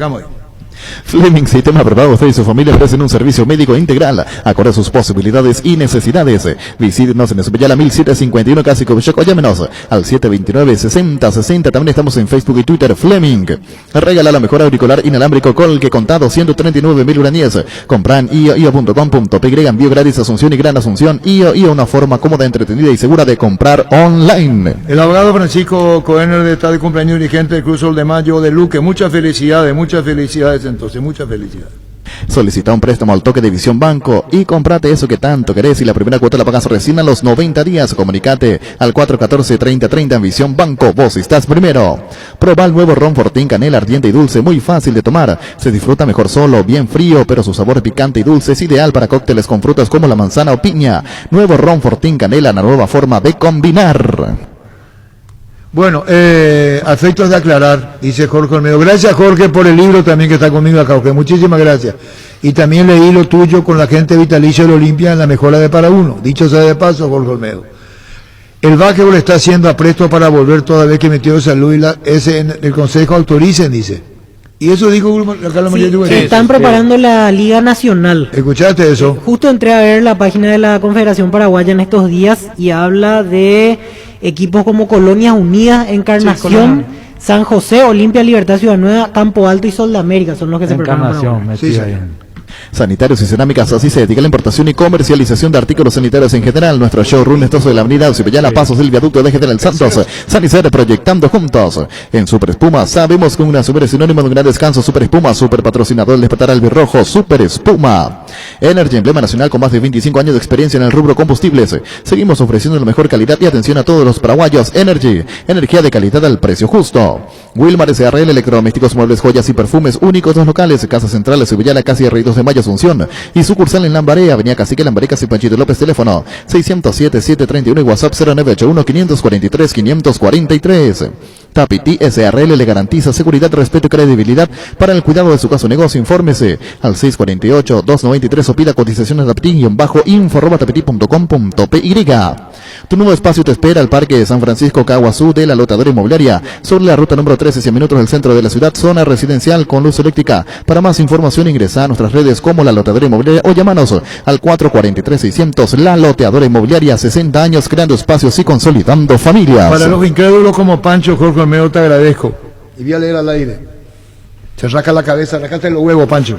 Fleming Sistema Preparados usted y su familia ofrecen un servicio médico integral acorde a sus posibilidades y necesidades. Visítenos en Esopeyala 1751 casi Covichoc o llámenos al 729-6060. También estamos en Facebook y Twitter. Fleming regala la mejor auricular inalámbrico Colque contado 139.000 uraníes. Compra en io.com.py. Envío gratis a Asunción y Gran Asunción. IO, una forma cómoda, entretenida y segura de comprar online. El abogado Francisco Coener está de cumpleaños dirigente del Cruz Sol de Mayo de Luque. Muchas felicidades entonces, muchas felicidades. Solicita un préstamo al toque de Visión Banco y comprate eso que tanto querés y la primera cuota la pagas recién a los 90 días. Comunicate al 414-3030 en Visión Banco. Vos estás primero. Proba el nuevo ron Fortín Canela ardiente y dulce, muy fácil de tomar. Se disfruta mejor solo, bien frío, pero su sabor picante y dulce es ideal para cócteles con frutas como la manzana o piña. Nuevo ron Fortín Canela, la nueva forma de combinar. Bueno, afectos de aclarar, dice Jorge Olmedo. Gracias, Jorge, por el libro también que está conmigo acá, Jorge. Muchísimas gracias. Y también leí lo tuyo con la gente vitalicia del Olimpia en la mejora de para uno. Dicho sea de paso, Jorge Olmedo. El básquetbol está haciendo apresto para volver toda vez que Ministerio de Salud y el Consejo autoricen, dice. Y eso dijo Carlos María Lluvia. Están preparando la Liga Nacional. ¿Escuchaste eso? Justo entré a ver la página de la Confederación Paraguaya en estos días y habla de equipos como Colonias Unidas, Encarnación, San José, Olimpia, Libertad, Ciudad Nueva, Campo Alto y Sol de América son los que se preparan para Encarnación, Sanitarios y Cerámicas, así se dedica a la importación y comercialización de artículos sanitarios en general. Nuestro showroom está sobre la avenida Ocipellana, Pasos del Viaducto de General Santos. Sanicer, proyectando juntos. En Super Espuma, sabemos que una super es sinónimo de un gran descanso. Super Espuma, super patrocinador del despertar albirrojo. Super Espuma. Energy, emblema nacional con más de 25 años de experiencia en el rubro combustibles. Seguimos ofreciendo la mejor calidad y atención a todos los paraguayos. Energy, energía de calidad al precio justo. Wilmar SRL, electrodomésticos, muebles, joyas y perfumes únicos. Dos locales, Casa Central, Ocipellana, casi Ríos de Mayo, Asunción, y sucursal en Lambaré, Avenida Cacique, Lambaré, Casi Panchito López, teléfono 607-731 y WhatsApp 0981-543-543. Tapiti SRL le garantiza seguridad, respeto y credibilidad para el cuidado de su caso o negocio. Infórmese al 648-293 o pida cotizaciones tapiti-info@tapiti.com.py. Tu nuevo espacio te espera al Parque de San Francisco Caguazú de la Lotadora Inmobiliaria, sobre la ruta número 13, 100 minutos del centro de la ciudad, zona residencial con luz eléctrica. Para más información ingresa a nuestras redes como La Lotadora Inmobiliaria o llámanos al 443-600. La Loteadora Inmobiliaria, 60 años creando espacios y consolidando familias. Para los incrédulos como Pancho, Jorge Olmedo, te agradezco. Y voy a leer al aire. Se rasca la cabeza, rascate los huevos, Pancho.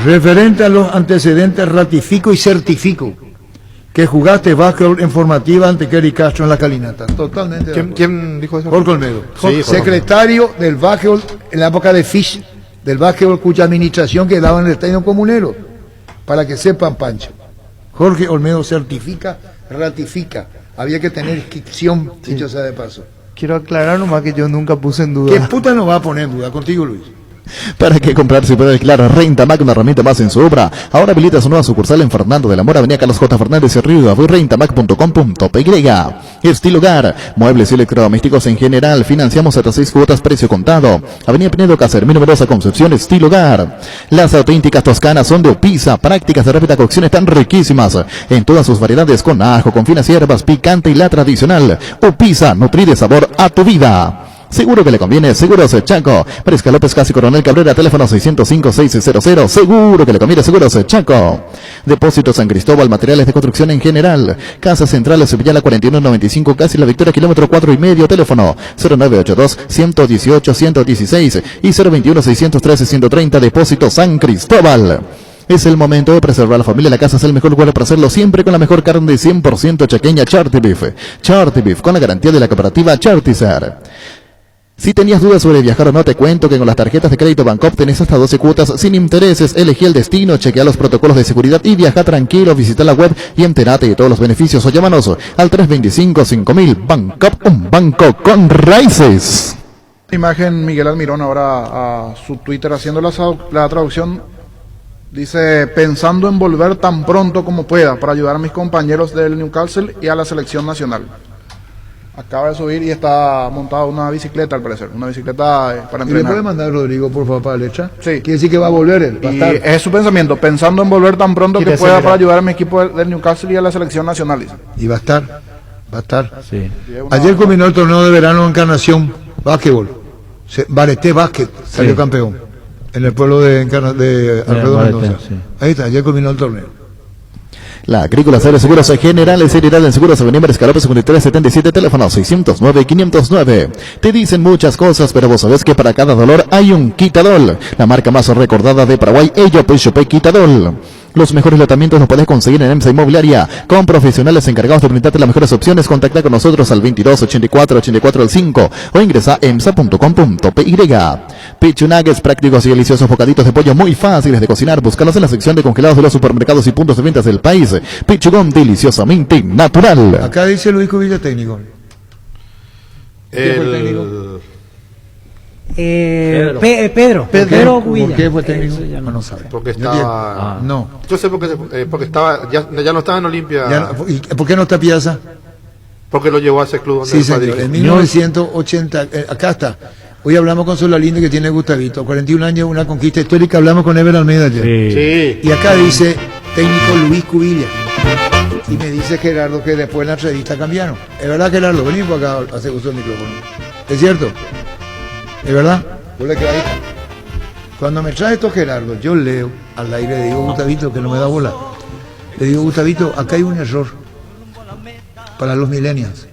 Referente a los antecedentes, ratifico y certifico que jugaste básquetbol en formativa ante Kerry Castro en la Calinata. Totalmente. ¿Quién dijo eso? Jorge Olmedo. Sí, secretario del básquetbol en la época de Fish, del básquetbol cuya administración quedaba en el estadio comunero. Para que sepan, Pancho. Jorge Olmedo certifica, ratifica. Había que tener inscripción, dicho sea de paso. Quiero aclarar nomás que yo nunca puse en duda. ¿Qué puta no va a poner en duda? Contigo, Luis. ¿Para qué comprar si puede alquilar? Rentamac, una herramienta más en su obra. Ahora habilita su nueva sucursal en Fernando de la Mora, Avenida Carlos J. Fernández y Río. Rentamac.com.py. Estilo Hogar, muebles y electrodomésticos en general. Financiamos hasta 6 cuotas, precio contado. Avenida Pinedo Casermí, numerosa Concepción, Estilo Hogar. Las auténticas toscanas son de Opisa. Prácticas de rápida cocción están riquísimas en todas sus variedades, con ajo, con finas hierbas, picante y la tradicional. Opisa, nutrir de sabor a tu vida. Seguro que le conviene, Seguros Chaco. Mariscal López, casi Coronel Cabrera, teléfono 605-600. Seguro que le conviene, Seguros Chaco. Depósitos San Cristóbal, materiales de construcción en general. Casa Central, Sevilla 4195, casi La Victoria, kilómetro 4,5, teléfono 0982-118-116 y 021-613-130, Depósito San Cristóbal. Es el momento de preservar la familia. La casa es el mejor lugar para hacerlo, siempre con la mejor carne 100% chaqueña, Charty Beef. Charty Beef, con la garantía de la cooperativa Chartizar. Si tenías dudas sobre viajar o no, te cuento que con las tarjetas de crédito Bancop tenés hasta 12 cuotas sin intereses. Elegí el destino, chequea los protocolos de seguridad y viaja tranquilo. Visita la web y entérate de todos los beneficios o llámanos al 325-5000. Bancop, un banco con raíces. Imagen Miguel Almirón ahora a su Twitter haciendo la traducción. Dice, pensando en volver tan pronto como pueda para ayudar a mis compañeros del Newcastle y a la selección nacional. Acaba de subir y está montada una bicicleta, al parecer. Una bicicleta para entrenar. ¿Le puede mandar Rodrigo, por favor, para la derecha? Sí. Quiere decir que va a volver él. Y es su pensamiento, pensando en volver tan pronto que pueda para ayudar a mi equipo del Newcastle y a la selección nacional. Dice. Y va a estar. Sí. Una... Ayer culminó el torneo de verano Encarnación, básquetbol. Bareté Básquet salió campeón. en el pueblo de Alfredo Mendoza. Sí. Ahí está, ya culminó el torneo. La Agrícola Serie Seguros Generales Heredad en Seguros Avenida Escalope 5377, teléfono 609-509. Te dicen muchas cosas, pero vos sabés que para cada dolor hay un Quitadol. La marca más recordada de Paraguay, Quitadol. Los mejores tratamientos los podés conseguir en EMSA Inmobiliaria, con profesionales encargados de brindarte las mejores opciones. Contacta con nosotros al 22 84 84 5 o ingresa a emsa.com.py. Pichu Nuggets, prácticos y deliciosos bocaditos de pollo muy fáciles de cocinar. Búscalos en la sección de congelados de los supermercados y puntos de ventas del país. Pichugón, deliciosamente natural. Acá dice Luis Cubilla, técnico. ¿Quién fue el técnico? Pedro Cubilla. ¿Por qué fue técnico? No sabe. Porque estaba... No. Yo sé porque estaba... Ya no estaba en Olimpia. ¿Y por qué no está Piazza? Porque lo llevó a ese club donde Sí, señor. En 1980, acá está. Hoy hablamos con Solalinde, que tiene Gustavito. 41 años, una conquista histórica. Hablamos con Ever Almeida ayer. Sí. Y acá dice técnico Luis Cubilla. Y me dice Gerardo que después en la entrevista cambiaron. ¿Es verdad, Gerardo? Vení por acá a hacer uso del micrófono. ¿Es cierto? ¿Es verdad? ¿Vos le creáis? Cuando me trae esto Gerardo, yo leo al aire, le digo a Gustavito, que no me da bola. Le digo, Gustavito, acá hay un error para los millennials.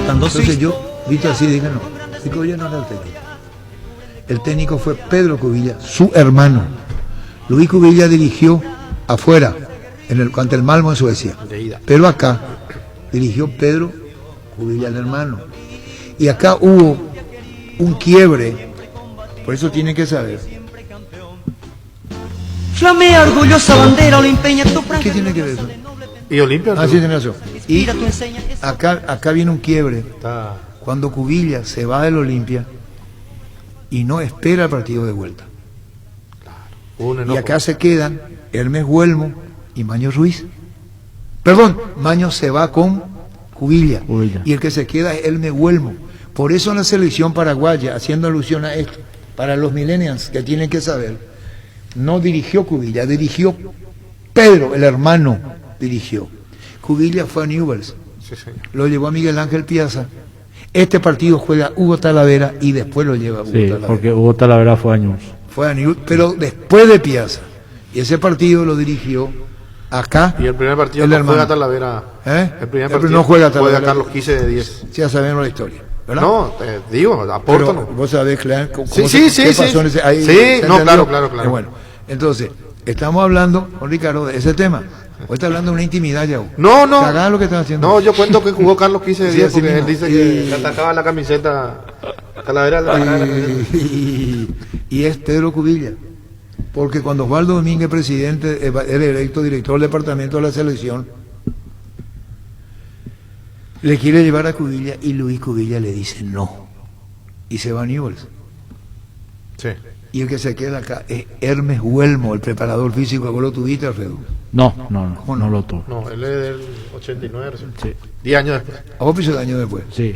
Entonces yo, visto así, dije, no, Luis Cubilla no era el técnico. El técnico fue Pedro Cubilla, su hermano. Luis Cubilla dirigió afuera, ante el Malmo en Suecia. Pero acá dirigió Pedro Cubilla, el hermano. Y acá hubo un quiebre, por eso tienen que saber. Flamea orgullosa bandera olimpeña, tu ¿Qué tiene que ver eso? Y Olimpia. Sí, tiene razón. Y acá viene un quiebre. Cuando Cubilla se va del Olimpia y no espera el partido de vuelta. Y acá se quedan Hermes Huelmo y Maño Ruiz. Perdón, Maño se va con Cubilla. Y el que se queda es Hermes Huelmo. Por eso en la selección paraguaya, haciendo alusión a esto, para los millennials que tienen que saber, no dirigió Cubilla, dirigió Pedro, el hermano, dirigió. Cubilla fue a Newell's, lo llevó a Miguel Ángel Piazza. Este partido juega Hugo Talavera y después lo lleva Hugo Talavera. Porque Hugo Talavera fue a Newell's. Fue a Newell's, pero después de Piazza. Y ese partido lo dirigió acá. Y el primer partido no juega Talavera. El primer partido no juega Talavera. Juega Carlos Quise de 10. Ya sabemos la historia, ¿verdad? No, te digo, aporto. Pero vos sabés, claro, ¿qué pasó en ese, ahí, sí, no, claro. Bueno, entonces, estamos hablando con Ricardo de ese tema. Hoy está hablando de una intimidad ya. No. Cagá lo que están haciendo. No, yo cuento que jugó Carlos Quise de 10 porque él dice que le atacaba la camiseta. Talavera le atacaba la camiseta. Y es Pedro Cubilla. Porque cuando Osvaldo Domínguez, presidente, era electo director del departamento de la selección, le quiere llevar a Cubilla y Luis Cubilla le dice no. Y se va a Newell's. Sí. Y el que se queda acá es Hermes Huelmo, el preparador físico. ¿Vos lo tuviste, Alfredo? No lo tuve. No, él es del 89, sí. 10 años después. ¿A vos piso de años después? Sí.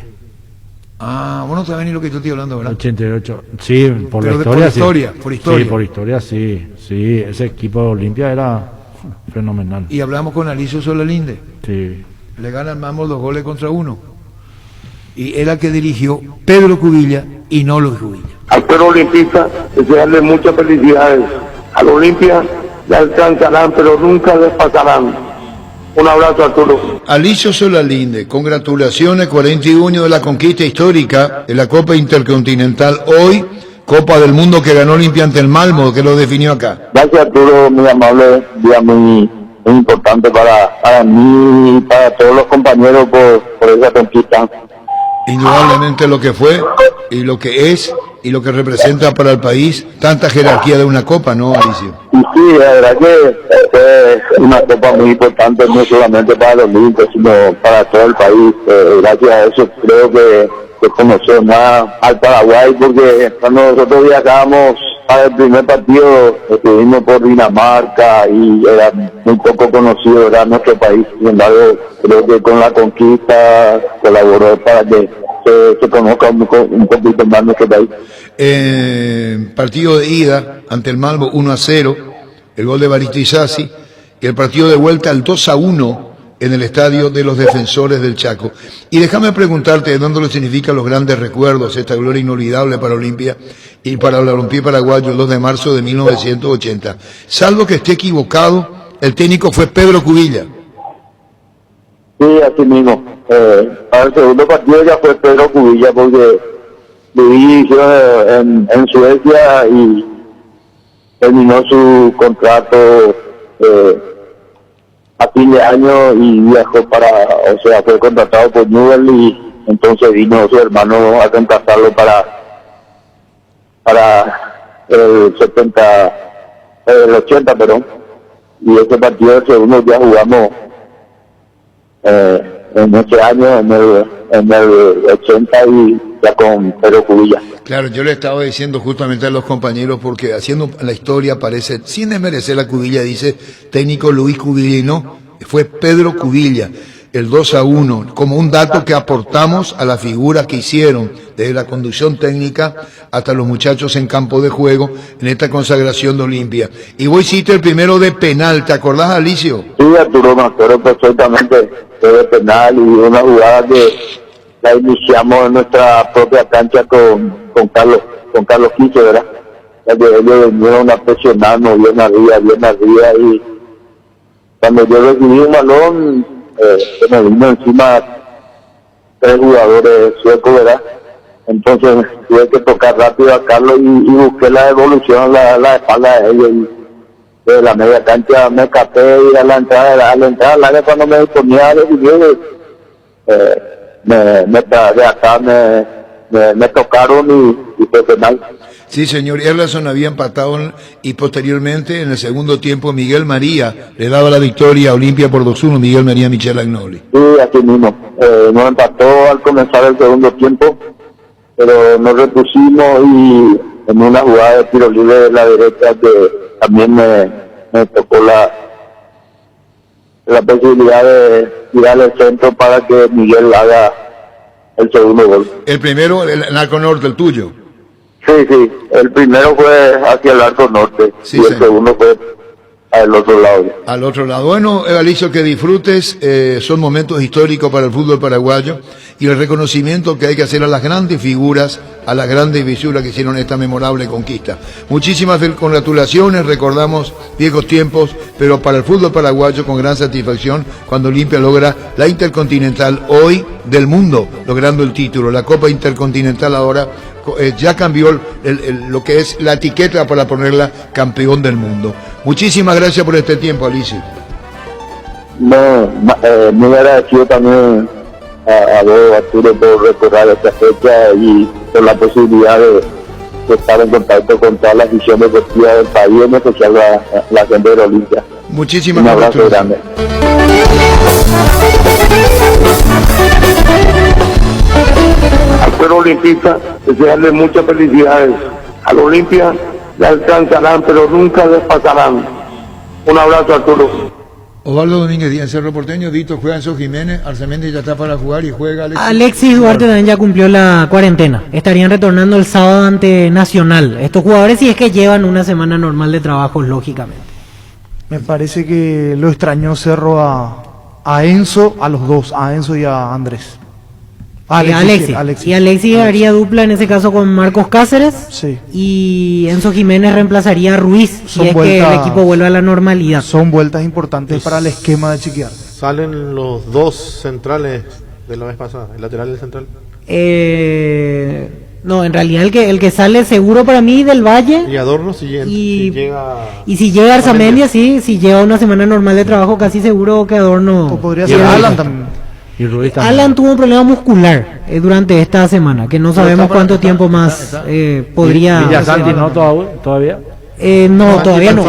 Ah, vos no sabés ni lo que yo estoy hablando, ¿verdad? 88. Sí, por la historia. Por historia. Sí, por historia, sí. Sí, ese equipo de Olimpia era fenomenal. Y hablamos con Alicio Solalinde. Sí. Le ganan Mamos 2-1. Y era el que dirigió Pedro Cubilla y no Luis Cubilla. Al pueblo olimpista, desearle muchas felicidades. Al Olimpia le alcanzarán, pero nunca les pasarán. Un abrazo, Arturo. Alicio Solalinde, congratulaciones, 41 años de la conquista histórica de la Copa Intercontinental. Hoy, Copa del Mundo que ganó Olimpia ante el Malmo, que lo definió acá. Gracias, Arturo, muy amable. Día muy importante para mí y para todos los compañeros por esa conquista. Indudablemente lo que fue y lo que es y lo que representa para el país tanta jerarquía de una copa, ¿no, Alicio? Y sí, la verdad que es una copa muy importante, no solamente para los Olímpicos, sino para todo el país. Gracias a eso creo que conocemos más al Paraguay, porque cuando nosotros viajábamos para el primer partido estuvimos por Dinamarca y era muy poco conocido, era nuestro país. Sin embargo, creo que con la conquista colaboró para que se conozca un poquito más nuestro país. Partido de ida ante el Malmo 1-0, el gol de Baristizasi, y el partido de vuelta el 2-1 en el estadio de los Defensores del Chaco. Y déjame preguntarte de dónde le significan los grandes recuerdos, esta gloria inolvidable para Olimpia y para el balompié paraguayo el 2 de marzo de 1980. Salvo que esté equivocado, el técnico fue Pedro Cubilla. Sí, así mismo. Para el segundo partido ya fue Pedro Cubilla porque viví en Suecia y terminó su contrato a fin de año y viajó fue contratado por Newell y entonces vino su hermano a reemplazarlo para el 80, perdón. Y ese partido del segundo ya jugamos en ese año, en el 80 y ya con Pedro Cubilla. Claro, yo le estaba diciendo justamente a los compañeros porque haciendo la historia aparece, sin desmerecer la Cubilla, dice técnico Luis Cubilla y no, fue Pedro Cubilla, el 2-1, como un dato que aportamos a la figura que hicieron desde la conducción técnica hasta los muchachos en campo de juego en esta consagración de Olimpia. Y vos hiciste el primero de penal, ¿te acordás, Alicio? Sí, Arturo, me acuerdo perfectamente de penal y una jugada que la iniciamos en nuestra propia cancha con Carlos Quiche, ¿verdad? Ellos vinieron a presionarnos bien arriba y cuando yo recibí un balón se me vino encima 3 jugadores suecos, ¿verdad? Entonces tuve que tocar rápido a Carlos y busqué la devolución a la espalda de ellos y de la media cancha me escapé y a la entrada al área cuando me disponía a recibir me tocaron y fue penal. Sí, señor, Erlandson había empatado y posteriormente en el segundo tiempo Miguel María le daba la victoria a Olimpia por 2-1, Miguel María Michel Agnoli. Sí, así mismo. Nos empató al comenzar el segundo tiempo, pero nos repusimos y en una jugada de tiro libre de la derecha que también me tocó la posibilidad de tirar el centro para que Miguel haga el segundo gol. El primero, el arco norte, el tuyo. Sí, el primero fue hacia el arco norte y el segundo fue al otro lado. Al otro lado. Bueno, Alicio, que disfrutes, son momentos históricos para el fútbol paraguayo y el reconocimiento que hay que hacer a las grandes figuras, a las grandes visuras que hicieron esta memorable conquista. Muchísimas congratulaciones, recordamos viejos tiempos, pero para el fútbol paraguayo con gran satisfacción cuando Olimpia logra la Intercontinental hoy del mundo, logrando el título. La Copa Intercontinental ahora ya cambió lo que es la etiqueta para ponerla campeón del mundo. Muchísimas gracias por este tiempo, Alicio. Muy agradecido también a vos, Arturo, por recordar esta fecha y por la posibilidad de estar en contacto con todas las visiones deportivas del país, en especial la gente de Olimpia. Muchísimas gracias. Un abrazo grande. Al pueblo olimpista, desearle muchas felicidades. Al Olimpia le alcanzarán, pero nunca les pasarán. Un abrazo, Arturo. Osvaldo Domínguez Díaz, Cerro Porteño, Dito juega Enzo Jiménez, Arcemendi ya está para jugar y juega Alexis Duarte también ya cumplió la cuarentena. Estarían retornando el sábado ante Nacional. Estos jugadores si es que llevan una semana normal de trabajo, lógicamente. Me parece que lo extrañó Cerro a Enzo, a los dos, a Enzo y a Andrés. Alexis. Y Alexis haría dupla en ese caso con Marcos Cáceres. Sí. Y Enzo Jiménez reemplazaría a Ruiz si es que el equipo vuelve a la normalidad. Son vueltas importantes para el esquema de Chiquiarte. ¿Salen los dos centrales de la vez pasada? ¿El lateral y el central? No, en realidad el que sale seguro para mí del Valle. Y Adorno si llega. Y si llega Arzamendia, sí, si lleva una semana normal de trabajo, casi seguro que Adorno. O podría ser Alan también. Y Ruiz también. Alan tuvo un problema muscular durante esta semana, que no sabemos cuánto tiempo más podría. Villasanti no todavía. No, todavía no.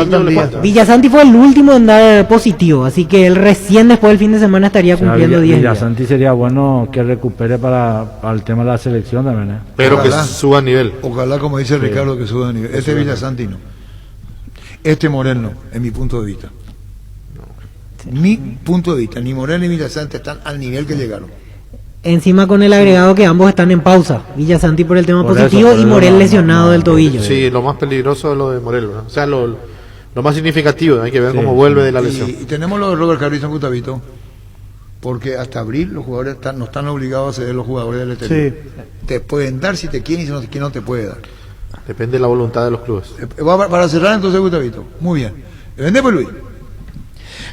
Villasanti fue el último en dar positivo, así que él recién después del fin de semana estaría cumpliendo 10 días. Villasanti sería bueno que recupere para el tema de la selección también. Pero ojalá, que suba a nivel. Ojalá, como dice Ricardo, que suba a nivel. Este Villasanti no. Este Morel no, en mi punto de vista. Mi punto de vista, ni Morel ni Villasanti están al nivel que llegaron. Encima con el agregado que ambos están en pausa, Villasanti por el tema positivo y Morel lesionado del tobillo. Sí, lo más peligroso es lo de Morel, ¿no? O sea, lo más significativo, hay que ver cómo vuelve de la lesión. Y tenemos lo de Robert Harrison, Gustavito. porque hasta abril los jugadores no están obligados a ceder los jugadores del exterior. Sí. Te pueden dar si te quieren y si no te quieren no te puede dar. Depende de la voluntad de los clubes. Para cerrar entonces, Gustavito. Muy bien. ¿Vende pues, Luis?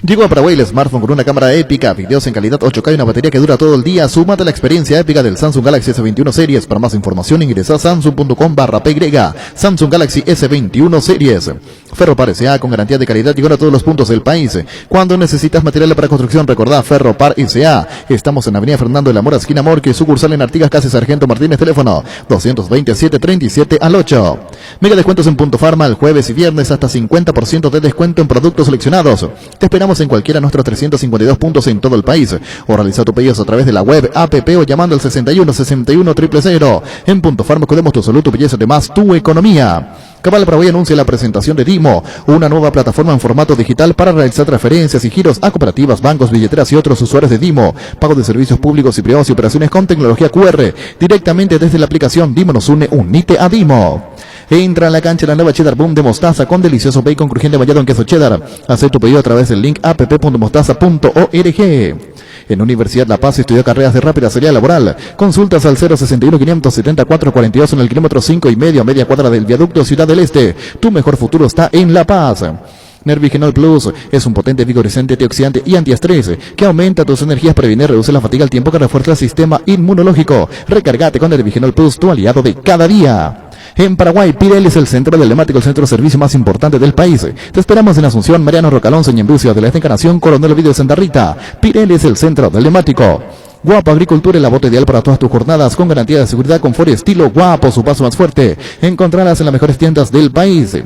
Llegó a Paraguay el smartphone con una cámara épica, videos en calidad 8K y una batería que dura todo el día. Súmate a la experiencia épica del Samsung Galaxy S21 Series. Para más información ingresa a samsung.com/py. Samsung Galaxy S21 Series. Ferropar S.A. con garantía de calidad y a todos los puntos del país. Cuando necesitas materiales para construcción, recordá Ferropar S.A. Estamos en Avenida Fernando de la Mora, esquina Morque, sucursal en Artigas, casi Sargento Martínez, teléfono 227-37 Mega descuentos en Punto Farma el jueves y viernes, hasta 50% de descuento en productos seleccionados. Te esperamos en cualquiera de nuestros 352 puntos en todo el país, o realiza tu pedido a través de la web, app o llamando al 61 61 000. En Punto Farma cuidamos tu salud, tu belleza, además tu economía. Cabal Paraguay anuncia la presentación de Dimo, una nueva plataforma en formato digital para realizar transferencias y giros a cooperativas, bancos, billeteras y otros usuarios de Dimo, pago de servicios públicos y privados y operaciones con tecnología QR, directamente desde la aplicación Dimo nos une, unite a Dimo. Entra a la cancha la nueva Cheddar Boom de mostaza con delicioso bacon crujiente bañado en queso cheddar. Haz tu pedido a través del link app.mostaza.org. En Universidad La Paz estudió carreras de rápida salida laboral. Consultas al 061-574-42 en el kilómetro 5,5 a media cuadra del viaducto Ciudad del Este. Tu mejor futuro está en La Paz. Nervigenol Plus es un potente vigorizante, antioxidante y antiestrés que aumenta tus energías, previene y reduce la fatiga al tiempo que refuerza el sistema inmunológico. Recargate con Nervigenol Plus, tu aliado de cada día. En Paraguay, Pirelli es el centro telemático, el centro de servicio más importante del país. Te esperamos en Asunción, Mariano Rocalón, Ñemby, Ciudad de la Encarnación, Coronel Ovidio de Santa Rita. Pirelli es el centro telemático. Guapo Agricultura, el bote ideal para todas tus jornadas, con garantía de seguridad, confort y estilo. Guapo, su paso más fuerte. Encontrarlas en las mejores tiendas del país.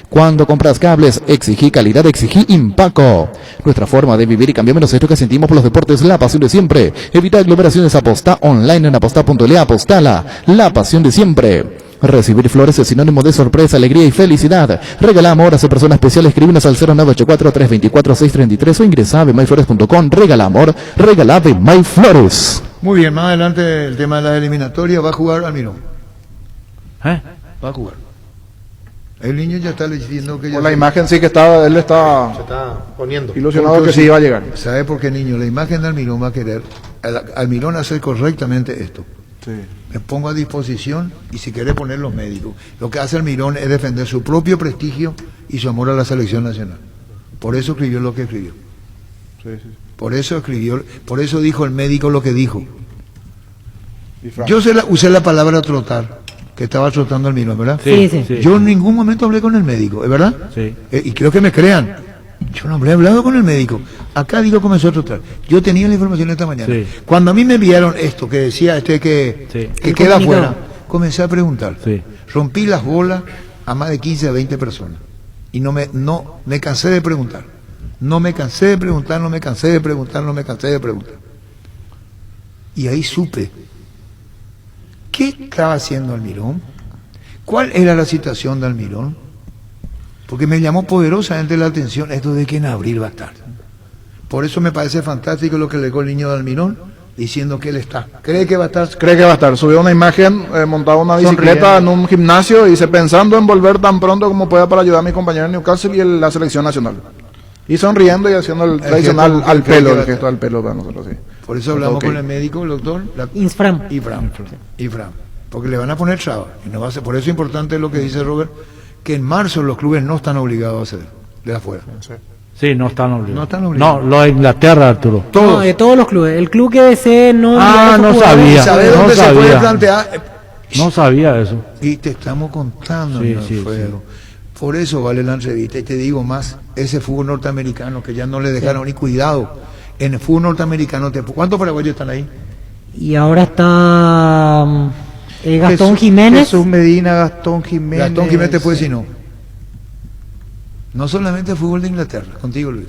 Cuando compras cables, exigí calidad, exigí Impaco. Nuestra forma de vivir y cambiamos esto que sentimos por los deportes, la pasión de siempre. Evita aglomeraciones, apostá online en apostá.le, apostala, la pasión de siempre. Recibir flores es sinónimo de sorpresa, alegría y felicidad. Regala amor, hace persona especial. Escríbenos al 0984-324-633 o ingresa a bemyflores.com. Regala amor, regala Bemyflores. Muy bien, más adelante el tema de la eliminatoria. Va a jugar Almirón. Va a jugar. El niño ya está diciendo que ya... Por la imagen sí que estaba, él está... Se está poniendo. Ilusionado que sí iba a llegar. ¿Sabe por qué, niño? La imagen de Almirón va a querer... Almirón hacer correctamente esto. Sí. Me pongo a disposición y si quiere poner los médicos. Lo que hace Almirón es defender su propio prestigio y su amor a la selección nacional. Por eso escribió lo que escribió. Sí. Por eso dijo el médico lo que dijo. Yo usé la palabra trotar, que estaba trotando Almirón, ¿verdad? Sí. Yo en ningún momento hablé con el médico, ¿es verdad? Sí. Y creo que me crean. Yo no hablé hablado con el médico. Acá digo comenzó a trotar. Yo tenía la información esta mañana. Sí. Cuando a mí me enviaron esto que decía que queda afuera, comencé a preguntar. Sí. Rompí las bolas a más de 15 a 20 personas. Y no me cansé de preguntar. No me cansé de preguntar. Y ahí supe. ¿Qué estaba haciendo Almirón? ¿Cuál era la situación de Almirón? Porque me llamó poderosamente la atención esto de que en abril va a estar. Por eso me parece fantástico lo que le dio el niño de Almirón, diciendo que él está. ¿Cree que va a estar? Cree que va a estar. Subió una imagen, montaba una bicicleta en un gimnasio y dice, pensando en volver tan pronto como pueda para ayudar a mis compañeros en Newcastle y en la selección nacional. Y sonriendo y haciendo el tradicional al pelo, el gesto al pelo para nosotros, sí. Por eso hablamos con el médico, el doctor. Infram. Porque le van a poner trabas. Y no va a ser, por eso es importante lo que dice Robert, que en marzo los clubes no están obligados a ceder de afuera. Sí, no están obligados. No están obligados. No, lo de Inglaterra, Arturo. No, de todos los clubes. El club que desee no... no sabía. ¿Sabe dónde se puede plantear? No sabía eso. Y te estamos contando, Sí. Por eso vale la entrevista. Y te digo más, ese fútbol norteamericano que ya no le dejaron ni cuidado. En el fútbol norteamericano, ¿cuántos paraguayos están ahí? Y ahora está Gastón Jiménez. Jesús Medina, Gastón Jiménez. Gastón Jiménez te puede decir no. No solamente el fútbol de Inglaterra, contigo Luis.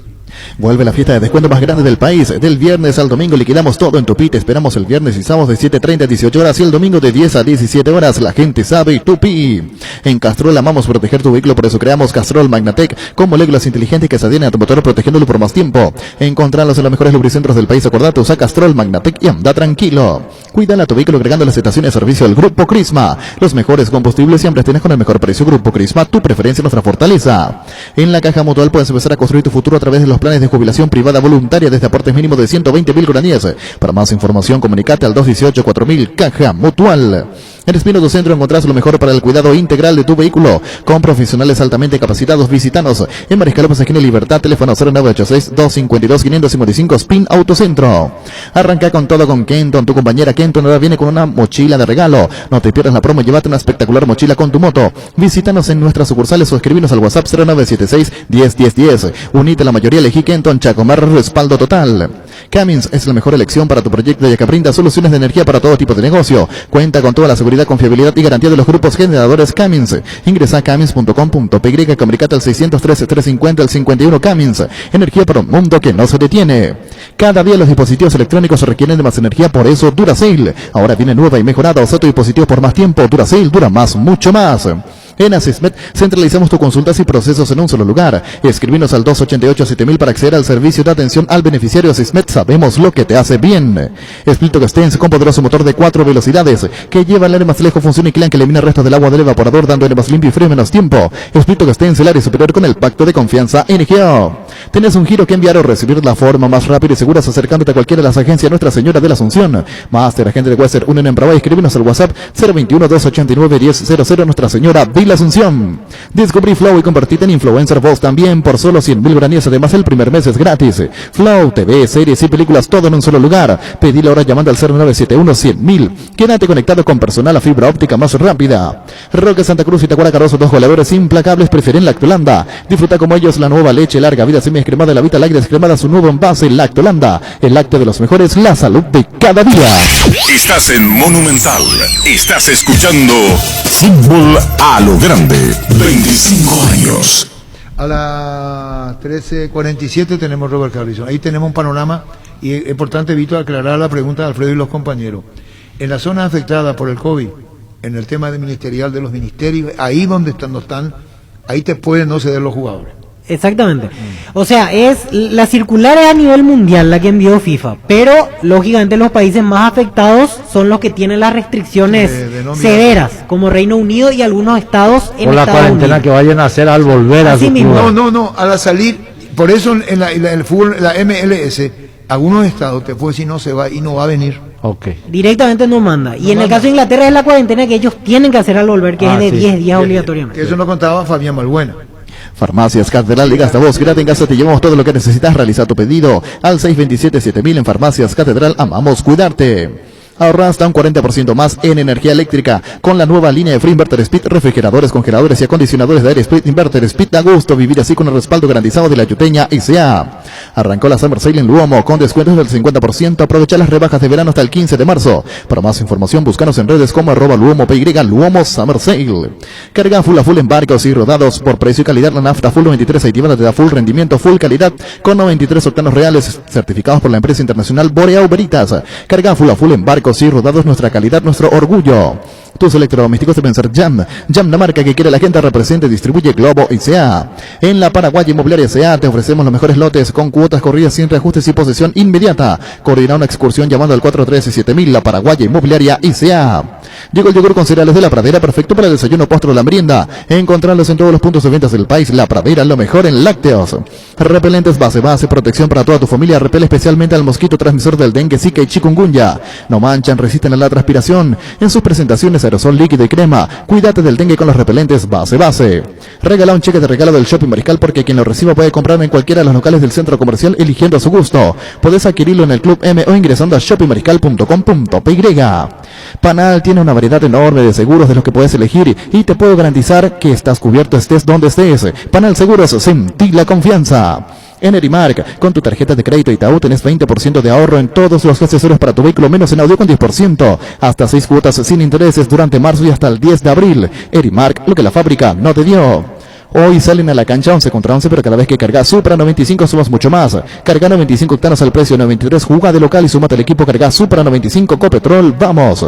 Vuelve la fiesta de descuento más grande del país. Del viernes al domingo liquidamos todo en Tupi. Te esperamos el viernes y sábado de 7:30 a 18 horas y el domingo de 10 a 17 horas. La gente sabe Tupi. En Castrol amamos proteger tu vehículo, por eso creamos Castrol Magnatec con moléculas inteligentes que se adhieren a tu motor protegiéndolo por más tiempo. Encontrarlos en los mejores lubricentros del país. Acordate, usa Castrol Magnatec y anda tranquilo. Cuídala a tu vehículo agregando las estaciones de servicio del Grupo Crisma. Los mejores combustibles siempre tienes con el mejor precio. Grupo Crisma, tu preferencia, nuestra fortaleza. En la Caja Mutual puedes empezar a construir tu futuro a través de los planes de jubilación privada voluntaria desde aportes mínimos de 120.000 guaraníes. Para más información, comunicate al 218-4000, Caja Mutual. En Espino Tu Centro encontrás lo mejor para el cuidado integral de tu vehículo, con profesionales altamente capacitados. Visítanos en Mariscal López, esquina Libertad, teléfono 0986-252-555, Spin Autocentro. Arranca con todo con Kenton, tu compañera Kenton ahora viene con una mochila de regalo. No te pierdas la promo, llévate una espectacular mochila con tu moto. Visítanos en nuestras sucursales o escribinos al WhatsApp 0976-101010. Unite a la mayoría, elegí Kenton, Chacomar, respaldo total. Cummins es la mejor elección para tu proyecto, ya que brinda soluciones de energía para todo tipo de negocio. Cuenta con toda la seguridad, confiabilidad y garantía de los grupos generadores Cummins. Ingresa a cummins.com.py, comunicate al 613-350-51 Cummins. Energía para un mundo que no se detiene. Cada día los dispositivos electrónicos requieren de más energía, por eso Duracell. Ahora viene nueva y mejorada. Usa tu dispositivo por más tiempo. Duracell dura más, mucho más. En Asismet centralizamos tus consultas y procesos en un solo lugar. Escribinos al 288-7000 para acceder al servicio de atención al beneficiario. Asismet, sabemos lo que te hace bien. Split Stens con poderoso motor de 4 velocidades que lleva el aire más lejos, función y clan que elimina el resto del agua del evaporador, dando aire más limpio y frío en menos tiempo. Split Stens, el área superior con el pacto de confianza NGO. ¿Tienes un giro que enviar o recibir? La forma más rápida y segura es acercándote a cualquiera de las agencias Nuestra Señora de la Asunción. Master, agente de Western Union en Brava. Escríbenos al WhatsApp 021-289-1000. Nuestra Señora de la Asunción. Descubrí Flow y convertite en influencer vos también por solo 100.000 guaraníes. Además, el primer mes es gratis. Flow, TV, series y películas, todo en un solo lugar. Pedilo ahora llamando al 0971-100.000. Quédate conectado con personal a fibra óptica más rápida. Roque Santa Cruz y Tacuara Carrozo, dos goleadores implacables, prefieren Lactolanda. Disfruta como ellos la nueva leche larga vida semi-descremada de la Vita Light descremada, su nuevo envase Lactolanda. El lácteo de los mejores, la salud de cada día. Estás en Monumental. Estás escuchando Fútbol a lo Grande. 25 años. A las 13:47 tenemos Robert Carlison. Ahí tenemos un panorama y es importante, Víctor, aclarar la pregunta de Alfredo y los compañeros. En la zona afectada por el COVID, en el tema ministerial de los ministerios, ahí donde están, ahí te pueden no ceder los jugadores. Exactamente. O sea, la circular es a nivel mundial la que envió FIFA, pero lógicamente los países más afectados son los que tienen las restricciones severas, como Reino Unido y algunos estados en por la Estados cuarentena Unidos que vayan a hacer al volver así a su mismo. club. No, a la salir, por eso en el fútbol, la MLS, algunos estados te puede decir no se va y no va a venir. Okay. Directamente no manda. Y en el caso de Inglaterra es la cuarentena que ellos tienen que hacer al volver, que es de 10 días obligatoriamente. Eso nos contaba Fabián Malbuena. Farmacias Catedral y Gasta Vos, quédate en casa, te llevamos todo lo que necesitas. Realiza tu pedido al 627-7000 en Farmacias Catedral. Amamos cuidarte. Ahorra hasta un 40% más en energía eléctrica con la nueva línea de Free Inverter Speed, refrigeradores, congeladores y acondicionadores de aire Speed Inverter Speed. Da gusto vivir así con el respaldo garantizado de la Yuteña S.A. Arrancó la Summer Sale en Luomo con descuentos del 50%. Aprovecha las rebajas de verano hasta el 15 de marzo. Para más información, búscanos en redes como @LuomoPY, Luomo Summer Sale. Carga full a full en barcos y rodados por precio y calidad. La nafta full 93 Aitivana te da full rendimiento, full calidad con 93 octanos reales certificados por la empresa internacional Boreal Veritas. Carga full a full en barcos y rodados, nuestra calidad, nuestro orgullo. Tus electrodomésticos deben ser Jam, la marca que quiere la gente. Represente, distribuye Globo S.A. En la Paraguay Inmobiliaria S.A. te ofrecemos los mejores lotes con cuotas corridas sin reajustes y posesión inmediata. Coordina una excursión llamando al 413-7000. La Paraguay Inmobiliaria S.A. Llegó el yogur con cereales de La Pradera, perfecto para el desayuno, postre o la merienda. Encontrarlos en todos los puntos de ventas del país. La Pradera, lo mejor en lácteos. Repelentes base, protección para toda tu familia. Repele especialmente al mosquito transmisor del dengue, zika y chikungunya. No manchan, resisten a la transpiración. En sus presentaciones aerosol, líquido y crema. Cuídate del dengue con los repelentes base. Regala un cheque de regalo del Shopping Mariscal, porque quien lo reciba puede comprar en cualquiera de los locales del centro comercial eligiendo a su gusto. Podés adquirirlo en el Club M o ingresando a shoppingmariscal.com.py. Panal tiene una variedad enorme de seguros de los que puedes elegir y te puedo garantizar que estás cubierto estés donde estés. Panal Seguros, sentí la confianza. En Erimark, con tu tarjeta de crédito Itaú tenés 20% de ahorro en todos los accesorios para tu vehículo, menos en audio con 10%. Hasta 6 cuotas sin intereses durante marzo y hasta el 10 de abril. Erimark, lo que la fábrica no te dio. Hoy salen a la cancha 11 contra 11, pero cada vez que cargas Supra 95 sumas mucho más. Carga 95 octanos al precio de 93, juega de local y súmate al equipo. Carga Supra 95 Copetrol, vamos.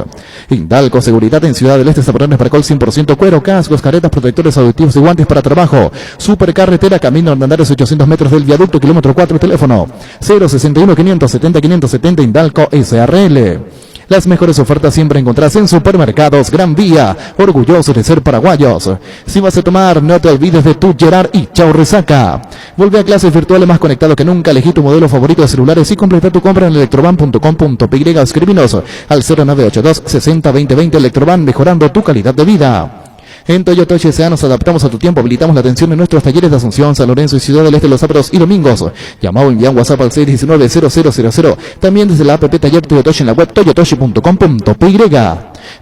Indalco, seguridad en Ciudad del Este, zaparones para col 100% cuero, cascos, caretas, protectores auditivos y guantes para trabajo. Supercarretera, camino Hernandarias, 800 metros del viaducto, kilómetro 4, teléfono 061 570 570, Indalco SRL. Las mejores ofertas siempre encontrás en Supermercados Gran Vía, orgullosos de ser paraguayos. Si vas a tomar, no te olvides de tu Gerard y chau resaca. Vuelve a clases virtuales más conectado que nunca, elegí tu modelo favorito de celulares y completa tu compra en electroban.com.py o escribinos al 0982 60 20 20. Electroban, mejorando tu calidad de vida. En Toyota S.A. nos adaptamos a tu tiempo, habilitamos la atención en nuestros talleres de Asunción, San Lorenzo y Ciudad del Este los sábados y domingos. Llama o envía un WhatsApp al 619-0000. También desde la app Taller Toyotoshi en la web toyotoshi.com.py.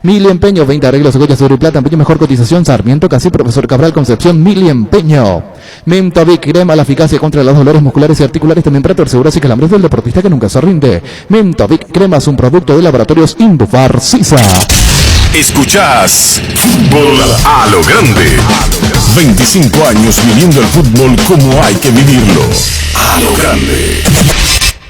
Mili Empeño, 20 arreglos de joyas de oro y plata, empeño mejor cotización, Sarmiento, Casi, Profesor Cabral, Concepción, Mili Empeño. Memtavic, crema, la eficacia contra los dolores musculares y articulares, también para torceduras y calambres del deportista que nunca se rinde. Memtavic, crema es un producto de laboratorios Indufar Sisa. Escuchás Fútbol a lo Grande. 25 años viviendo el fútbol como hay que vivirlo. A lo Grande.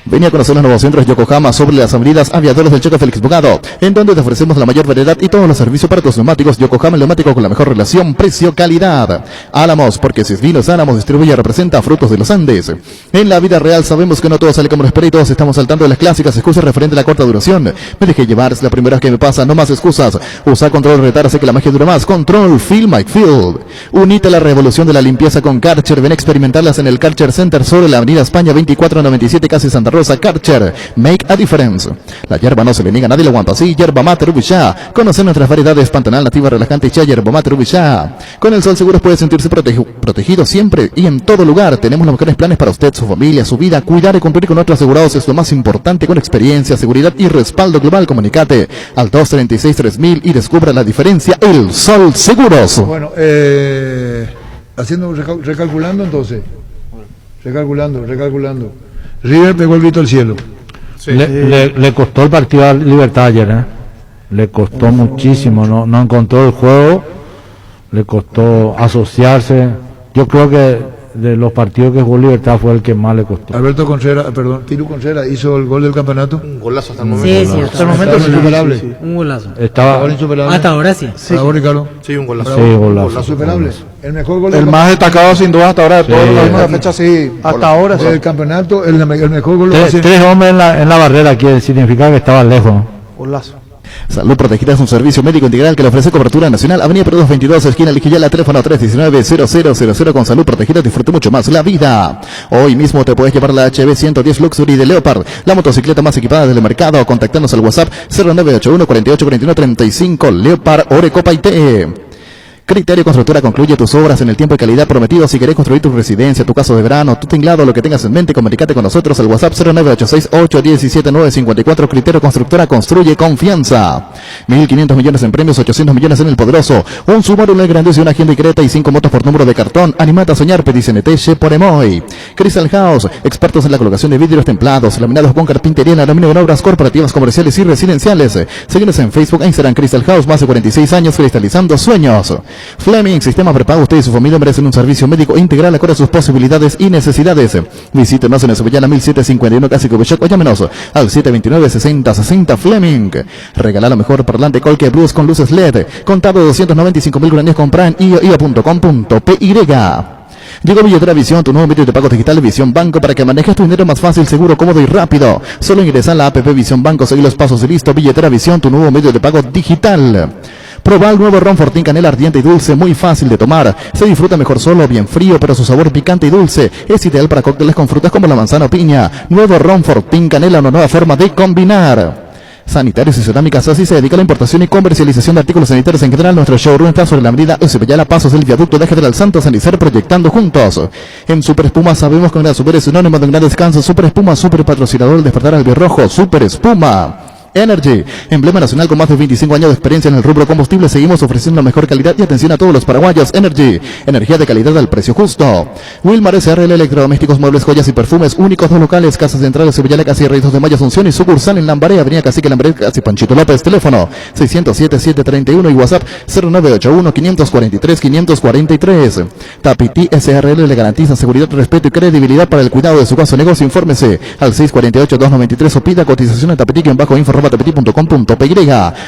Venía a conocer los nuevos centros Yokohama sobre las avenidas Aviadores del Checo Félix Bogado, en donde te ofrecemos la mayor variedad y todos los servicios para tus neumáticos. Yokohama, el neumático con la mejor relación precio-calidad. Álamos, porque si es Vinos Álamos distribuye y representa frutos de los Andes. En la vida real sabemos que no todo sale como lo espera y todos estamos saltando de las clásicas excusas referente a la corta duración. Me dejé llevar, es la primera vez que me pasa, no más excusas. Usa Control Retar, hace que la magia dure más. Control Feel My Field. Unite a la revolución de la limpieza con Karcher. Ven a experimentarlas en el Karcher Center sobre la avenida España 2497, casi Santa Rosa. Karcher, make a difference. La hierba no se le niega, nadie la aguanta así. Yerba Mate Rubishá. Conocer nuestras variedades: Pantanal, Nativa, Relajante y Chá. Yerba Mate Rubishá. Con el sol seguro puede sentirse protegido siempre y en todo lugar. Tenemos los mejores planes para usted, su familia, su vida. Cuidar y cumplir con nuestros asegurados es lo más importante, con experiencia, seguridad y respaldo global. Comunicate al 236-3000 y descubra la diferencia. El Sol Seguros. Bueno, recalculando entonces. Recalculando. River pegó el grito al cielo. Sí. Le costó el partido a Libertad ayer, le costó muchísimo, no encontró el juego, le costó asociarse. Yo creo que de los partidos que jugó Libertad fue el que más le costó. Tiru Contreras hizo el gol del campeonato. Un golazo hasta el momento. Sí, hasta el momento es insuperable. Sí. Un golazo. Estaba insuperable. Hasta ahora sí. Ricardo. Sí, un golazo. Sí, golazo. Insuperable. El mejor gol el más destacado sin duda hasta ahora de todas las fechas, sí. Hasta ahora sí. El campeonato, el mejor gol. Tres hombres en la barrera, que significa que estaba lejos. Golazo. Salud Protegida es un servicio médico integral que le ofrece cobertura nacional. Avenida Perú 222, esquina Lijiyala, teléfono 319-0000. Con Salud Protegida disfrute mucho más la vida. Hoy mismo te puedes llevar la HB 110 Luxury de Leopard, la motocicleta más equipada del mercado. Contactanos al WhatsApp 0981 48 41 35. Leopard Orecopa IT. Criterio Constructora concluye tus obras en el tiempo y calidad prometido. Si querés construir tu residencia, tu casa de verano, tu tinglado, lo que tengas en mente, comunícate con nosotros al WhatsApp 0986-817-954. Criterio Constructora construye confianza. 1.500 millones en premios, 800 millones en el Poderoso. Un Subaru, una grandeza y una Hyundai Creta y 5 motos por número de cartón. Animate a soñar, pedí CNT, por Emoy. Crystal House, expertos en la colocación de vidrios templados, laminados con carpintería en aluminio en obras corporativas, comerciales y residenciales. Síguenos en Facebook e Instagram. Crystal House, más de 46 años cristalizando sueños. Fleming, sistema prepago. Usted y su familia merecen un servicio médico integral acorde a sus posibilidades y necesidades. Visítenos en Esovellana 1751, casi Covichok, o llámenos al 729-6060 Fleming. Regala lo mejor parlante Colque Blues con luces LED. Contado 295.000 guaraníes, compra en io.com.py. Llegó Billetera Visión, tu nuevo medio de pago digital Visión Banco, para que manejes tu dinero más fácil, seguro, cómodo y rápido. Solo ingresa en la app Visión Banco, seguí los pasos y listo. Billetera Visión, tu nuevo medio de pago digital. Proba el nuevo ron Fortín Canela ardiente y dulce, muy fácil de tomar. Se disfruta mejor solo, bien frío, pero su sabor picante y dulce es ideal para cócteles con frutas como la manzana o piña. Nuevo ron Fortín Canela, una nueva forma de combinar. Sanitarios y Cerámicas así se dedica a la importación y comercialización de artículos sanitarios en general. Nuestro showroom está sobre la avenida Esopellala, pasos del viaducto de General Santos, San Isidro, proyectando juntos. En Super Espuma sabemos que Gran Super es sinónimo de un gran descanso. Super Espuma, super patrocinador del despertar albirrojo. Super Espuma. Energy, emblema nacional con más de 25 años de experiencia en el rubro combustible. Seguimos ofreciendo la mejor calidad y atención a todos los paraguayos. Energy, energía de calidad al precio justo. Wilmar SRL, electrodomésticos, muebles, joyas y perfumes, únicos, 2 locales, Casas Centrales, Sevilla, Casi Reyes de Mayo, Asunción y sucursal en Lambaré, Avenida Cacique Lambaré, casi Panchito López. Teléfono 607-731 y WhatsApp 0981-543-543. Tapiti SRL le garantiza seguridad, respeto y credibilidad para el cuidado de su casa o negocio. Infórmese al 648-293 o pida cotización en Tapiti en bajo info @tapeti.com.py.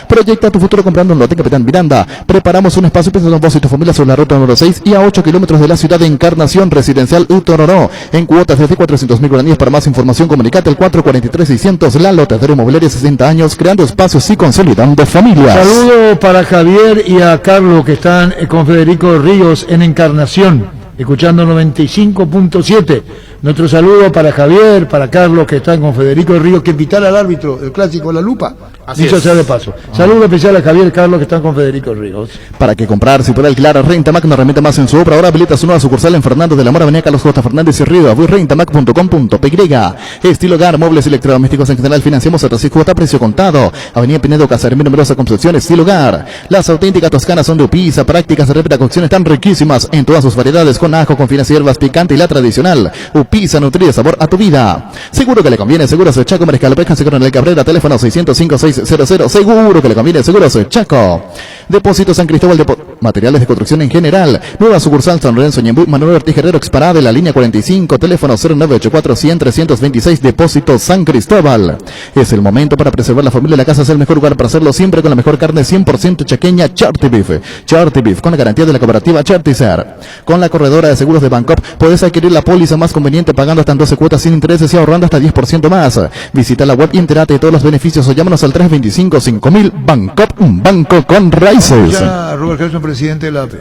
Proyecta tu futuro comprando un lote en Capitán Miranda. Preparamos un espacio pensando en vos y tu familia sobre la ruta número 6 y a 8 kilómetros de la ciudad de Encarnación Residencial Utororó. En cuotas desde 400.000 guaraníes. Para más información comunicate al 443-600. La Lotedora Inmobiliaria, 60 años, creando espacios y consolidando familias. Saludo para Javier y a Carlos que están con Federico Ríos en Encarnación, escuchando 95.7. Nuestro saludo para Javier, para Carlos que están con Federico Ríos, que invitar al árbitro del clásico La Lupa. Dicho sea de paso. Saludo especial a Javier y Carlos que están con Federico Ríos. Para que comprar, si puede alquilar, Rentamac no remite más en su obra. Ahora habilita su nueva sucursal en Fernando de la Mora, Avenida Carlos J. Fernández y Río. Rentamac.com.py. Estilo Hogar, muebles electrodomésticos en general, financiamos a cuota a precio contado. Avenida Pinedo, Casarín, numerosa Concepción, Estilo Hogar. Las auténticas toscanas son de Upisa, prácticas de rápida cocción están riquísimas en todas sus variedades, con ajo, con finas hierbas, picante y la tradicional. Upisa, nutrir sabor a tu vida. Seguro que le conviene, Seguros Chaco, Mariscal Pesca, Seguro en el Cabrera, teléfono 605-600. Seguro que le conviene, Seguros Chaco. Depósito San Cristóbal, materiales de construcción en general. Nueva sucursal San Lorenzo, Ñembu, Manuel Ortiz Herrero, exparada de la línea 45, teléfono 0984-100-326, Depósito San Cristóbal. Es el momento para preservar la familia. La casa es el mejor lugar para hacerlo, siempre con la mejor carne 100% chaqueña, Charty Beef. Charty Beef, con la garantía de la cooperativa Charticer. Con la corredora de seguros de Bancop, puedes adquirir la póliza más conveniente pagando hasta en 12 cuotas sin intereses y ahorrando hasta 10% más. Visita la web y entérate de todos los beneficios o llámanos al 325-5000. Bancop, un banco con raíces. Ya, Robert Gerson, presidente de la APF.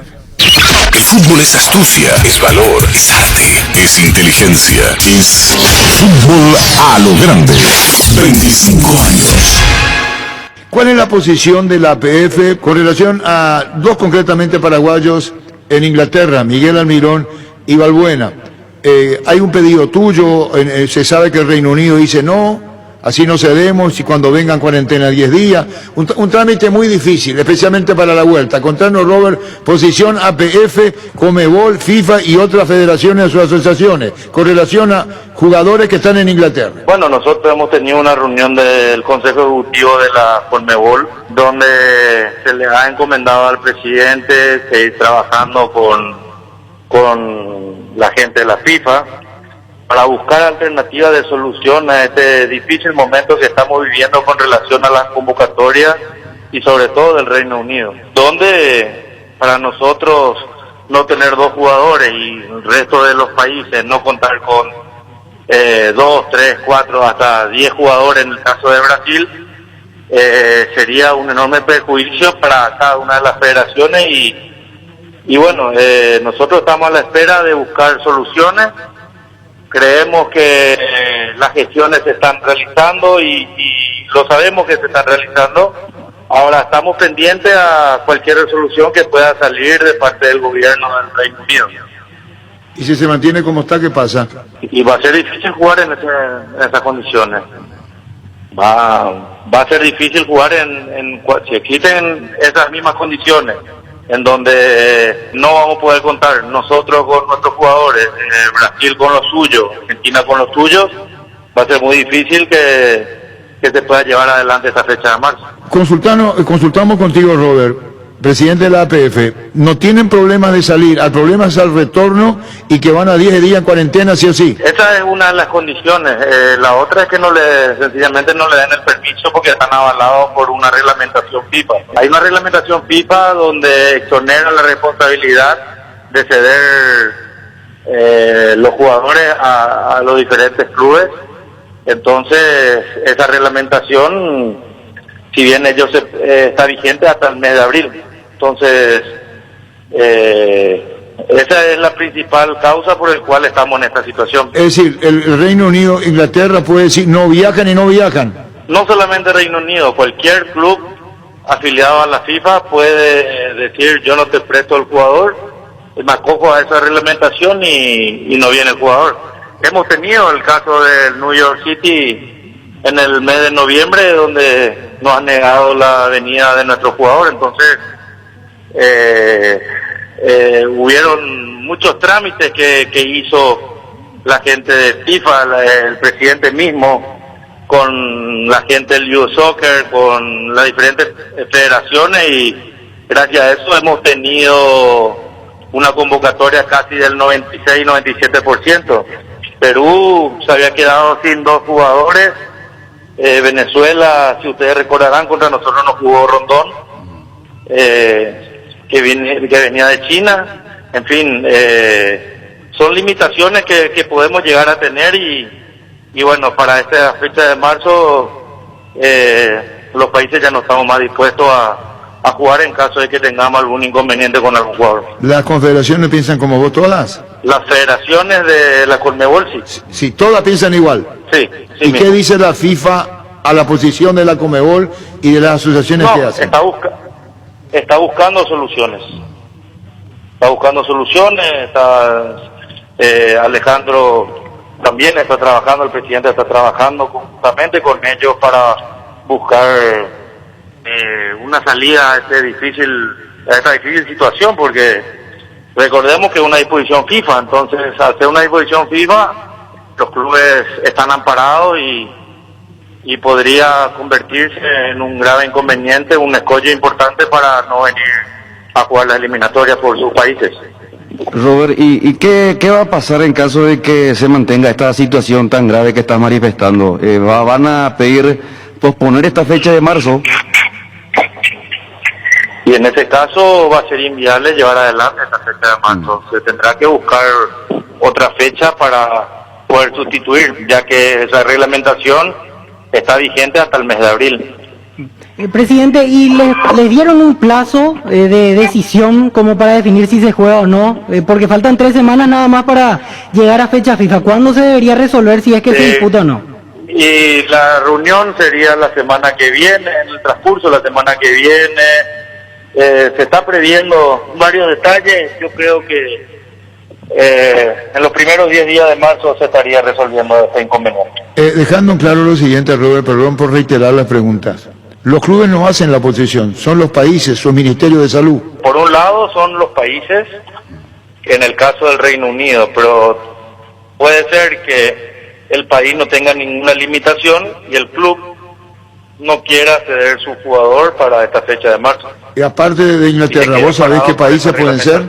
El fútbol es astucia, es valor, es arte, es inteligencia, es fútbol a lo grande. 25 años. ¿Cuál es la posición de la APF con relación a dos concretamente paraguayos en Inglaterra, Miguel Almirón y Balbuena? Hay un pedido tuyo, se sabe que el Reino Unido dice no, así no cedemos y cuando vengan cuarentena 10 días. Un trámite muy difícil, especialmente para la vuelta. Contanos, Robert, posición APF, Conmebol, FIFA y otras federaciones o asociaciones con relación a jugadores que están en Inglaterra. Bueno, nosotros hemos tenido una reunión del Consejo Ejecutivo de la Conmebol, donde se le ha encomendado al presidente seguir trabajando con la gente de la FIFA para buscar alternativas de solución a este difícil momento que estamos viviendo con relación a las convocatorias y sobre todo del Reino Unido, donde para nosotros no tener dos jugadores y el resto de los países no contar con 2, 3, 4, hasta 10 jugadores en el caso de Brasil, sería un enorme perjuicio para cada una de las federaciones y bueno, nosotros estamos a la espera de buscar soluciones. Creemos que las gestiones se están realizando y lo sabemos que se están realizando. Ahora estamos pendientes a cualquier resolución que pueda salir de parte del gobierno del Reino Unido. ¿Y si se mantiene como está, qué pasa? Y va a ser difícil jugar en esas condiciones. Va a ser difícil jugar si existen esas mismas condiciones, en donde no vamos a poder contar nosotros con nuestros jugadores, Brasil con los suyos, Argentina con los suyos. Va a ser muy difícil que se pueda llevar adelante esta fecha de marzo. Consultamos contigo, Robert, presidente de la APF. No tienen problema de salir, el problema es el retorno y que van a 10 días en cuarentena, sí o sí. Esa es una de las condiciones. La otra es que sencillamente no le den el permiso porque están avalados por una reglamentación FIFA. Hay una reglamentación FIFA donde exonera la responsabilidad de ceder los jugadores a los diferentes clubes. Entonces, esa reglamentación, si bien está vigente hasta el mes de abril. Entonces, esa es la principal causa por la cual estamos en esta situación. Es decir, el Reino Unido, Inglaterra puede decir no viajan y no viajan. No solamente Reino Unido, cualquier club afiliado a la FIFA puede decir yo no te presto el jugador, me acojo a esa reglamentación y no viene el jugador. Hemos tenido el caso del New York City en el mes de noviembre, donde nos han negado la venida de nuestro jugador. Entonces, hubieron muchos trámites que hizo la gente de FIFA, el presidente mismo, con la gente del US Soccer, con las diferentes federaciones, y gracias a eso hemos tenido una convocatoria casi del 96-97%. Perú se había quedado sin 2 jugadores Venezuela, si ustedes recordarán, contra nosotros nos jugó Rondón, que venía de China. En fin, son limitaciones que podemos llegar a tener y bueno, para esta fecha de marzo los países ya no estamos más dispuestos a jugar en caso de que tengamos algún inconveniente con algún jugador. ¿Las confederaciones piensan como vos todas? Las federaciones de la Conmebol sí. Sí, todas piensan igual. Sí. ¿Y qué dice la FIFA a la posición de la Conmebol y de las asociaciones que hacen? Está buscando soluciones. Alejandro también está trabajando, el presidente está trabajando conjuntamente con ellos para buscar una salida a esta difícil situación, porque recordemos que es una disposición FIFA, entonces al ser una disposición FIFA los clubes están amparados y podría convertirse en un grave inconveniente, un escollo importante para no venir a jugar las eliminatorias por sus países. Robert, ¿y qué va a pasar en caso de que se mantenga esta situación tan grave que estás manifestando? ¿Van a pedir posponer esta fecha de marzo? Y en ese caso va a ser inviable llevar adelante esta fecha de marzo. Se tendrá que buscar otra fecha para poder sustituir, ya que esa reglamentación está vigente hasta el mes de abril. Presidente, ¿y les dieron un plazo de decisión como para definir si se juega o no? Porque faltan 3 semanas nada más para llegar a fecha FIFA. ¿Cuándo se debería resolver si es que se disputa o no? Y la reunión sería la semana que viene, en el transcurso de la semana que viene. Se está previendo varios detalles. Yo creo que en los primeros 10 días de marzo se estaría resolviendo este inconveniente. Dejando en claro lo siguiente, Robert, perdón por reiterar las preguntas. Los clubes no hacen la oposición, son los países, son ministerios de salud. Por un lado son los países, en el caso del Reino Unido, pero puede ser que el país no tenga ninguna limitación y el club no quiera ceder su jugador para esta fecha de marzo. Y aparte de Inglaterra, ¿vos sabés qué países pueden ser?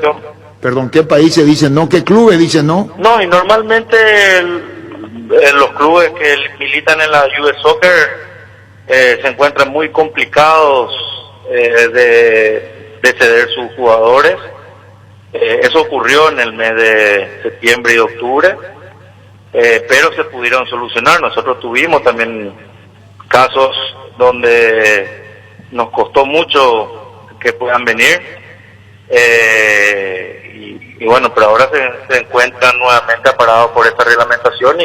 Perdón, ¿qué países dicen no? ¿Qué clubes dicen no? No, y normalmente los clubes que militan en la US Soccer se encuentran muy complicados de ceder sus jugadores. Eso ocurrió en el mes de septiembre y octubre, pero se pudieron solucionar. Nosotros tuvimos también casos donde nos costó mucho que puedan venir, y bueno, pero ahora se encuentran nuevamente aparados por esta reglamentación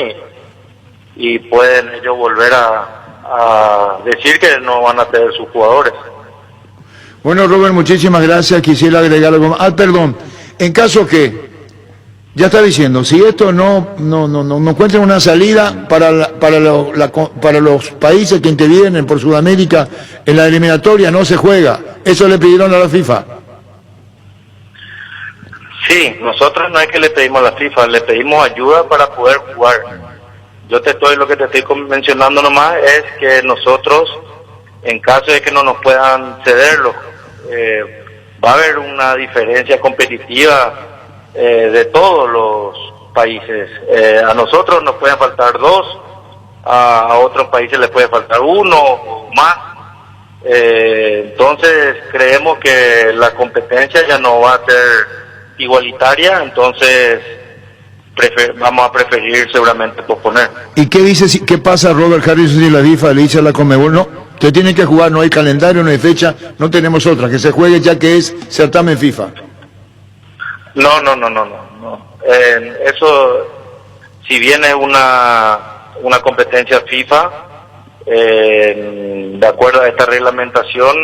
y pueden ellos volver a decir que no van a tener sus jugadores. Bueno, Robert, muchísimas gracias. Quisiera agregar algo más. Perdón, en caso que, ya está diciendo, si esto no encuentran una salida para los países que intervienen por Sudamérica en la eliminatoria, no se juega. Eso le pidieron a la FIFA. Sí, nosotros no es que le pedimos a la FIFA, le pedimos ayuda para poder jugar. Lo que te estoy mencionando nomás es que nosotros, en caso de que no nos puedan cederlo, va a haber una diferencia competitiva de todos los países. A nosotros nos pueden faltar 2, a otros países les puede faltar 1 o más. Entonces creemos que la competencia ya no va a ser igualitaria, entonces vamos a preferir seguramente posponer. ¿Y qué dice, qué pasa, Robert Harrison, si la FIFA le dice a la Conmebol, no, usted tiene que jugar, no hay calendario, no hay fecha, no tenemos otra, que se juegue ya que es certamen FIFA? No. Eso, si viene una competencia FIFA, de acuerdo a esta reglamentación,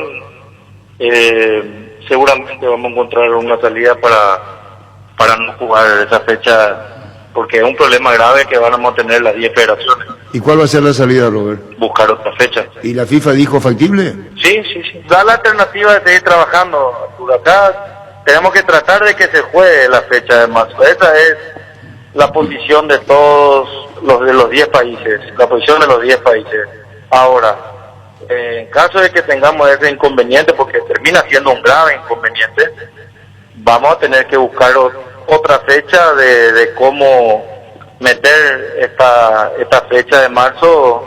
seguramente vamos a encontrar una salida para no jugar esa fecha, porque es un problema grave que vamos a tener las 10 federaciones. ¿Y cuál va a ser la salida, Robert? Buscar otra fecha. ¿Y la FIFA dijo factible? Sí. Da la alternativa de seguir trabajando, Arturo. Acá tenemos que tratar de que se juegue la fecha de marzo. Esa es la posición de todos los 10 países, la posición de los 10 países. Ahora, en caso de que tengamos ese inconveniente, porque termina siendo un grave inconveniente, vamos a tener que buscar otra fecha de cómo meter esta fecha de marzo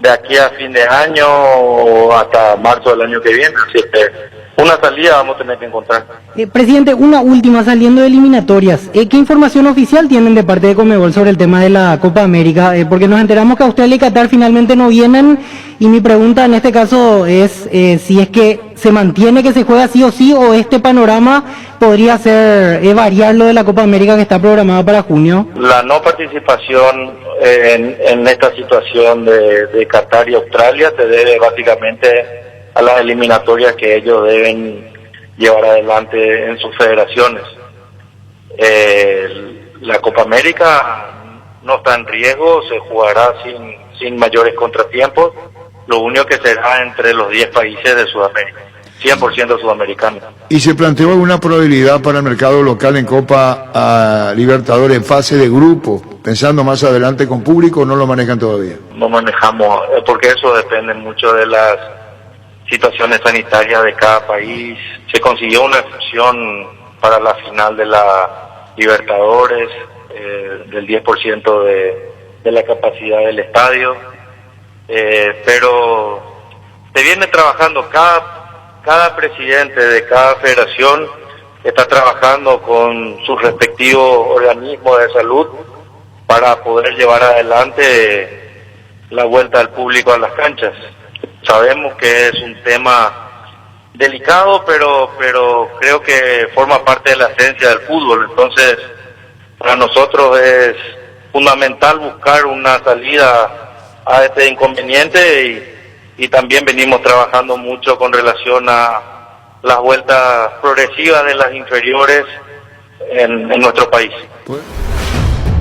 de aquí a fin de año o hasta marzo del año que viene. Así que una salida vamos a tener que encontrar. Presidente, una última, saliendo de eliminatorias. ¿Qué información oficial tienen de parte de Conmebol sobre el tema de la Copa América? Porque nos enteramos que Australia y Qatar finalmente no vienen, y mi pregunta en este caso es si es que se mantiene que se juega sí o sí, o este panorama podría ser variar lo de la Copa América que está programada para junio. La no participación en esta situación de Qatar y Australia se debe básicamente a las eliminatorias que ellos deben llevar adelante en sus federaciones. La Copa América no está en riesgo, se jugará sin mayores contratiempos, lo único que será entre los 10 países de Sudamérica, 100% sudamericanos. ¿Y se planteó alguna probabilidad para el mercado local en Copa Libertadores en fase de grupo, pensando más adelante con público, o no lo manejan todavía? No manejamos, porque eso depende mucho de las situaciones sanitarias de cada país. Se consiguió una excepción para la final de la Libertadores, del 10% de la capacidad del estadio, pero se viene trabajando, cada presidente de cada federación está trabajando con sus respectivos organismos de salud para poder llevar adelante la vuelta del público a las canchas. Sabemos que es un tema delicado, pero creo que forma parte de la esencia del fútbol. Entonces, para nosotros es fundamental buscar una salida a este inconveniente, y también venimos trabajando mucho con relación a las vueltas progresivas de las inferiores en nuestro país.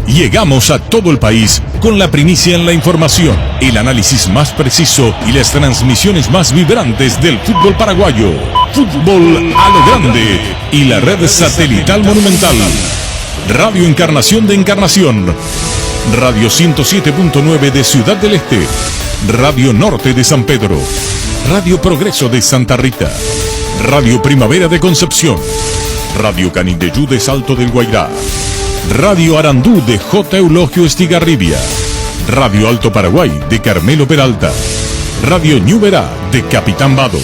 Llegamos a todo el país con la primicia en la información, el análisis más preciso y las transmisiones más vibrantes del fútbol paraguayo. Fútbol a lo grande y la red satelital Monumental. Radio Encarnación de Encarnación. Radio 107.9 de Ciudad del Este. Radio Norte de San Pedro. Radio Progreso de Santa Rita. Radio Primavera de Concepción. Radio Canindeyú de Salto del Guairá. Radio Arandú de J. Eulogio Estigarribia. Radio Alto Paraguay de Carmelo Peralta. Radio Ñuberá de Capitán Vado.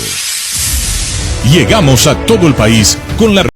Llegamos a todo el país con la